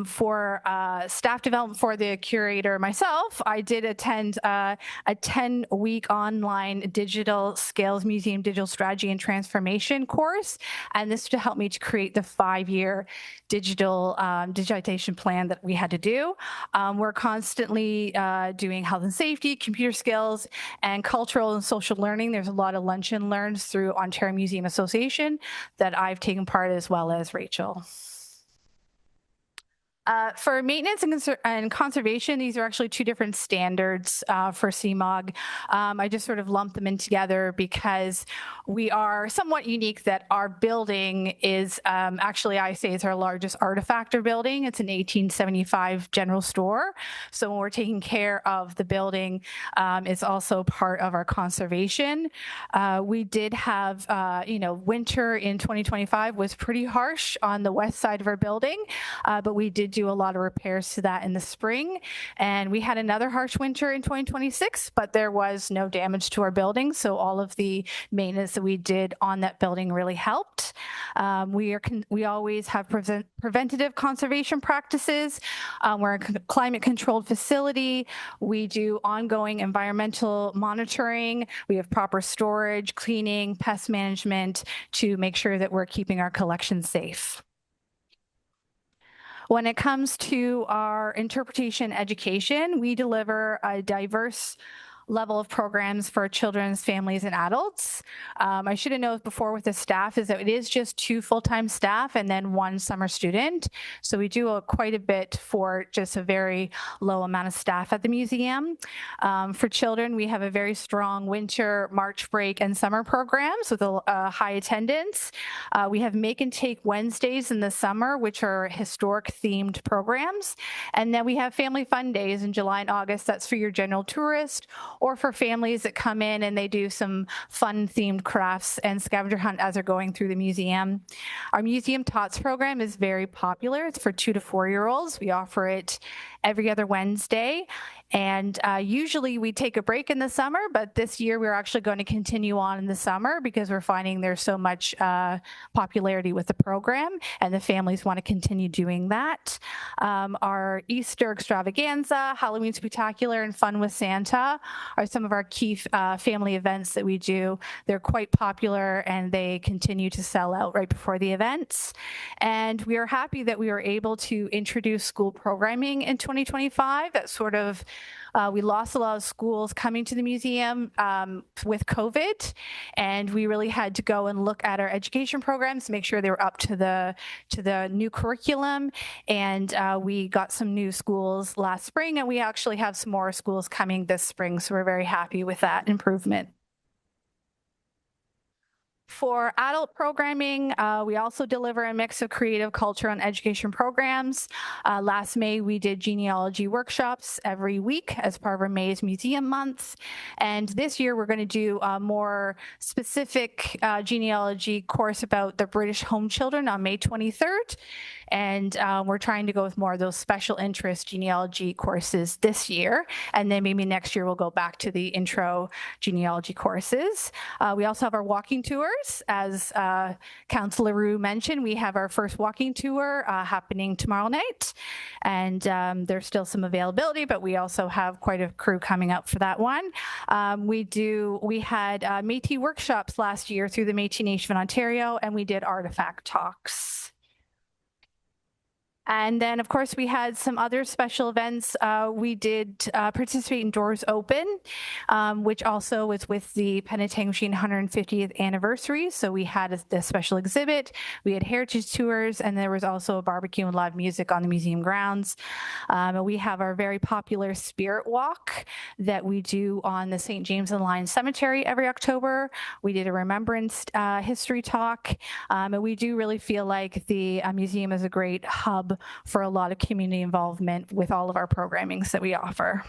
For staff development for the curator myself, I did attend a 10-week online digital skills museum digital strategy and transformation course, and this to help me to create the 5-year digital digitization plan that we had to do. We're constantly doing health and safety, computer skills, and cultural and social learning. There's a lot of lunch and learns through Ontario Museum Association that I've taken part as well as Rachel. For maintenance and conservation, these are actually 2 different standards for CMOG. I just sort of lumped them in together because we are somewhat unique that our building is actually, I say it's our largest artifactor building. It's an 1875 general store. So when we're taking care of the building, it's also part of our conservation. We did have, winter in 2025 was pretty harsh on the west side of our building, but we did do a lot of repairs to that in the spring. And we had another harsh winter in 2026, but there was no damage to our building. So all of the maintenance that we did on that building really helped. We always have preventative conservation practices. We're a climate controlled facility. We do ongoing environmental monitoring. We have proper storage, cleaning, pest management to make sure that we're keeping our collection safe. When it comes to our interpretation education, we deliver a diverse level of programs for children's families and adults. I should have known before with the staff is that it is just 2 full-time staff and then 1 summer student. So we do quite a bit for just a very low amount of staff at the museum. For children, we have a very strong winter, March break, and summer programs with a high attendance. We have Make and Take Wednesdays in the summer, which are historic themed programs. And then we have Family Fun Days in July and August. That's for your general tourist or for families that come in and they do some fun themed crafts and scavenger hunt as they're going through the museum. Our Museum Tots program is very popular. It's for 2 to 4-year-olds. We offer it every other Wednesday. And usually we take a break in the summer, but this year we're actually going to continue on in the summer because we're finding there's so much popularity with the program and the families want to continue doing that. Our Easter extravaganza, Halloween spectacular, and Fun with Santa are some of our key family events that we do. They're quite popular and they continue to sell out right before the events. And we are happy that we were able to introduce school programming in 2025. That sort of we lost a lot of schools coming to the museum with COVID, and we really had to go and look at our education programs to make sure they were up to the new curriculum. And we got some new schools last spring, and we actually have some more schools coming this spring. So we're very happy with that improvement. For adult programming, we also deliver a mix of creative, culture, and education programs. Last May, we did genealogy workshops every week as part of our May's Museum Month. And this year, we're going to do a more specific genealogy course about the British home children on May 23rd. And we're trying to go with more of those special interest genealogy courses this year. And then maybe next year, we'll go back to the intro genealogy courses. We also have our walking tours. tours. As Councillor Roux mentioned, we have our first walking tour happening tomorrow night, and there's still some availability, but we also have quite a crew coming up for that one. We had Métis workshops last year through the Métis Nation of Ontario, and we did artifact talks. And then, of course, we had some other special events. We did participate in Doors Open, which also was with the Penetanguishene 150th anniversary. So we had the special exhibit, we had heritage tours, and there was also a barbecue and live music on the museum grounds. We have our very popular Spirit Walk that we do on the St. James and Lion Cemetery every October. We did a remembrance history talk. And we do really feel like the museum is a great hub for a lot of community involvement with all of our programmings that we offer.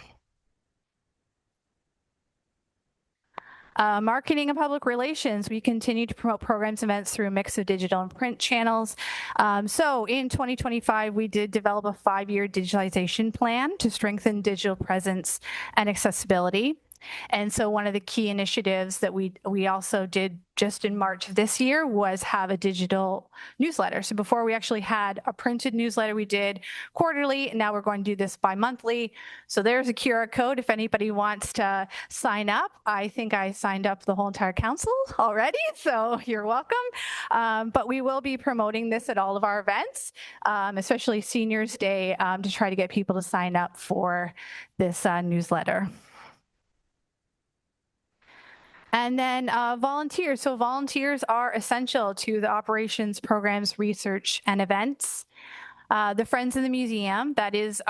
Marketing and public relations, we continue to promote programs and events through a mix of digital and print channels. So in 2025, we did develop a 5-year digitalization plan to strengthen digital presence and accessibility. And so one of the key initiatives that we also did just in March of this year was have a digital newsletter. So before we actually had a printed newsletter, we did quarterly, and now we're going to do this bi-monthly. So there's a QR code if anybody wants to sign up. I think I signed up the whole entire council already, so you're welcome. But we will be promoting this at all of our events, especially Seniors Day, to try to get people to sign up for this newsletter. And then volunteers. So volunteers are essential to the operations, programs, research, and events. The Friends of the Museum, it's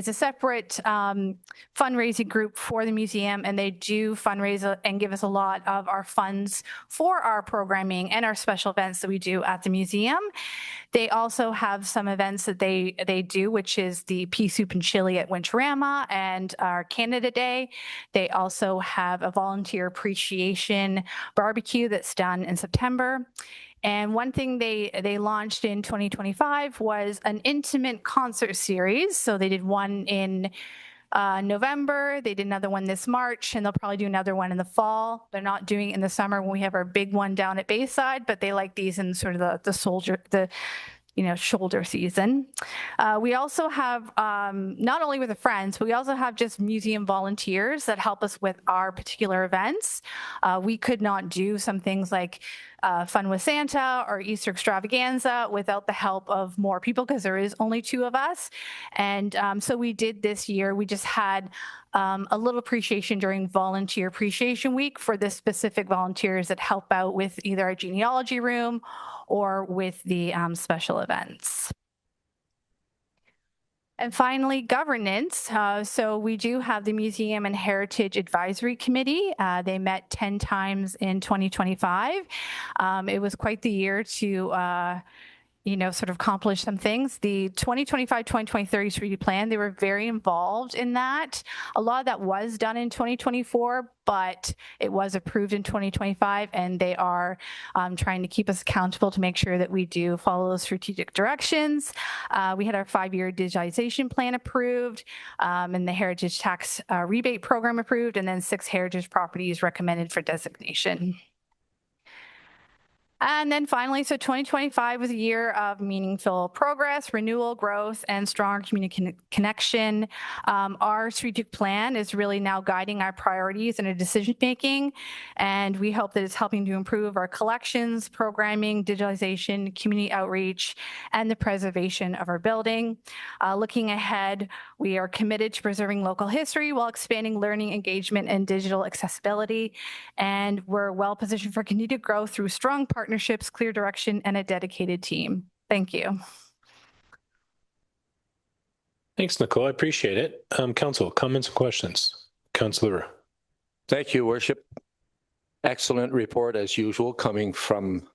a separate fundraising group for the museum, and they do fundraise and give us a lot of our funds for our programming and our special events that we do at the museum. They also have some events that they do, which is the Pea Soup and Chili at Winchorama and our Canada Day. They also have a volunteer appreciation barbecue that's done in September. And one thing they launched in 2025 was an intimate concert series. So they did one in November, they did another one this March, and they'll probably do another one in the fall. They're not doing it in the summer when we have our big one down at Bayside, but they like these in sort of the shoulder season. We also have, not only with the Friends, but we also have just museum volunteers that help us with our particular events. We could not do some things like Fun with Santa or Easter Extravaganza without the help of more people, because there is only 2 of us. And so we did this year, we just had a little appreciation during Volunteer Appreciation Week for the specific volunteers that help out with either our genealogy room or with the special events. And finally, governance. So we do have the Museum and Heritage Advisory Committee. They met 10 times in 2025. It was quite the year to sort of accomplish some things. The 2025-2030 strategic plan, they were very involved in that. A lot of that was done in 2024, but it was approved in 2025, and they are trying to keep us accountable to make sure that we do follow those strategic directions. We had our 5-year digitalization plan approved, and the heritage tax rebate program approved, and then 6 heritage properties recommended for designation. And then finally, so 2025 was a year of meaningful progress, renewal, growth, and strong community connection. Our strategic plan is really now guiding our priorities and our decision-making, and we hope that it's helping to improve our collections, programming, digitalization, community outreach, and the preservation of our building. Looking ahead, we are committed to preserving local history while expanding learning, engagement, and digital accessibility, and we're well-positioned for continued growth through strong partnerships, clear direction, and a dedicated team. Thank you. Thanks, Nicole. I appreciate it. Council, comments and questions? Councillor. Thank you, Worship. Excellent report as usual coming from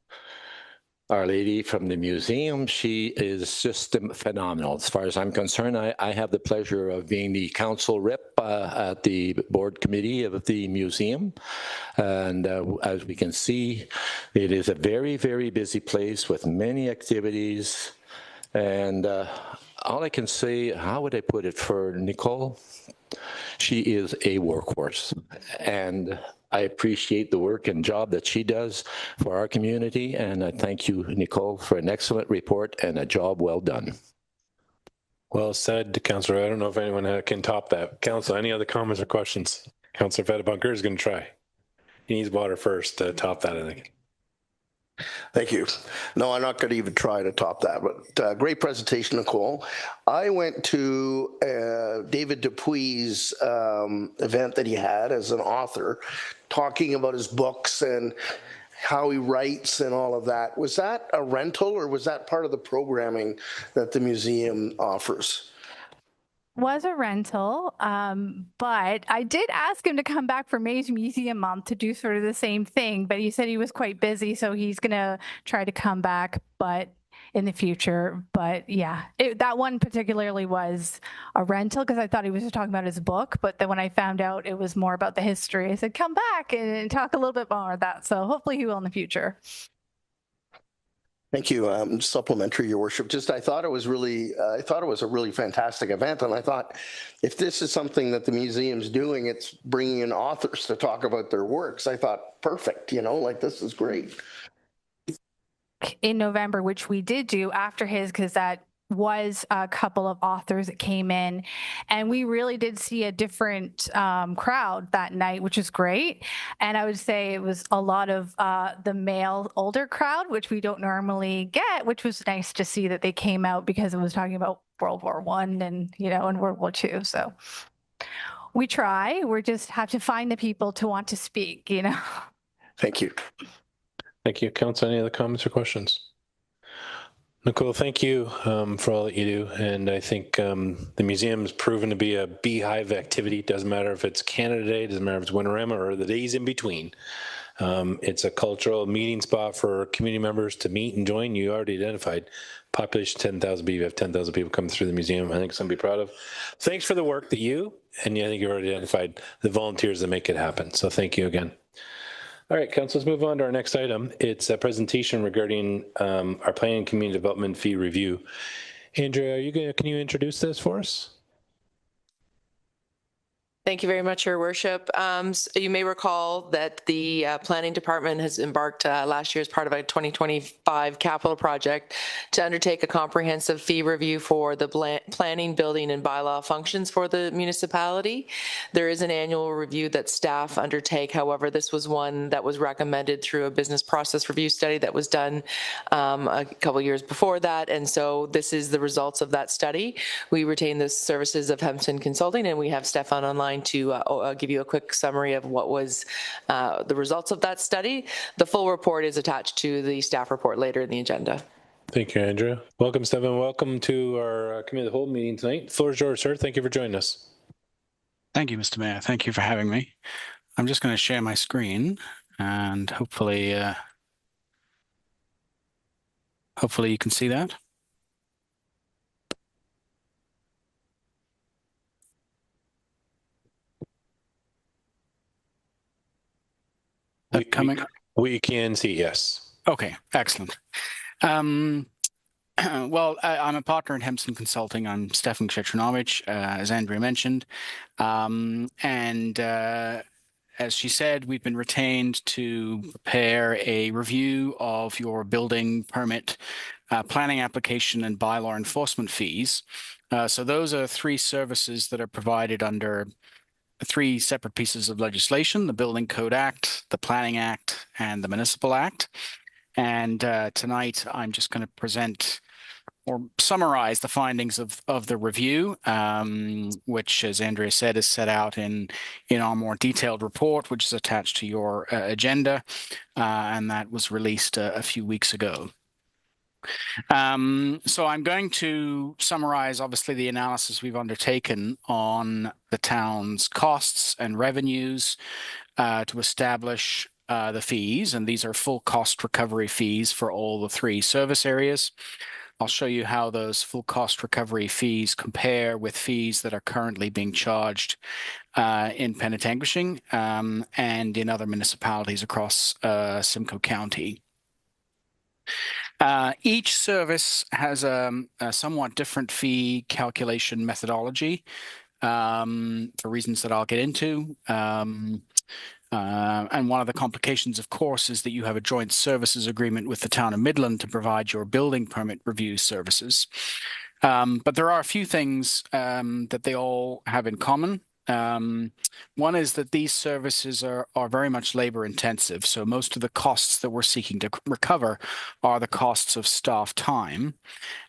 Our Lady from the museum. She is just phenomenal. As far as I'm concerned, I have the pleasure of being the council rep at the board committee of the museum. And as we can see, it is a very, very busy place with many activities. And all I can say, how would I put it for Nicole? She is a workhorse. And I appreciate the work and job that she does for our community, and I thank you, Nicole, for an excellent report and a job well done. Well said, Councillor. I don't know if anyone can top that. Council, any other comments or questions? Councillor Fetterbucker is going to try. He needs water first to top that, I think. Thank you. No, I'm not going to even try to top that, but great presentation, Nicole. I went to David Dupuy's event that he had as an author, talking about his books and how he writes and all of that. Was that a rental or was that part of the programming that the museum offers? Was a rental, but I did ask him to come back for May's Museum Month to do sort of the same thing, but he said he was quite busy, so he's going to try to come back, but in the future. But yeah, that one particularly was a rental because I thought he was just talking about his book, but then when I found out it was more about the history, I said, come back and talk a little bit more about that. So hopefully he will in the future. Thank you. Supplementary, Your Worship. I thought it was a really fantastic event. And I thought if this is something that the museum's doing, it's bringing in authors to talk about their works. I thought, perfect, this is great. In November, which we did do after his, because that was a couple of authors that came in, and we really did see a different crowd that night, which is great. And I would say it was a lot of the male older crowd, which we don't normally get, which was nice to see that they came out because it was talking about World War I and and World War II. So we try. We just have to find the people to want to speak. Thank you. Thank you, Council. Any other comments or questions? Nicole, thank you for all that you do. And I think the museum's proven to be a beehive activity. It doesn't matter if it's Canada Day, it doesn't matter if it's Winterama or the days in between. It's a cultural meeting spot for community members to meet and join. You already identified population 10,000 people. You have 10,000 people coming through the museum. I think something to be proud of. Thanks for the work that you, and I think you've already identified the volunteers that make it happen. So thank you again. All right, Council, let's move on to our next item. It's a presentation regarding our planning and community development fee review. Andrea, can you introduce this for us? Thank you very much, Your Worship. You may recall that the Planning Department has embarked last year as part of a 2025 capital project to undertake a comprehensive fee review for the planning, building, and bylaw functions for the municipality. There is an annual review that staff undertake. However, this was one that was recommended through a business process review study that was done a couple years before that. And so this is the results of that study. We retain the services of Hempson Consulting, and we have Stefan online to give you a quick summary of what was the results of that study. The full report is attached to the staff report later in the agenda. Thank you, Andrea. Welcome, Stefan. Welcome to our Committee of the Whole meeting tonight. The floor is yours, sir. Thank you for joining us. Thank you, Mr. Mayor. Thank you for having me. I'm just going to share my screen and hopefully you can see that. We can see, yes. Okay, excellent. Well, I'm a partner in Hempson Consulting. I'm Stefan Krzeczynowicz, as Andrea mentioned. As she said, we've been retained to prepare a review of your building permit, planning application, and bylaw enforcement fees. So those are three services that are provided under three separate pieces of legislation: the Building Code Act, the Planning Act, and the Municipal Act. And tonight, I'm just going to present or summarize the findings of the review, which, as Andrea said, is set out in our more detailed report, which is attached to your agenda, and that was released a few weeks ago. So I'm going to summarize, obviously, the analysis we've undertaken on the town's costs and revenues to establish the fees, and these are full cost recovery fees for all the three service areas. I'll show you how those full cost recovery fees compare with fees that are currently being charged in Penetanguishene and in other municipalities across Simcoe County. Each service has a somewhat different fee calculation methodology for reasons that I'll get into. And one of the complications, of course, is that you have a joint services agreement with the town of Midland to provide your building permit review services. But there are a few things that they all have in common. One is that these services are very much labor intensive. So most of the costs that we're seeking to recover are the costs of staff time.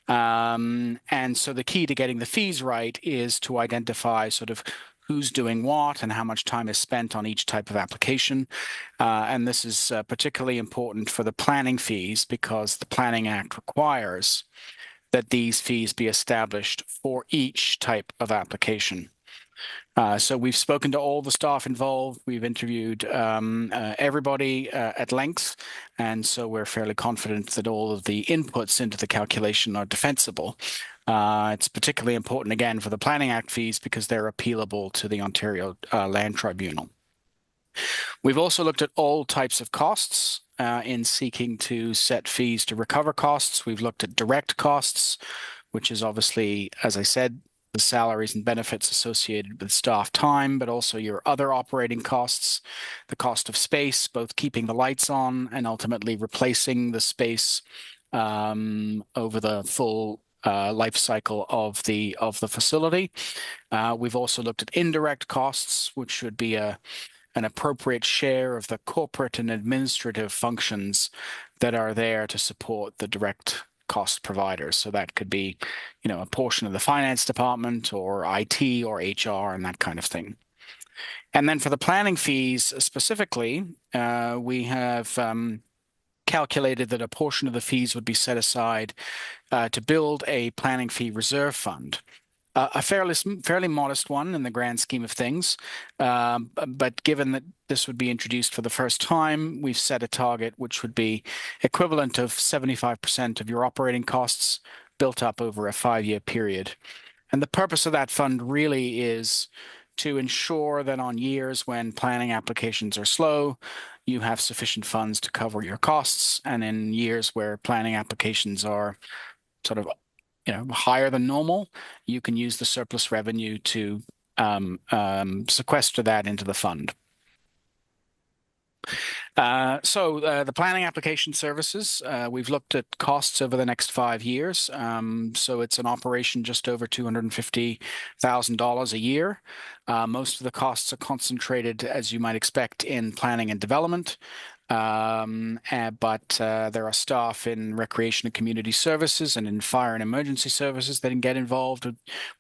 And so the key to getting the fees right is to identify sort of who's doing what and how much time is spent on each type of application. And this is particularly important for the planning fees because the Planning Act requires that these fees be established for each type of application. So we've spoken to all the staff involved. We've interviewed everybody at length. And so we're fairly confident that all of the inputs into the calculation are defensible. It's particularly important, again, for the Planning Act fees because they're appealable to the Ontario Land Tribunal. We've also looked at all types of costs in seeking to set fees to recover costs. We've looked at direct costs, which is obviously, as I said, the salaries and benefits associated with staff time, but also your other operating costs, the cost of space, both keeping the lights on and ultimately replacing the space over the full life cycle of the facility. We've also looked at indirect costs, which should be an appropriate share of the corporate and administrative functions that are there to support the direct cost providers. So that could be, a portion of the finance department or IT or HR and that kind of thing. And then for the planning fees specifically, we have calculated that a portion of the fees would be set aside to build a planning fee reserve fund. A fairly modest one in the grand scheme of things, but given that this would be introduced for the first time, we've set a target which would be equivalent of 75% of your operating costs built up over a 5-year period. And the purpose of that fund really is to ensure that on years when planning applications are slow, you have sufficient funds to cover your costs, and in years where planning applications are sort of higher than normal, you can use the surplus revenue to sequester that into the fund. So the planning application services, we've looked at costs over the next 5 years. So it's an operation just over $250,000 a year. Most of the costs are concentrated, as you might expect, in planning and development. But there are staff in recreation and community services and in fire and emergency services that can get involved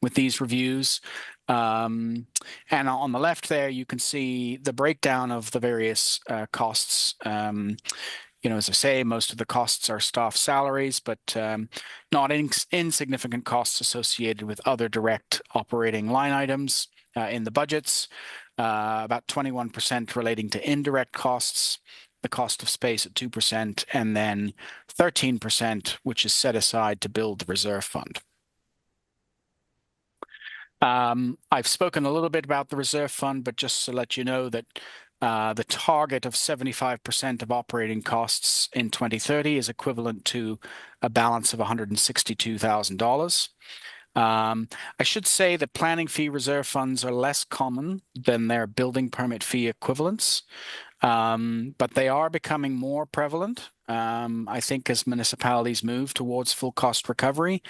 with these reviews. And on the left there, you can see the breakdown of the various costs. As I say, most of the costs are staff salaries, but not insignificant costs associated with other direct operating line items in the budgets, about 21% relating to indirect costs, the cost of space at 2%, and then 13%, which is set aside to build the reserve fund. I've spoken a little bit about the reserve fund, but just to let you know that the target of 75% of operating costs in 2030 is equivalent to a balance of $162,000. I should say that planning fee reserve funds are less common than their building permit fee equivalents, but they are becoming more prevalent, I think, as municipalities move towards full cost recovery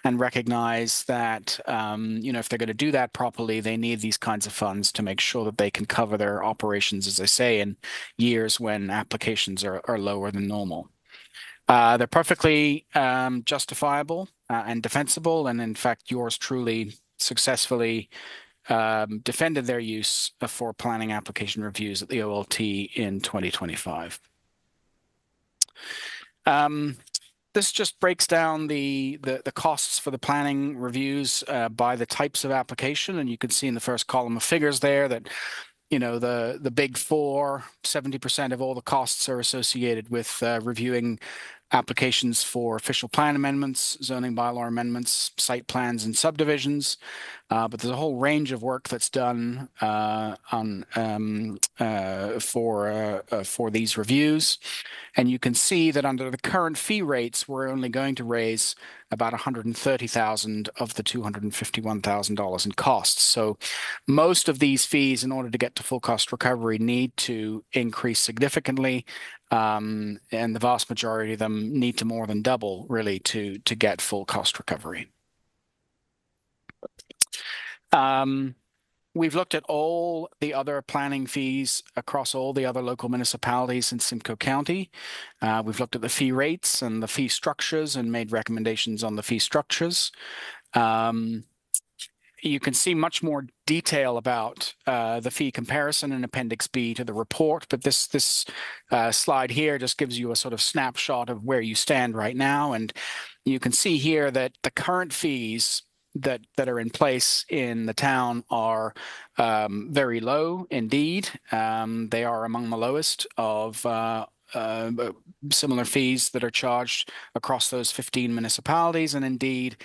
and recognize that, if they're going to do that properly, they need these kinds of funds to make sure that they can cover their operations, as I say, in years when applications are lower than normal. They're perfectly justifiable and defensible, and in fact, yours truly successfully defended their use for planning application reviews at the OLT in 2025. This just breaks down the costs for the planning reviews by the types of application, and you can see in the first column of figures there that the big four, 70% of all the costs are associated with reviewing applications for official plan amendments, zoning bylaw amendments, site plans, and subdivisions. but there's a whole range of work that's done for these reviews. And you can see that under the current fee rates, we're only going to raise about $130,000 of the $251,000 in costs. So most of these fees, in order to get to full cost recovery, need to increase significantly. And the vast majority of them need to more than double, really, to get full cost recovery. We've looked at all the other planning fees across all the other local municipalities in Simcoe County. We've looked at the fee rates and the fee structures and made recommendations on the fee structures. You can see much more detail about the fee comparison in Appendix B to the report, but this slide here just gives you a sort of snapshot of where you stand right now. And you can see here that the current fees that are in place in the town are very low indeed. They are among the lowest of similar fees that are charged across those 15 municipalities. And indeed,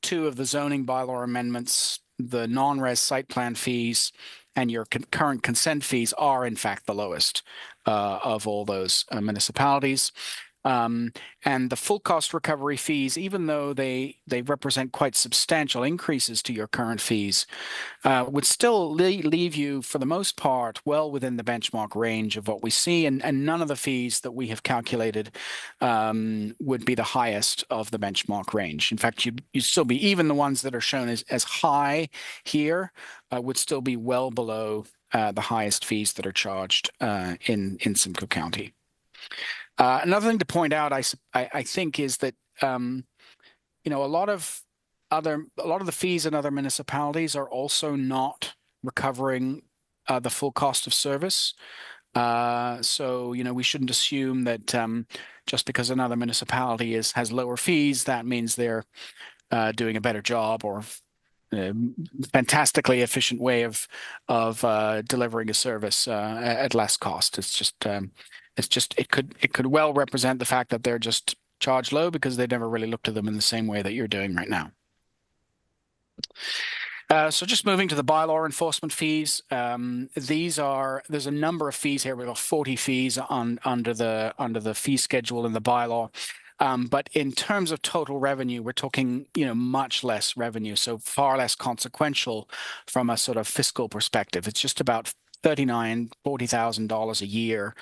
2 of the zoning bylaw amendments, the non-res site plan fees and your current consent fees, are in fact the lowest of all those municipalities. And the full cost recovery fees, even though they represent quite substantial increases to your current fees, would still leave you, for the most part, well within the benchmark range of what we see. And none of the fees that we have calculated would be the highest of the benchmark range. In fact, you'd still be, even the ones that are shown as high here, would still be well below the highest fees that are charged in Simcoe County. Another thing to point out, I think, is that a lot of the fees in other municipalities are also not recovering the full cost of service. So we shouldn't assume that just because another municipality has lower fees, that means they're doing a better job or fantastically efficient way of delivering a service at less cost. It could well represent the fact that they're just charged low because they never really looked at them in the same way that you're doing right now. So just moving to the bylaw enforcement fees, there's a number of fees here. We've got 40 fees under the fee schedule in the bylaw. But in terms of total revenue, we're talking, much less revenue, so far less consequential from a sort of fiscal perspective. It's just about $39,000, $40,000 a year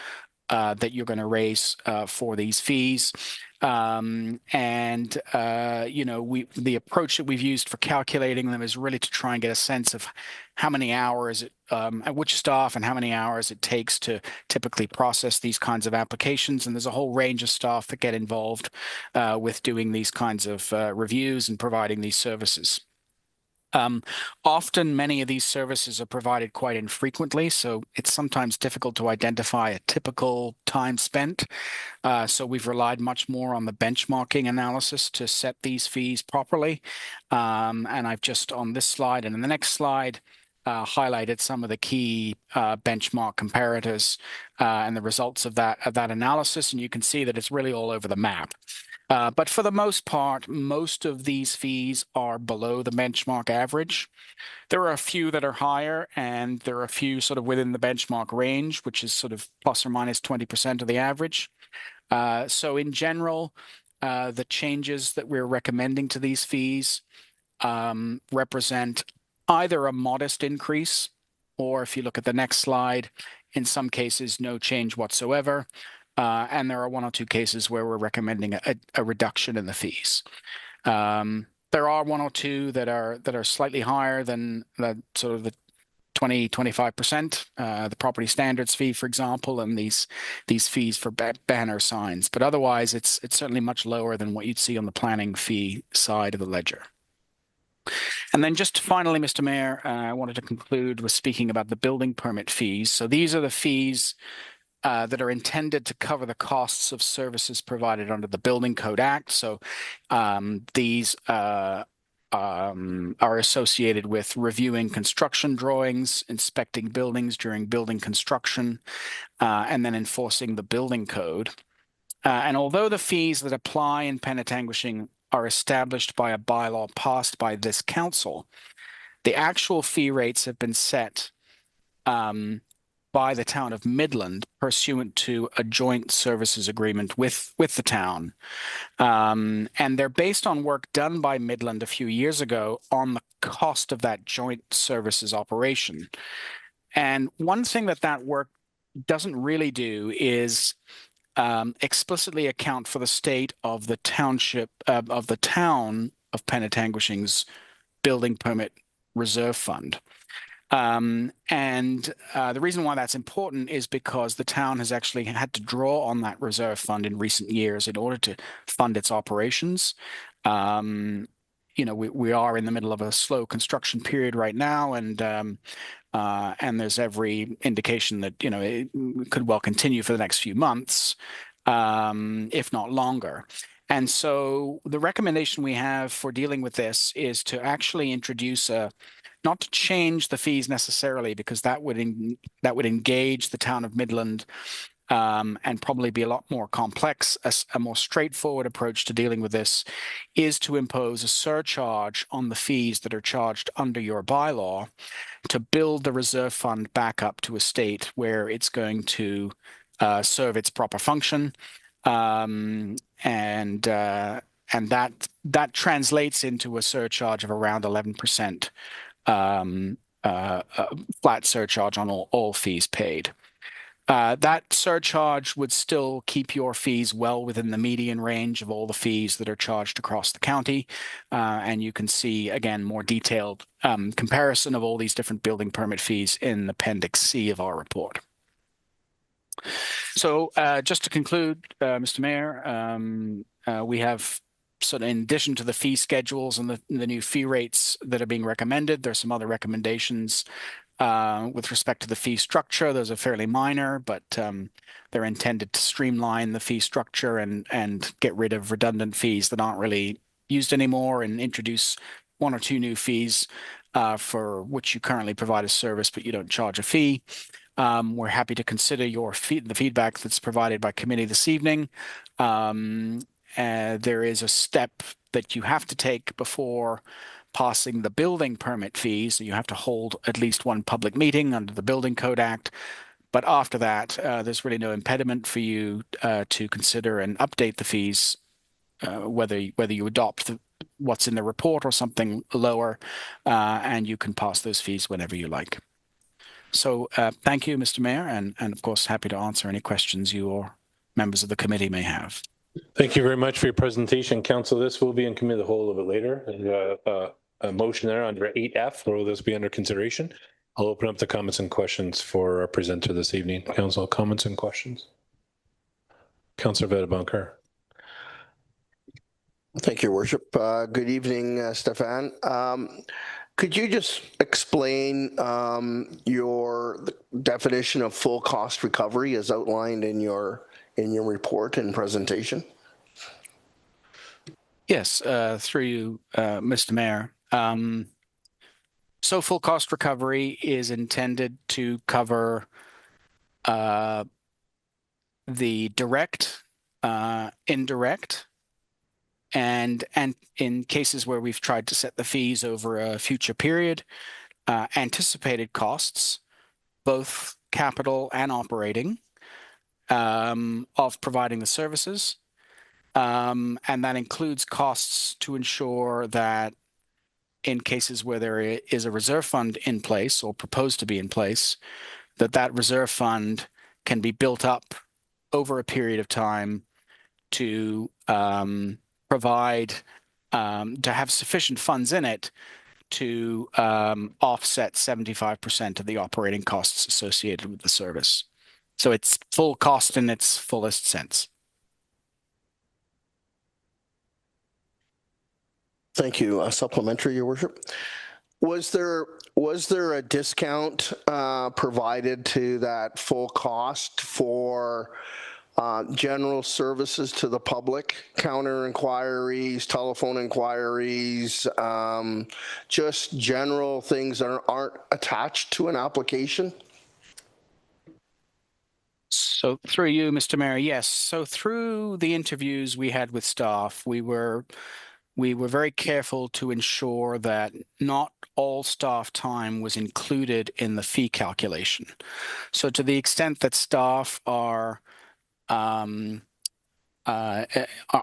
that you're going to raise for these fees. The approach that we've used for calculating them is really to try and get a sense of how many hours, which staff and how many hours it takes to typically process these kinds of applications. And there's a whole range of staff that get involved with doing these kinds of reviews and providing these services. Often many of these services are provided quite infrequently, so it's sometimes difficult to identify a typical time spent. So we've relied much more on the benchmarking analysis to set these fees properly. And I've just on this slide and in the next slide highlighted some of the key benchmark comparators and the results of that analysis. And you can see that it's really all over the map. But for the most part, most of these fees are below the benchmark average. There are a few that are higher, and there are a few sort of within the benchmark range, which is sort of plus or minus 20% of the average. So in general, the changes that we're recommending to these fees represent either a modest increase, or if you look at the next slide, in some cases, no change whatsoever. And there are 1 or 2 cases where we're recommending a reduction in the fees. There are 1 or 2 that are slightly higher than sort of the 20-25%, the property standards fee, for example, and these fees for banner signs. But otherwise, it's certainly much lower than what you'd see on the planning fee side of the ledger. And then just finally, Mr. Mayor, I wanted to conclude with speaking about the building permit fees. So these are the fees that are intended to cover the costs of services provided under the Building Code Act. So these are associated with reviewing construction drawings, inspecting buildings during building construction, and then enforcing the building code. And although the fees that apply in Penetanguishene are established by a bylaw passed by this council, The actual fee rates have been set by the town of Midland pursuant to a joint services agreement with the town. And they're based on work done by Midland a few years ago on the cost of that joint services operation. And one thing that work doesn't really do is explicitly account for the state of the township, of the town of Penetanguishing's building permit reserve fund. The reason why that's important is because the town has actually had to draw on that reserve fund in recent years in order to fund its operations. We are in the middle of a slow construction period right now, and there's every indication that it could well continue for the next few months, if not longer. And so the recommendation we have for dealing with this is to actually introduce not to change the fees necessarily, because that would engage the town of Midland and probably be a lot more complex. A more straightforward approach to dealing with this is to impose a surcharge on the fees that are charged under your bylaw to build the reserve fund back up to a state where it's going to serve its proper function. And that translates into a surcharge of around 11%. Flat surcharge on all fees paid. That surcharge would still keep your fees well within the median range of all the fees that are charged across the county. And you can see, again, more detailed comparison of all these different building permit fees in Appendix C of our report. So just to conclude, Mr. Mayor, we have, sort of in addition to the fee schedules and the new fee rates that are being recommended, there's some other recommendations with respect to the fee structure. Those are fairly minor, but they're intended to streamline the fee structure and get rid of redundant fees that aren't really used anymore, and introduce one or two new fees for which you currently provide a service, but you don't charge a fee. We're happy to consider the feedback that's provided by committee this evening. There is a step that you have to take before passing the building permit fees. You have to hold at least one public meeting under the Building Code Act. But after that, there's really no impediment for you to consider and update the fees, whether you adopt what's in the report or something lower, and you can pass those fees whenever you like. So thank you, Mr. Mayor, and of course, happy to answer any questions you or members of the committee may have. Thank you very much for your presentation, Council. This will be in committee of the whole a little bit later. And, a motion there under 8F. Will this be under consideration? I'll open up the comments and questions for our presenter this evening. Council, comments and questions? Councillor Veta-Bancur. Thank you, Worship. Good evening, Stefan. Could you just explain your definition of full cost recovery as outlined in your report and presentation? Yes, through you, Mr. Mayor. So full cost recovery is intended to cover the direct, indirect, and in cases where we've tried to set the fees over a future period, anticipated costs, both capital and operating, of providing the services. And that includes costs to ensure that in cases where there is a reserve fund in place or proposed to be in place, that reserve fund can be built up over a period of time to provide, to have sufficient funds in it to offset 75% of the operating costs associated with the service. So it's full cost in its fullest sense. Thank you. Supplementary, Your Worship. Was there a discount provided to that full cost for general services to the public, counter inquiries, telephone inquiries, just general things that aren't attached to an application? So through you, Mr. Mayor, yes. So through the interviews we had with staff, we were we were very careful to ensure that not all staff time was included in the fee calculation. So to the extent that staff are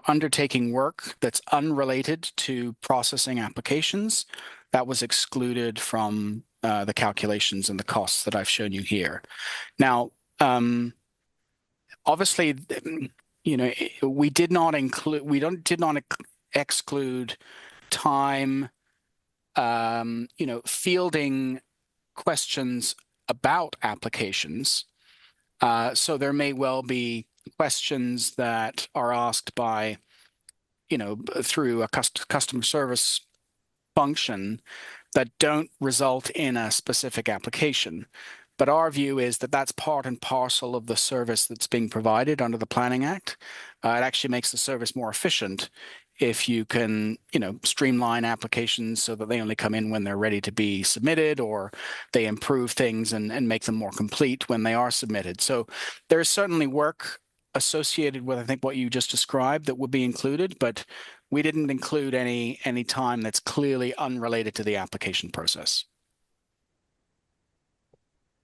undertaking work that's unrelated to processing applications, that was excluded from the calculations and the costs that I've shown you here. Now, obviously, we did not exclude time, fielding questions about applications. So there may well be questions that are asked by, through a customer service function that don't result in a specific application. But our view is that that's part and parcel of the service that's being provided under the Planning Act. It actually makes the service more efficient if you can, streamline applications so that they only come in when they're ready to be submitted, or they improve things and make them more complete when they are submitted. So there's certainly work associated with, I think, what you just described that would be included, but we didn't include any time that's clearly unrelated to the application process.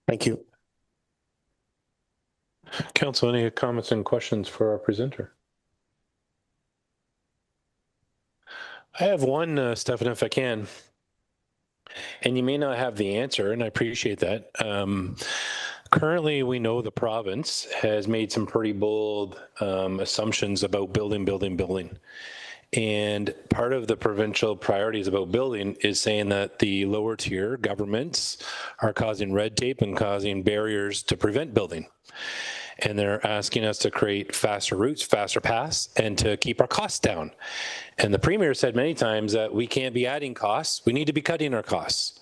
Thank you. Council, any comments and questions for our presenter? I have one, Stefan, if I can. And you may not have the answer, and I appreciate that. Currently, we know the province has made some pretty bold assumptions about building. And part of the provincial priorities about building is saying that the lower tier governments are causing red tape and causing barriers to prevent building. And they're asking us to create faster routes, faster paths, and to keep our costs down. And the Premier said many times that we can't be adding costs, we need to be cutting our costs.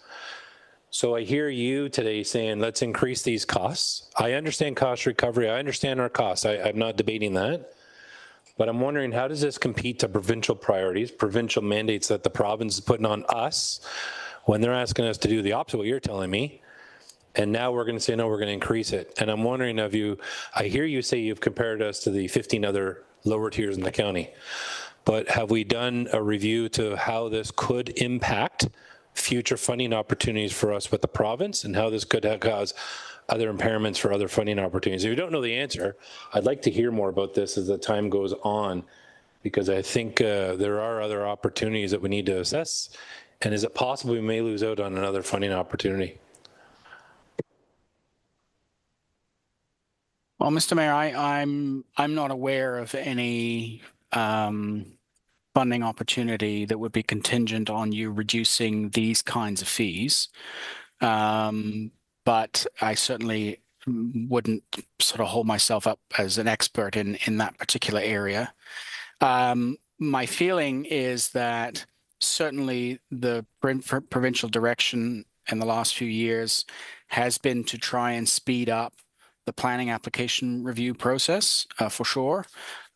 So I hear you today saying, let's increase these costs. I understand cost recovery, I understand our costs, I'm not debating that. But I'm wondering, how does this compete to provincial priorities, provincial mandates that the province is putting on us when they're asking us to do the opposite of what you're telling me? And now we're going to say, no, we're going to increase it. And I'm wondering, I hear you say you've compared us to the 15 other lower tiers in the county, but have we done a review to how this could impact future funding opportunities for us with the province, and how this could cause other impairments for other funding opportunities? If you don't know the answer, I'd like to hear more about this as the time goes on, because I think there are other opportunities that we need to assess. And is it possible we may lose out on another funding opportunity? Well, Mr. Mayor, I'm not aware of any funding opportunity that would be contingent on you reducing these kinds of fees. But I certainly wouldn't sort of hold myself up as an expert in that particular area. My feeling is that certainly the provincial direction in the last few years has been to try and speed up the planning application review process, for sure.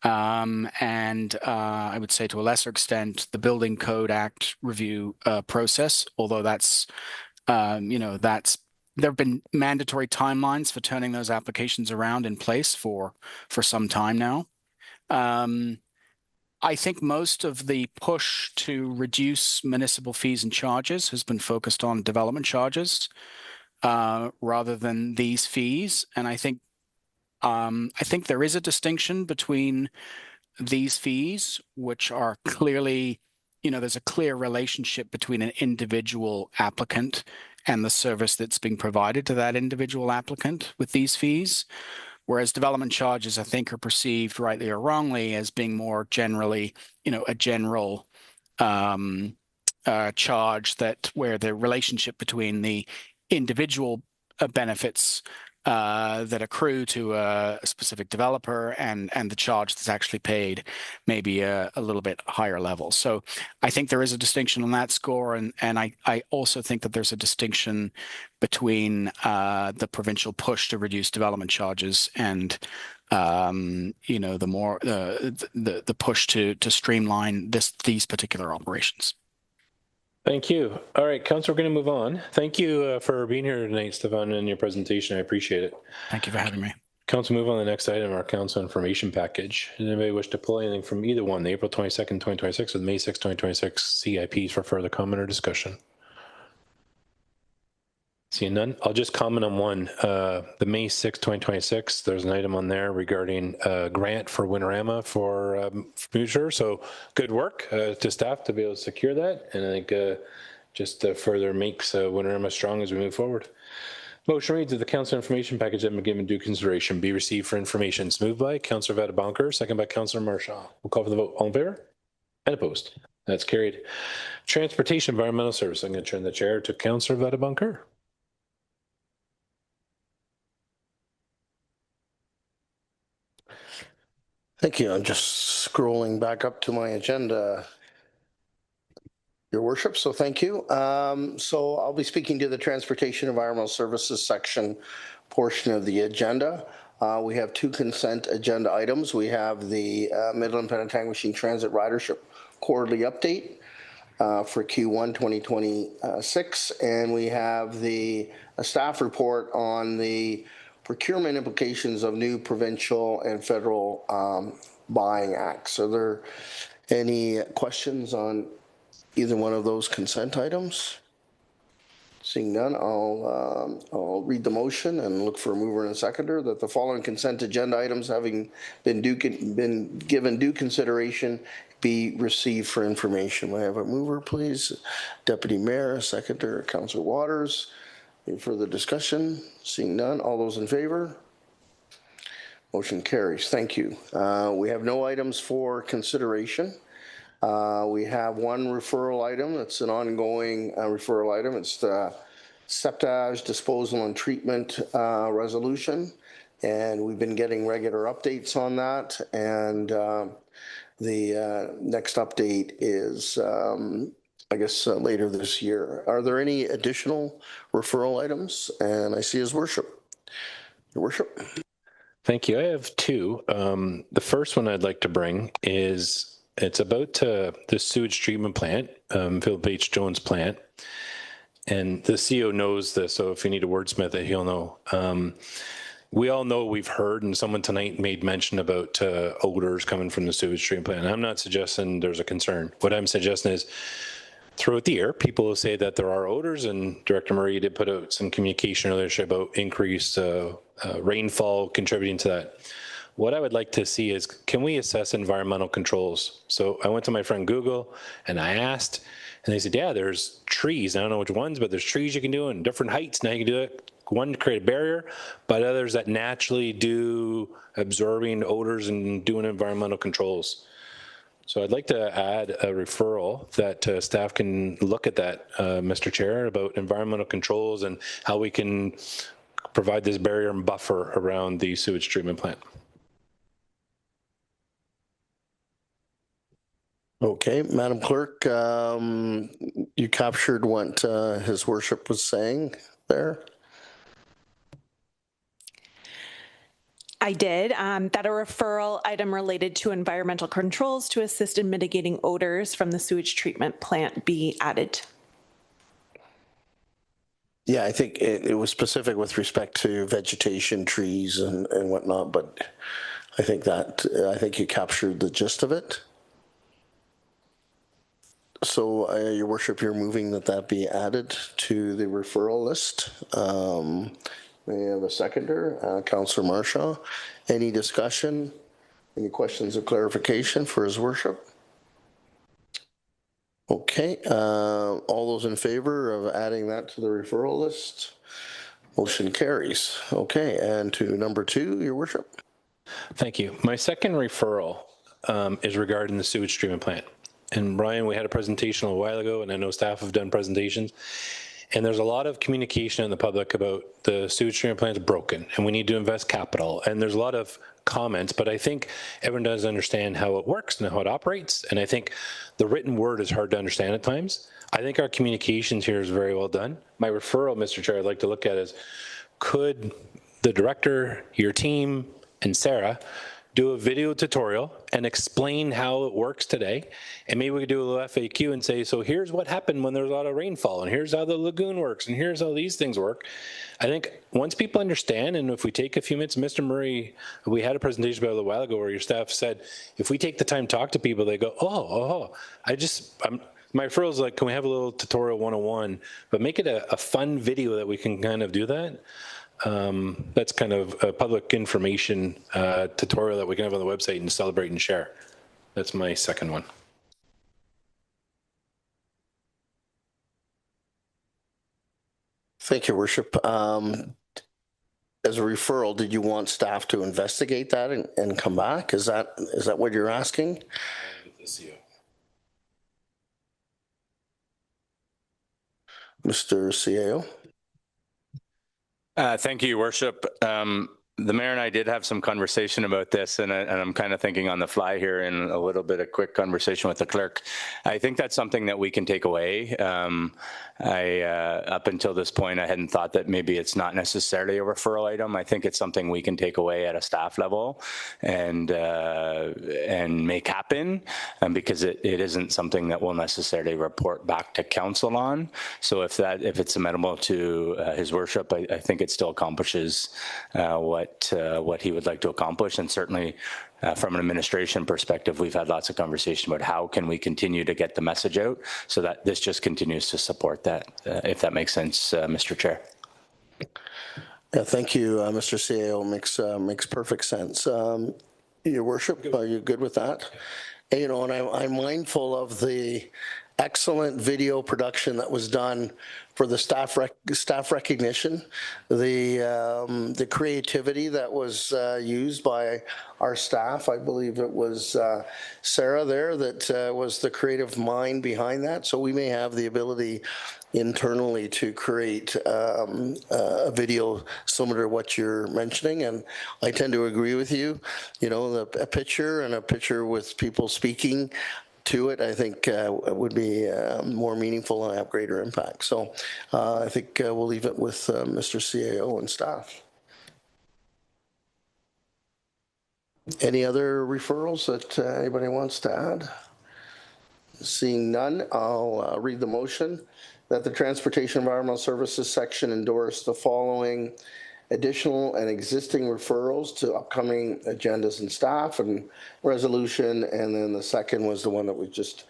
And I would say to a lesser extent, the Building Code Act review process, although that's, there have been mandatory timelines for turning those applications around in place for some time now. I think most of the push to reduce municipal fees and charges has been focused on development charges rather than these fees. And I think there is a distinction between these fees, which are clearly, there's a clear relationship between an individual applicant and the service that's being provided to that individual applicant with these fees. Whereas development charges, I think, are perceived rightly or wrongly as being more generally, a general charge where the relationship between the individual benefits that accrue to a specific developer and the charge that's actually paid may be a little bit higher level. So I think there is a distinction on that score. And I also think that there's a distinction between the provincial push to reduce development charges and the push to streamline these particular operations. Thank you. All right, Councillor, we're going to move on. Thank you for being here tonight, Stefan, and your presentation. I appreciate it. Thank you for having me. Council, move on to the next item, our council information package. Does anybody wish to pull anything from either one, the April 22nd, 2026 or the May 6th, 2026 CIPs for further comment or discussion? Seeing none, I'll just comment on one. The May 6th, 2026, there's an item on there regarding a grant for Winterama for future. So good work to staff to be able to secure that. And I think just further makes Winterama strong as we move forward. Motion reads that the council information package that been given due consideration be received for information. It's moved by Councillor Vadabonker, second by Councillor Marchand. We'll call for the vote. All in favor? And opposed? That's carried. Transportation Environmental Service. I'm going to turn the chair to Councillor Vadabonker. Thank you. I'm just scrolling back up to my agenda, Your Worship, so thank you. So I'll be speaking to the Transportation Environmental Services section portion of the agenda. We have two consent agenda items. We have the Midland Penetanguishene Transit Ridership Quarterly Update for Q1 2026, and we have the staff report on the procurement implications of new provincial and federal buying acts. Are there any questions on either one of those consent items? Seeing none, I'll read the motion and look for a mover and a seconder that the following consent agenda items, having been given due consideration, be received for information. May I have a mover, please? Deputy Mayor, a seconder, Councillor Waters. Any further discussion? Seeing none, all those in favor? Motion carries. Thank you. We have no items for consideration. We have one referral item. It's an ongoing referral item. It's the septage disposal and treatment resolution. And we've been getting regular updates on that. And the next update is I guess later this year. Are there any additional referral items? And I see His Worship. Your Worship. Thank you. I have two. The first one I'd like to bring is it's about the sewage treatment plant, Philip H. Jones plant. And the CEO knows this, so if you need a wordsmith it, he'll know. We all know, we've heard, and someone tonight made mention about odors coming from the sewage treatment plant. And I'm not suggesting there's a concern. What I'm suggesting is throughout the year, people will say that there are odors, and Director Murray did put out some communication earlier about increased rainfall contributing to that. What I would like to see is, can we assess environmental controls? So I went to my friend Google and I asked, and they said, yeah, there's trees. I don't know which ones, but there's trees you can do in different heights. Now you can do it. One to create a barrier, but others that naturally do absorbing odors and doing environmental controls. So I'd like to add a referral that staff can look at that, Mr. Chair, about environmental controls and how we can provide this barrier and buffer around the sewage treatment plant. Okay, Madam Clerk, you captured what His Worship was saying there. I did. That a referral item related to environmental controls to assist in mitigating odors from the sewage treatment plant be added. Yeah, I think it was specific with respect to vegetation, trees, and whatnot, but I think you captured the gist of it. So, Your Worship, you're moving that be added to the referral list. May I have a seconder? Councillor Marchand. Any discussion? Any questions or clarification for His Worship? Okay. All those in favor of adding that to the referral list? Motion carries. Okay. And to number 2, Your Worship. Thank you. My second referral is regarding the sewage treatment plant. And Brian, we had a presentation a while ago, and I know staff have done presentations. And there's a lot of communication in the public about the sewage treatment plant is broken and we need to invest capital. And there's a lot of comments, but I think everyone does understand how it works and how it operates. And I think the written word is hard to understand at times. I think our communications here is very well done. My referral, Mr. Chair, I'd like to look at is, could the director, your team, and Sarah do a video tutorial and explain how it works today. And maybe we could do a little FAQ and say, so here's what happened when there's a lot of rainfall, and here's how the lagoon works, and here's how these things work. I think once people understand, and if we take a few minutes, Mr. Murray, we had a presentation about it a while ago where your staff said, if we take the time to talk to people, they go, my referral is like, can we have a little tutorial 101, but make it a fun video that we can kind of do that. That's kind of a public information tutorial that we can have on the website and celebrate and share. That's my second one. Thank you, Worship. As a referral, did you want staff to investigate that and come back? Is that what you're asking? Mr. CAO. Thank you, Your Worship. The mayor and I did have some conversation about this, and I'm kind of thinking on the fly here in a little bit of quick conversation with the clerk. I think that's something that we can take away. Up until this point, I hadn't thought that maybe it's not necessarily a referral item. I think it's something we can take away at a staff level and make happen, because it isn't something that we'll necessarily report back to council on. So if it's amenable to his worship, I think it still accomplishes what he would like to accomplish. And certainly from an administration perspective, we've had lots of conversation about how can we continue to get the message out so that this just continues to support that, if that makes sense, Mr. Chair. Yeah, thank you, Mr. CAO. Makes perfect sense. Your Worship, are you good with that? And, you know, and I'm mindful of the excellent video production that was done for the staff recognition, the creativity that was used by our staff. I believe it was Sarah there that was the creative mind behind that. So we may have the ability internally to create a video similar to what you're mentioning. And I tend to agree with you. You know, a picture with people speaking to it, I think would be more meaningful and have greater impact. So I think we'll leave it with Mr. CAO and staff. Any other referrals that anybody wants to add? Seeing none, I'll read the motion that the Transportation Environmental Services section endorse the following additional and existing referrals to upcoming agendas and staff and resolution. And then the second was the one that we just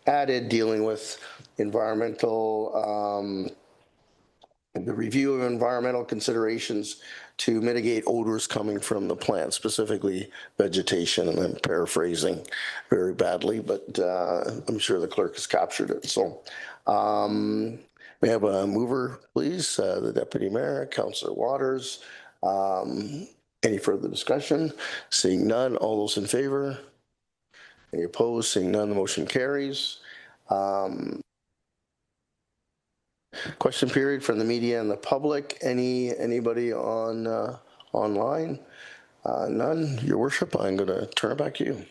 added, dealing with environmental, the review of environmental considerations to mitigate odors coming from the plant, specifically vegetation. And I'm paraphrasing very badly, but I'm sure the clerk has captured it. So we have a mover, please, the Deputy Mayor, Councillor Waters. Any further discussion? Seeing none, all those in favor? Any opposed? Seeing none, the motion carries. Question period from the media and the public. Anybody on online? None. Your Worship, I'm going to turn it back to you.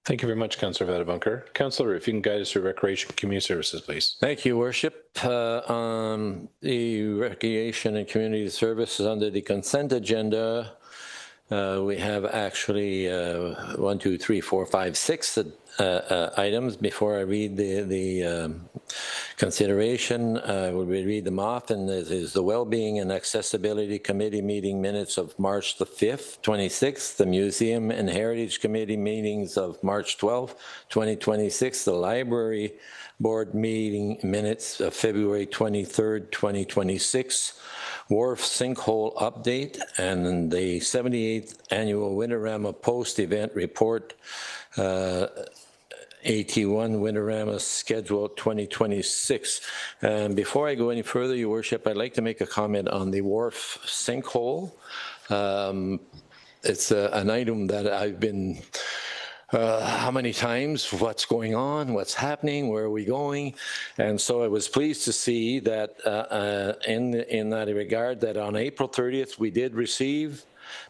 Thank you very much, Councillor Vadabunker. Councillor, if you can guide us through Recreation and Community Services, please. Thank you, Worship. On the Recreation and Community Services under the consent agenda, we have actually 1, 2, 3, 4, 5, 6 items. Before I read the consideration, I will read them off. And this is the Wellbeing and Accessibility Committee meeting minutes of March the 5th, 26th, the Museum and Heritage Committee meetings of March 12th, 2026, the Library Board meeting minutes of February 23rd, 2026, Wharf sinkhole update, and the 78th annual Winterama post-event report, AT1 Winterama schedule 2026. Before I go any further, Your Worship, I'd like to make a comment on the Wharf sinkhole. It's an item that I've been how many times, what's going on, what's happening, where are we going? And so I was pleased to see that in that regard, that on April 30th, we did receive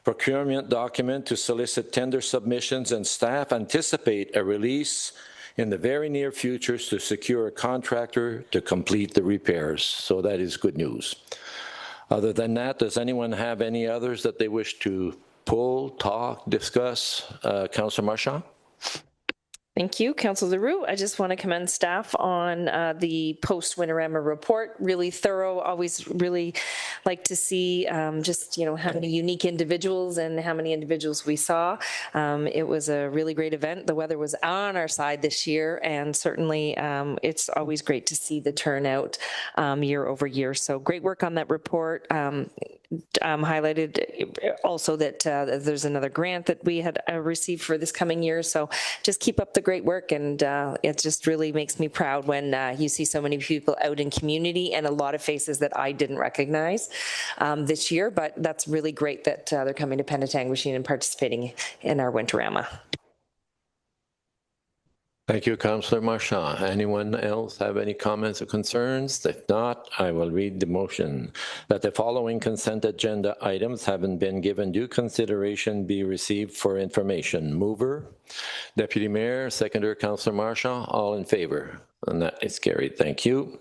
procurement document to solicit tender submissions, and staff anticipate a release in the very near future to secure a contractor to complete the repairs. So that is good news. Other than that, does anyone have any others that they wish to pull, talk, discuss? Councillor Marchand? Thank you, Councillor Leroux. I just want to commend staff on the post-Winterama report. Really thorough. Always really like to see just, you know, how many unique individuals and how many individuals we saw. It was a really great event. The weather was on our side this year, and certainly it's always great to see the turnout year over year. So great work on that report. Highlighted also that there's another grant that we had received for this coming year. So just keep up the great work, and it just really makes me proud when you see so many people out in community and a lot of faces that I didn't recognize this year. But that's really great that they're coming to Penetanguishene and participating in our Winterama. Thank you, Councillor Marchand. Anyone else have any comments or concerns? If not, I will read the motion that the following consent agenda items having been given due consideration be received for information. Mover, Deputy Mayor, Seconder, Councillor Marchand, all in favor. And that is carried. Thank you.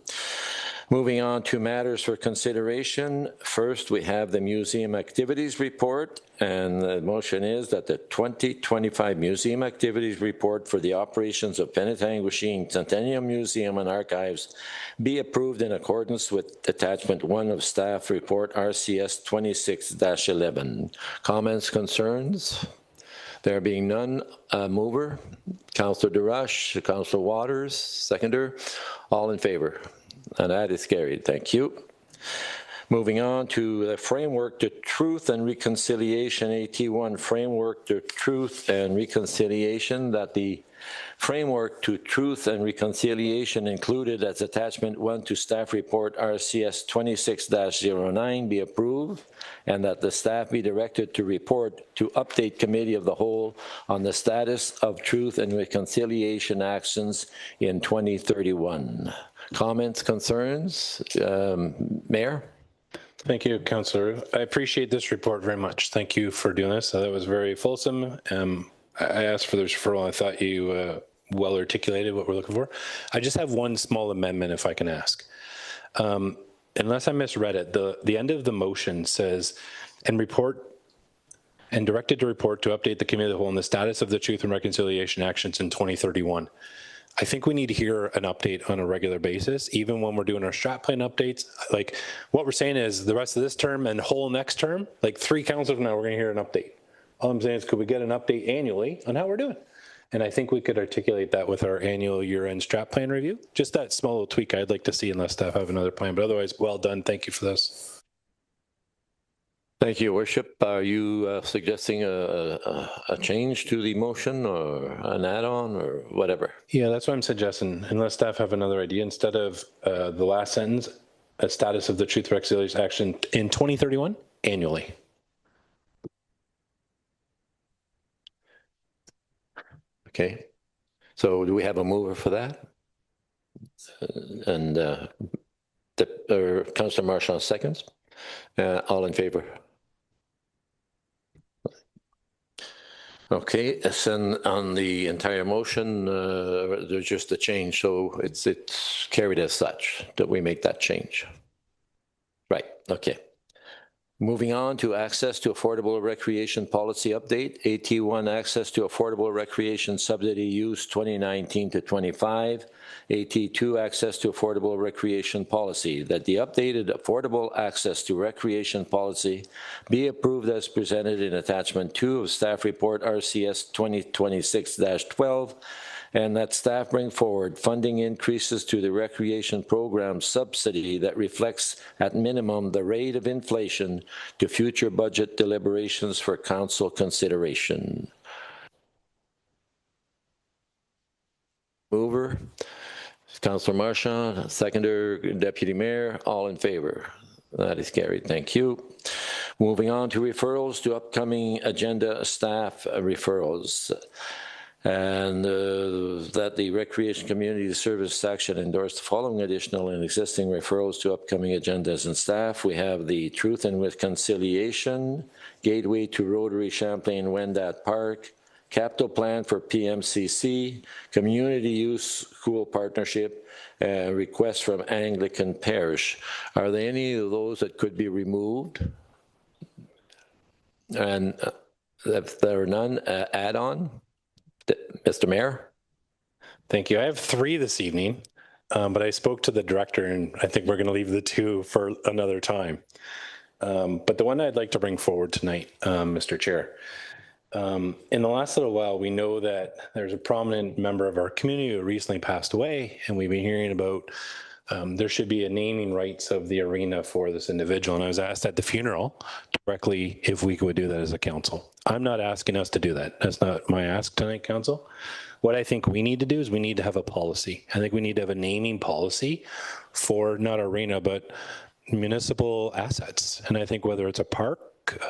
Moving on to matters for consideration. First, we have the museum activities report, and the motion is that the 2025 museum activities report for the operations of Penetanguishene Centennial Museum and Archives be approved in accordance with attachment 1 of staff report RCS 26-11. Comments, concerns? There being none, mover, Councillor DeRush, Councillor Waters, seconder, all in favor. And that is carried. Thank you. Moving on to the Framework to Truth and Reconciliation, AT1 Framework to Truth and Reconciliation, that the Framework to Truth and Reconciliation included as attachment 1 to staff report RCS 26-09 be approved, and that the staff be directed to report to update Committee of the Whole on the status of truth and reconciliation actions in 2031. Comments, concerns? Mayor? Thank you, Councillor. I appreciate this report very much. Thank you for doing this. That was very fulsome. I asked for this referral. I thought you well articulated what we're looking for. I just have one small amendment, if I can ask. Unless I misread it, the end of the motion says, and directed to report to update the Committee of the Whole on the status of the Truth and Reconciliation actions in 2031. I think we need to hear an update on a regular basis, even when we're doing our strat plan updates. Like what we're saying is the rest of this term and whole next term, like 3 councils from now, we're going to hear an update. All I'm saying is, could we get an update annually on how we're doing? And I think we could articulate that with our annual year-end strat plan review. Just that small little tweak I'd like to see, unless staff have another plan. But otherwise, well done. Thank you for this. Thank you, Worship. Are you suggesting a change to the motion or an add-on or whatever? Yeah, that's what I'm suggesting. Unless staff have another idea, instead of the last sentence, a status of the Truth and Reconciliation action in 2031 annually. Okay. So do we have a mover for that? And Councillor Marchand seconds. All in favor? Okay, and on the entire motion, there's just a change, so it's carried as such that we make that change. Right, okay. Moving on to access to affordable recreation policy update, AT1 access to affordable recreation subsidy use 2019 to 25, AT2 access to affordable recreation policy, that the updated affordable access to recreation policy be approved as presented in attachment 2 of staff report RCS 2026-12, and that staff bring forward funding increases to the recreation program subsidy that reflects at minimum the rate of inflation to future budget deliberations for council consideration. Mover, Councillor Marchand, seconder, Deputy Mayor, all in favor. That is carried. Thank you. Moving on to referrals to upcoming agenda staff referrals. And that the Recreation Community Service section endorse the following additional and existing referrals to upcoming agendas and staff. We have the Truth and Reconciliation, Gateway to Rotary Champlain-Wendat Park, Capital Plan for PMCC, Community Use School Partnership, request from Anglican Parish. Are there any of those that could be removed? And If there are none, add-on, Mr. Mayor? Thank you. I have 3 this evening, but I spoke to the director, and I think we're going to leave the 2 for another time. But the one I'd like to bring forward tonight, Mr. Chair, in the last little while, we know that there's a prominent member of our community who recently passed away, and we've been hearing about there should be a naming rights of the arena for this individual. And I was asked at the funeral directly if we could do that as a council. I'm not asking us to do that. That's not my ask tonight, council. What I think we need to do is we need to have a policy. I think we need to have a naming policy for not arena, but municipal assets. And I think whether it's a park,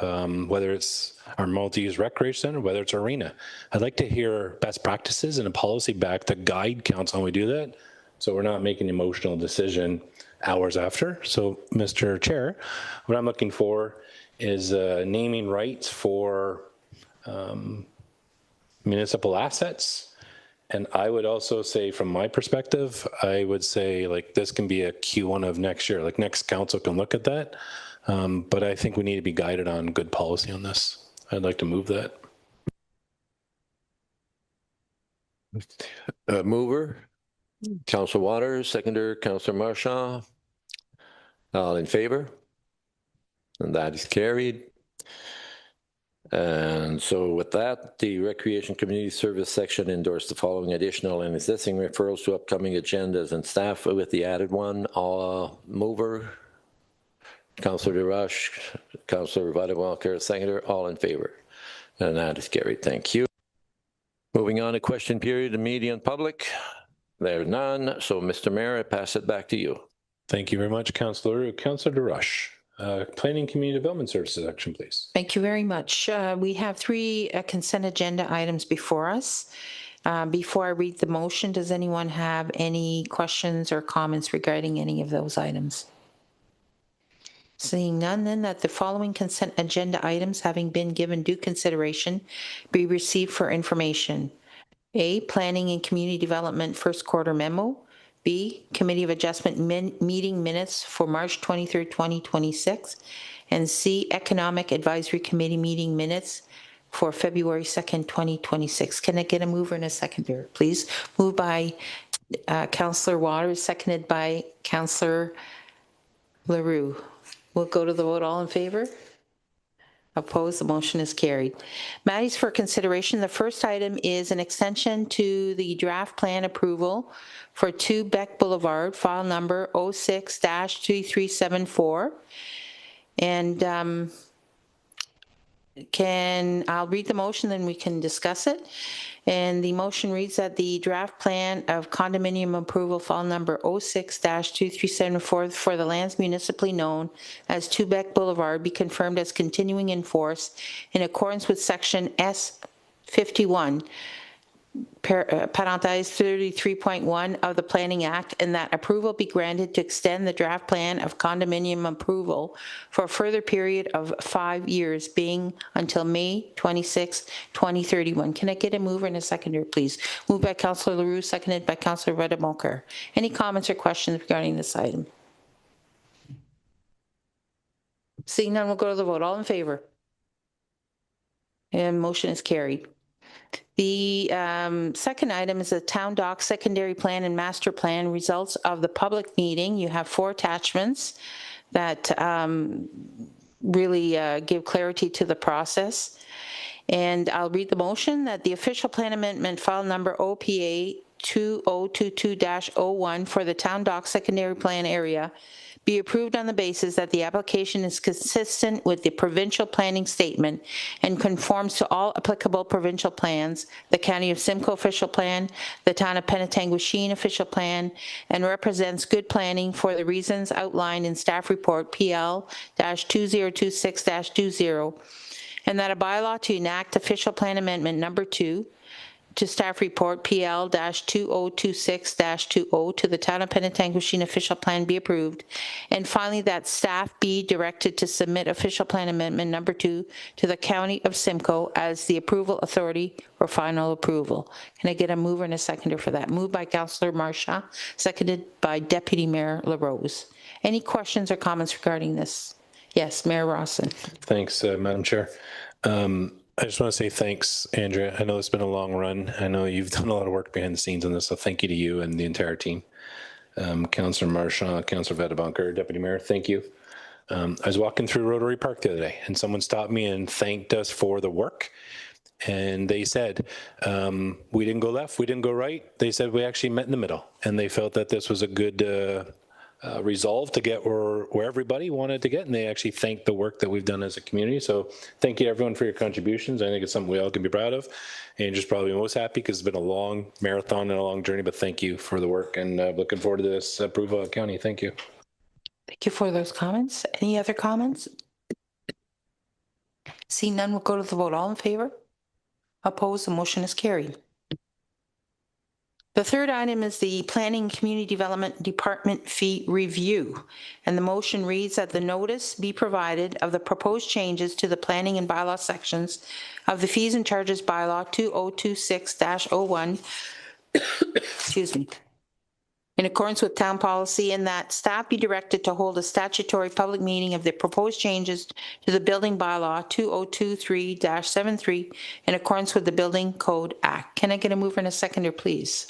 whether it's our multi-use recreation center, whether it's arena, I'd like to hear best practices and a policy back to guide council when we do that. So we're not making an emotional decision hours after. So, Mr. Chair, what I'm looking for is naming rights for municipal assets. And I would also say, from my perspective, I would say like this can be a Q1 of next year. Like next council can look at that. But I think we need to be guided on good policy on this. I'd like to move that. Mover, Councillor Waters, seconder, Councillor Marchand. All in favor? And that is carried. And so with that, the Recreation Community Service section endorsed the following additional and existing referrals to upcoming agendas and staff with the added one. Mover, Councillor DeRush, Councillor Vadewalker, seconder, all in favor. And that is carried. Thank you. Moving on to question period and media and public. There's none. So, Mr. Mayor, I pass it back to you. Thank you very much, Councillor. Councillor DeRush. Planning Community Development Services section, please. Thank you very much. We have 3 consent agenda items before us. Before I read the motion, does anyone have any questions or comments regarding any of those items? Seeing none, then that the following consent agenda items, having been given due consideration, be received for information. A, Planning and Community Development First Quarter Memo. B, Committee of Adjustment meeting minutes for March 23rd, 2026. And C, Economic Advisory Committee meeting minutes for February 2nd, 2026. Can I get a mover and a seconder, please? Moved by Councillor Waters, seconded by Councillor Leroux. We'll go to the vote. All in favor? Opposed? The motion is carried. Matters for consideration. The first item is an extension to the draft plan approval for 2 Beck Boulevard, file number 06-2374. And I'll read the motion, then we can discuss it. And the motion reads that the draft plan of condominium approval file number 06-2374 for the lands municipally known as 2 Beck Boulevard be confirmed as continuing in force in accordance with section S51, parentheses 33.1 of the Planning Act, and that approval be granted to extend the draft plan of condominium approval for a further period of 5 years, being until May 26, 2031. Can I get a mover and a seconder, please? Moved by Councillor Leroux, seconded by Councillor Vadewalker. Any comments or questions regarding this item? Seeing none, we'll go to the vote. All in favor? And motion is carried. The second item is a town dock secondary plan and master plan results of the public meeting. You have 4 attachments that really give clarity to the process. And I'll read the motion that the official plan amendment file number OPA 2022-01 for the town dock secondary plan area be approved on the basis that the application is consistent with the provincial planning statement and conforms to all applicable provincial plans, the County of Simcoe official plan, the Town of Penetanguishene official plan, and represents good planning for the reasons outlined in staff report PL-2026-20, and that a bylaw to enact official plan amendment number 2 to staff report PL-2026-20 to the Town of Penetanguishene official plan be approved. And finally, that staff be directed to submit official plan amendment number 2 to the County of Simcoe as the approval authority for final approval. Can I get a mover and a seconder for that? Moved by Councillor Marchand, seconded by Deputy Mayor LaRose. Any questions or comments regarding this? Yes, Mayor Rawson. Thanks, Madam Chair. I just want to say thanks, Andrea. I know it's been a long run. I know you've done a lot of work behind the scenes on this, so thank you to you and the entire team. Councillor Marchand, Councillor Vedabunker, Deputy Mayor, thank you. I was walking through Rotary Park the other day, and someone stopped me and thanked us for the work. And they said, we didn't go left, we didn't go right. They said we actually met in the middle, and they felt that this was a good resolve to get where everybody wanted to get, and they actually thanked the work that we've done as a community. So thank you everyone for your contributions. I think it's something we all can be proud of. Andrew's probably most happy because it's been a long marathon and a long journey, but thank you for the work, and looking forward to this approval of county. Thank you. Thank you for those comments. Any other comments? Seeing none, we'll go to the vote. All in favor? Opposed? The motion is carried. The third item is the Planning and Community Development Department fee review. And the motion reads that the notice be provided of the proposed changes to the planning and bylaw sections of the fees and charges bylaw 2026-01, excuse me, in accordance with town policy, and that staff be directed to hold a statutory public meeting of the proposed changes to the building bylaw 2023-73 in accordance with the Building Code Act. Can I get a mover and a seconder, please?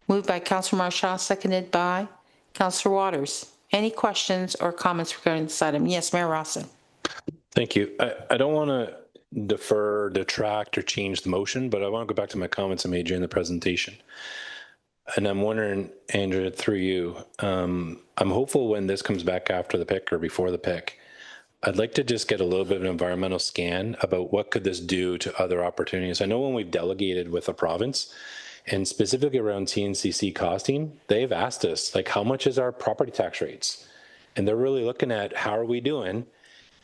Moved by Councillor Marchand, seconded by Councillor Waters. Any questions or comments regarding this item? Yes, Mayor Rawson. Thank you. I don't want to defer, detract, or change the motion, but I want to go back to my comments I made during the presentation. And I'm wondering, Andrea, through you, I'm hopeful when this comes back after the pick or before the pick, I'd like to just get a little bit of an environmental scan about what could this do to other opportunities. I know when we've delegated with a province, and specifically around TNCC costing, they've asked us, like, how much is our property tax rates? And they're really looking at how are we doing?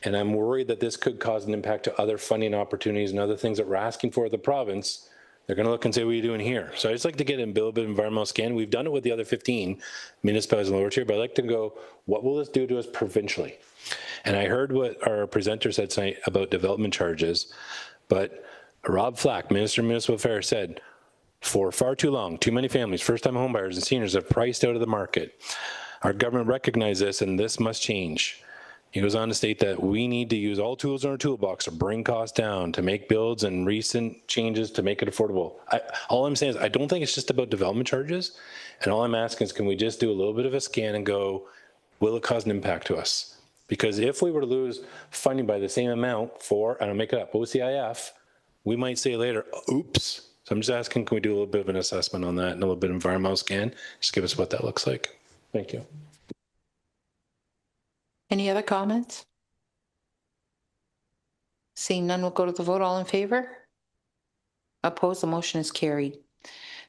And I'm worried that this could cause an impact to other funding opportunities and other things that we're asking for at the province. They're going to look and say, what are you doing here? So I just like to get a little bit of environmental scan. We've done it with the other 15 municipalities in the lower tier, but I'd like to go, what will this do to us provincially? And I heard what our presenter said tonight about development charges, but Rob Flack, Minister of Municipal Affairs, said, for far too long, too many families, first-time homebuyers and seniors have priced out of the market. Our government recognizes this, and this must change. He goes on to state that we need to use all tools in our toolbox to bring costs down, to make builds and recent changes to make it affordable. All I'm saying is I don't think it's just about development charges, and all I'm asking is can we just do a little bit of a scan and go, will it cause an impact to us? Because if we were to lose funding by the same amount for, and I'll make it up, OCIF, we might say later, oops. So I'm just asking, can we do a little bit of an assessment on that and a little bit of environmental scan? Just give us what that looks like. Thank you. Any other comments? Seeing none, we'll go to the vote. All in favor? Opposed? The motion is carried.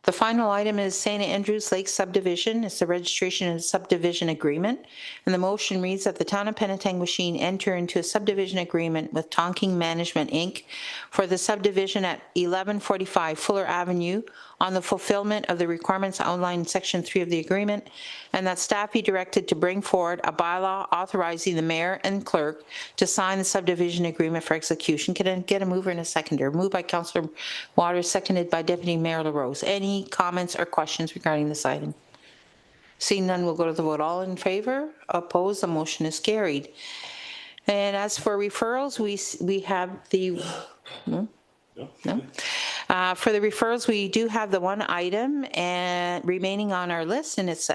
The final item is St. Andrews Lake Subdivision. It's the registration and subdivision agreement. And the motion reads that the town of Penetanguishene enter into a subdivision agreement with Tonking Management, Inc. for the subdivision at 1145 Fuller Avenue on the fulfillment of the requirements outlined in Section 3 of the agreement, and that staff be directed to bring forward a bylaw authorizing the mayor and clerk to sign the subdivision agreement for execution. Can I get a mover and a seconder? Moved by Councillor Waters, seconded by Deputy Mayor LaRose. Any comments or questions regarding this item? Seeing none, we'll go to the vote. All in favor? Opposed? The motion is carried. And as for referrals, we have the... No. For the referrals, we do have the one item and remaining on our list, and it's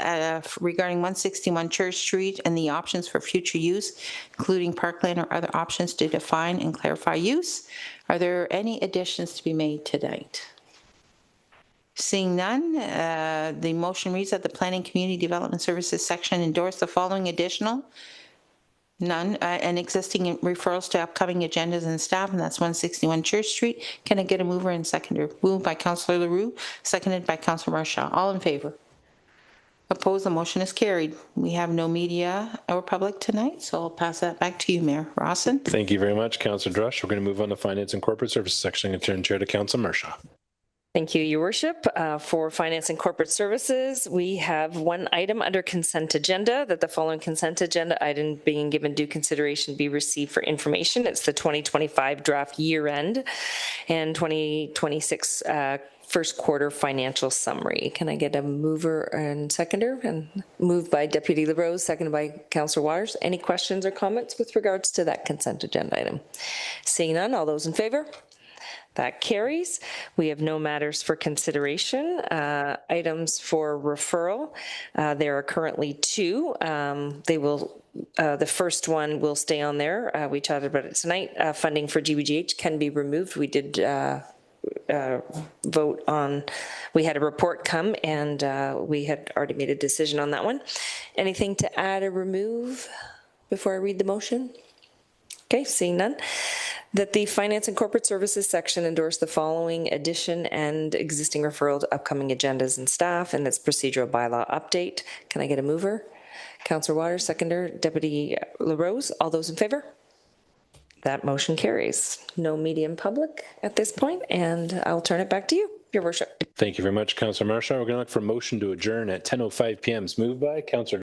regarding 161 Church Street and the options for future use, including parkland or other options to define and clarify use. Are there any additions to be made tonight? Seeing none, the motion reads that the Planning Community Development Services section endorse the following additional none, and existing referrals to upcoming agendas and staff, and that's 161 Church Street. Can I get a mover and seconder? Moved by Councillor Leroux, seconded by Councillor Marchand. All in favor? Opposed? The motion is carried. We have no media or public tonight, so I'll pass that back to you, Mayor Rawson. Thank you very much, Councillor Drush. We're going to move on to Finance and Corporate Services section and turn chair to Councillor Marchand. Thank you, Your Worship. For Finance and Corporate Services, we have one item under consent agenda, that the following consent agenda item being given due consideration be received for information. It's the 2025 draft year end and 2026 first quarter financial summary. Can I get a mover and seconder? And moved by Deputy LaRose, seconded by Councillor Waters. Any questions or comments with regards to that consent agenda item? Seeing none, all those in favor? That carries. We have no matters for consideration. Items for referral. There are currently two. The first one will stay on there. We chatted about it tonight. Funding for GBGH can be removed. We did vote on, we had a report come and we had already made a decision on that one. Anything to add or remove before I read the motion? Okay, seeing none. That the Finance and Corporate Services section endorse the following addition and existing referral to upcoming agendas and staff and its procedural bylaw update. Can I get a mover? Councillor Waters, seconder, Deputy LaRose. All those in favor? That motion carries. No media and public at this point, and I'll turn it back to you, Your Worship. Thank you very much, Councillor Marchand. We're going to look for a motion to adjourn at 10:05 p.m. Moved by Councillor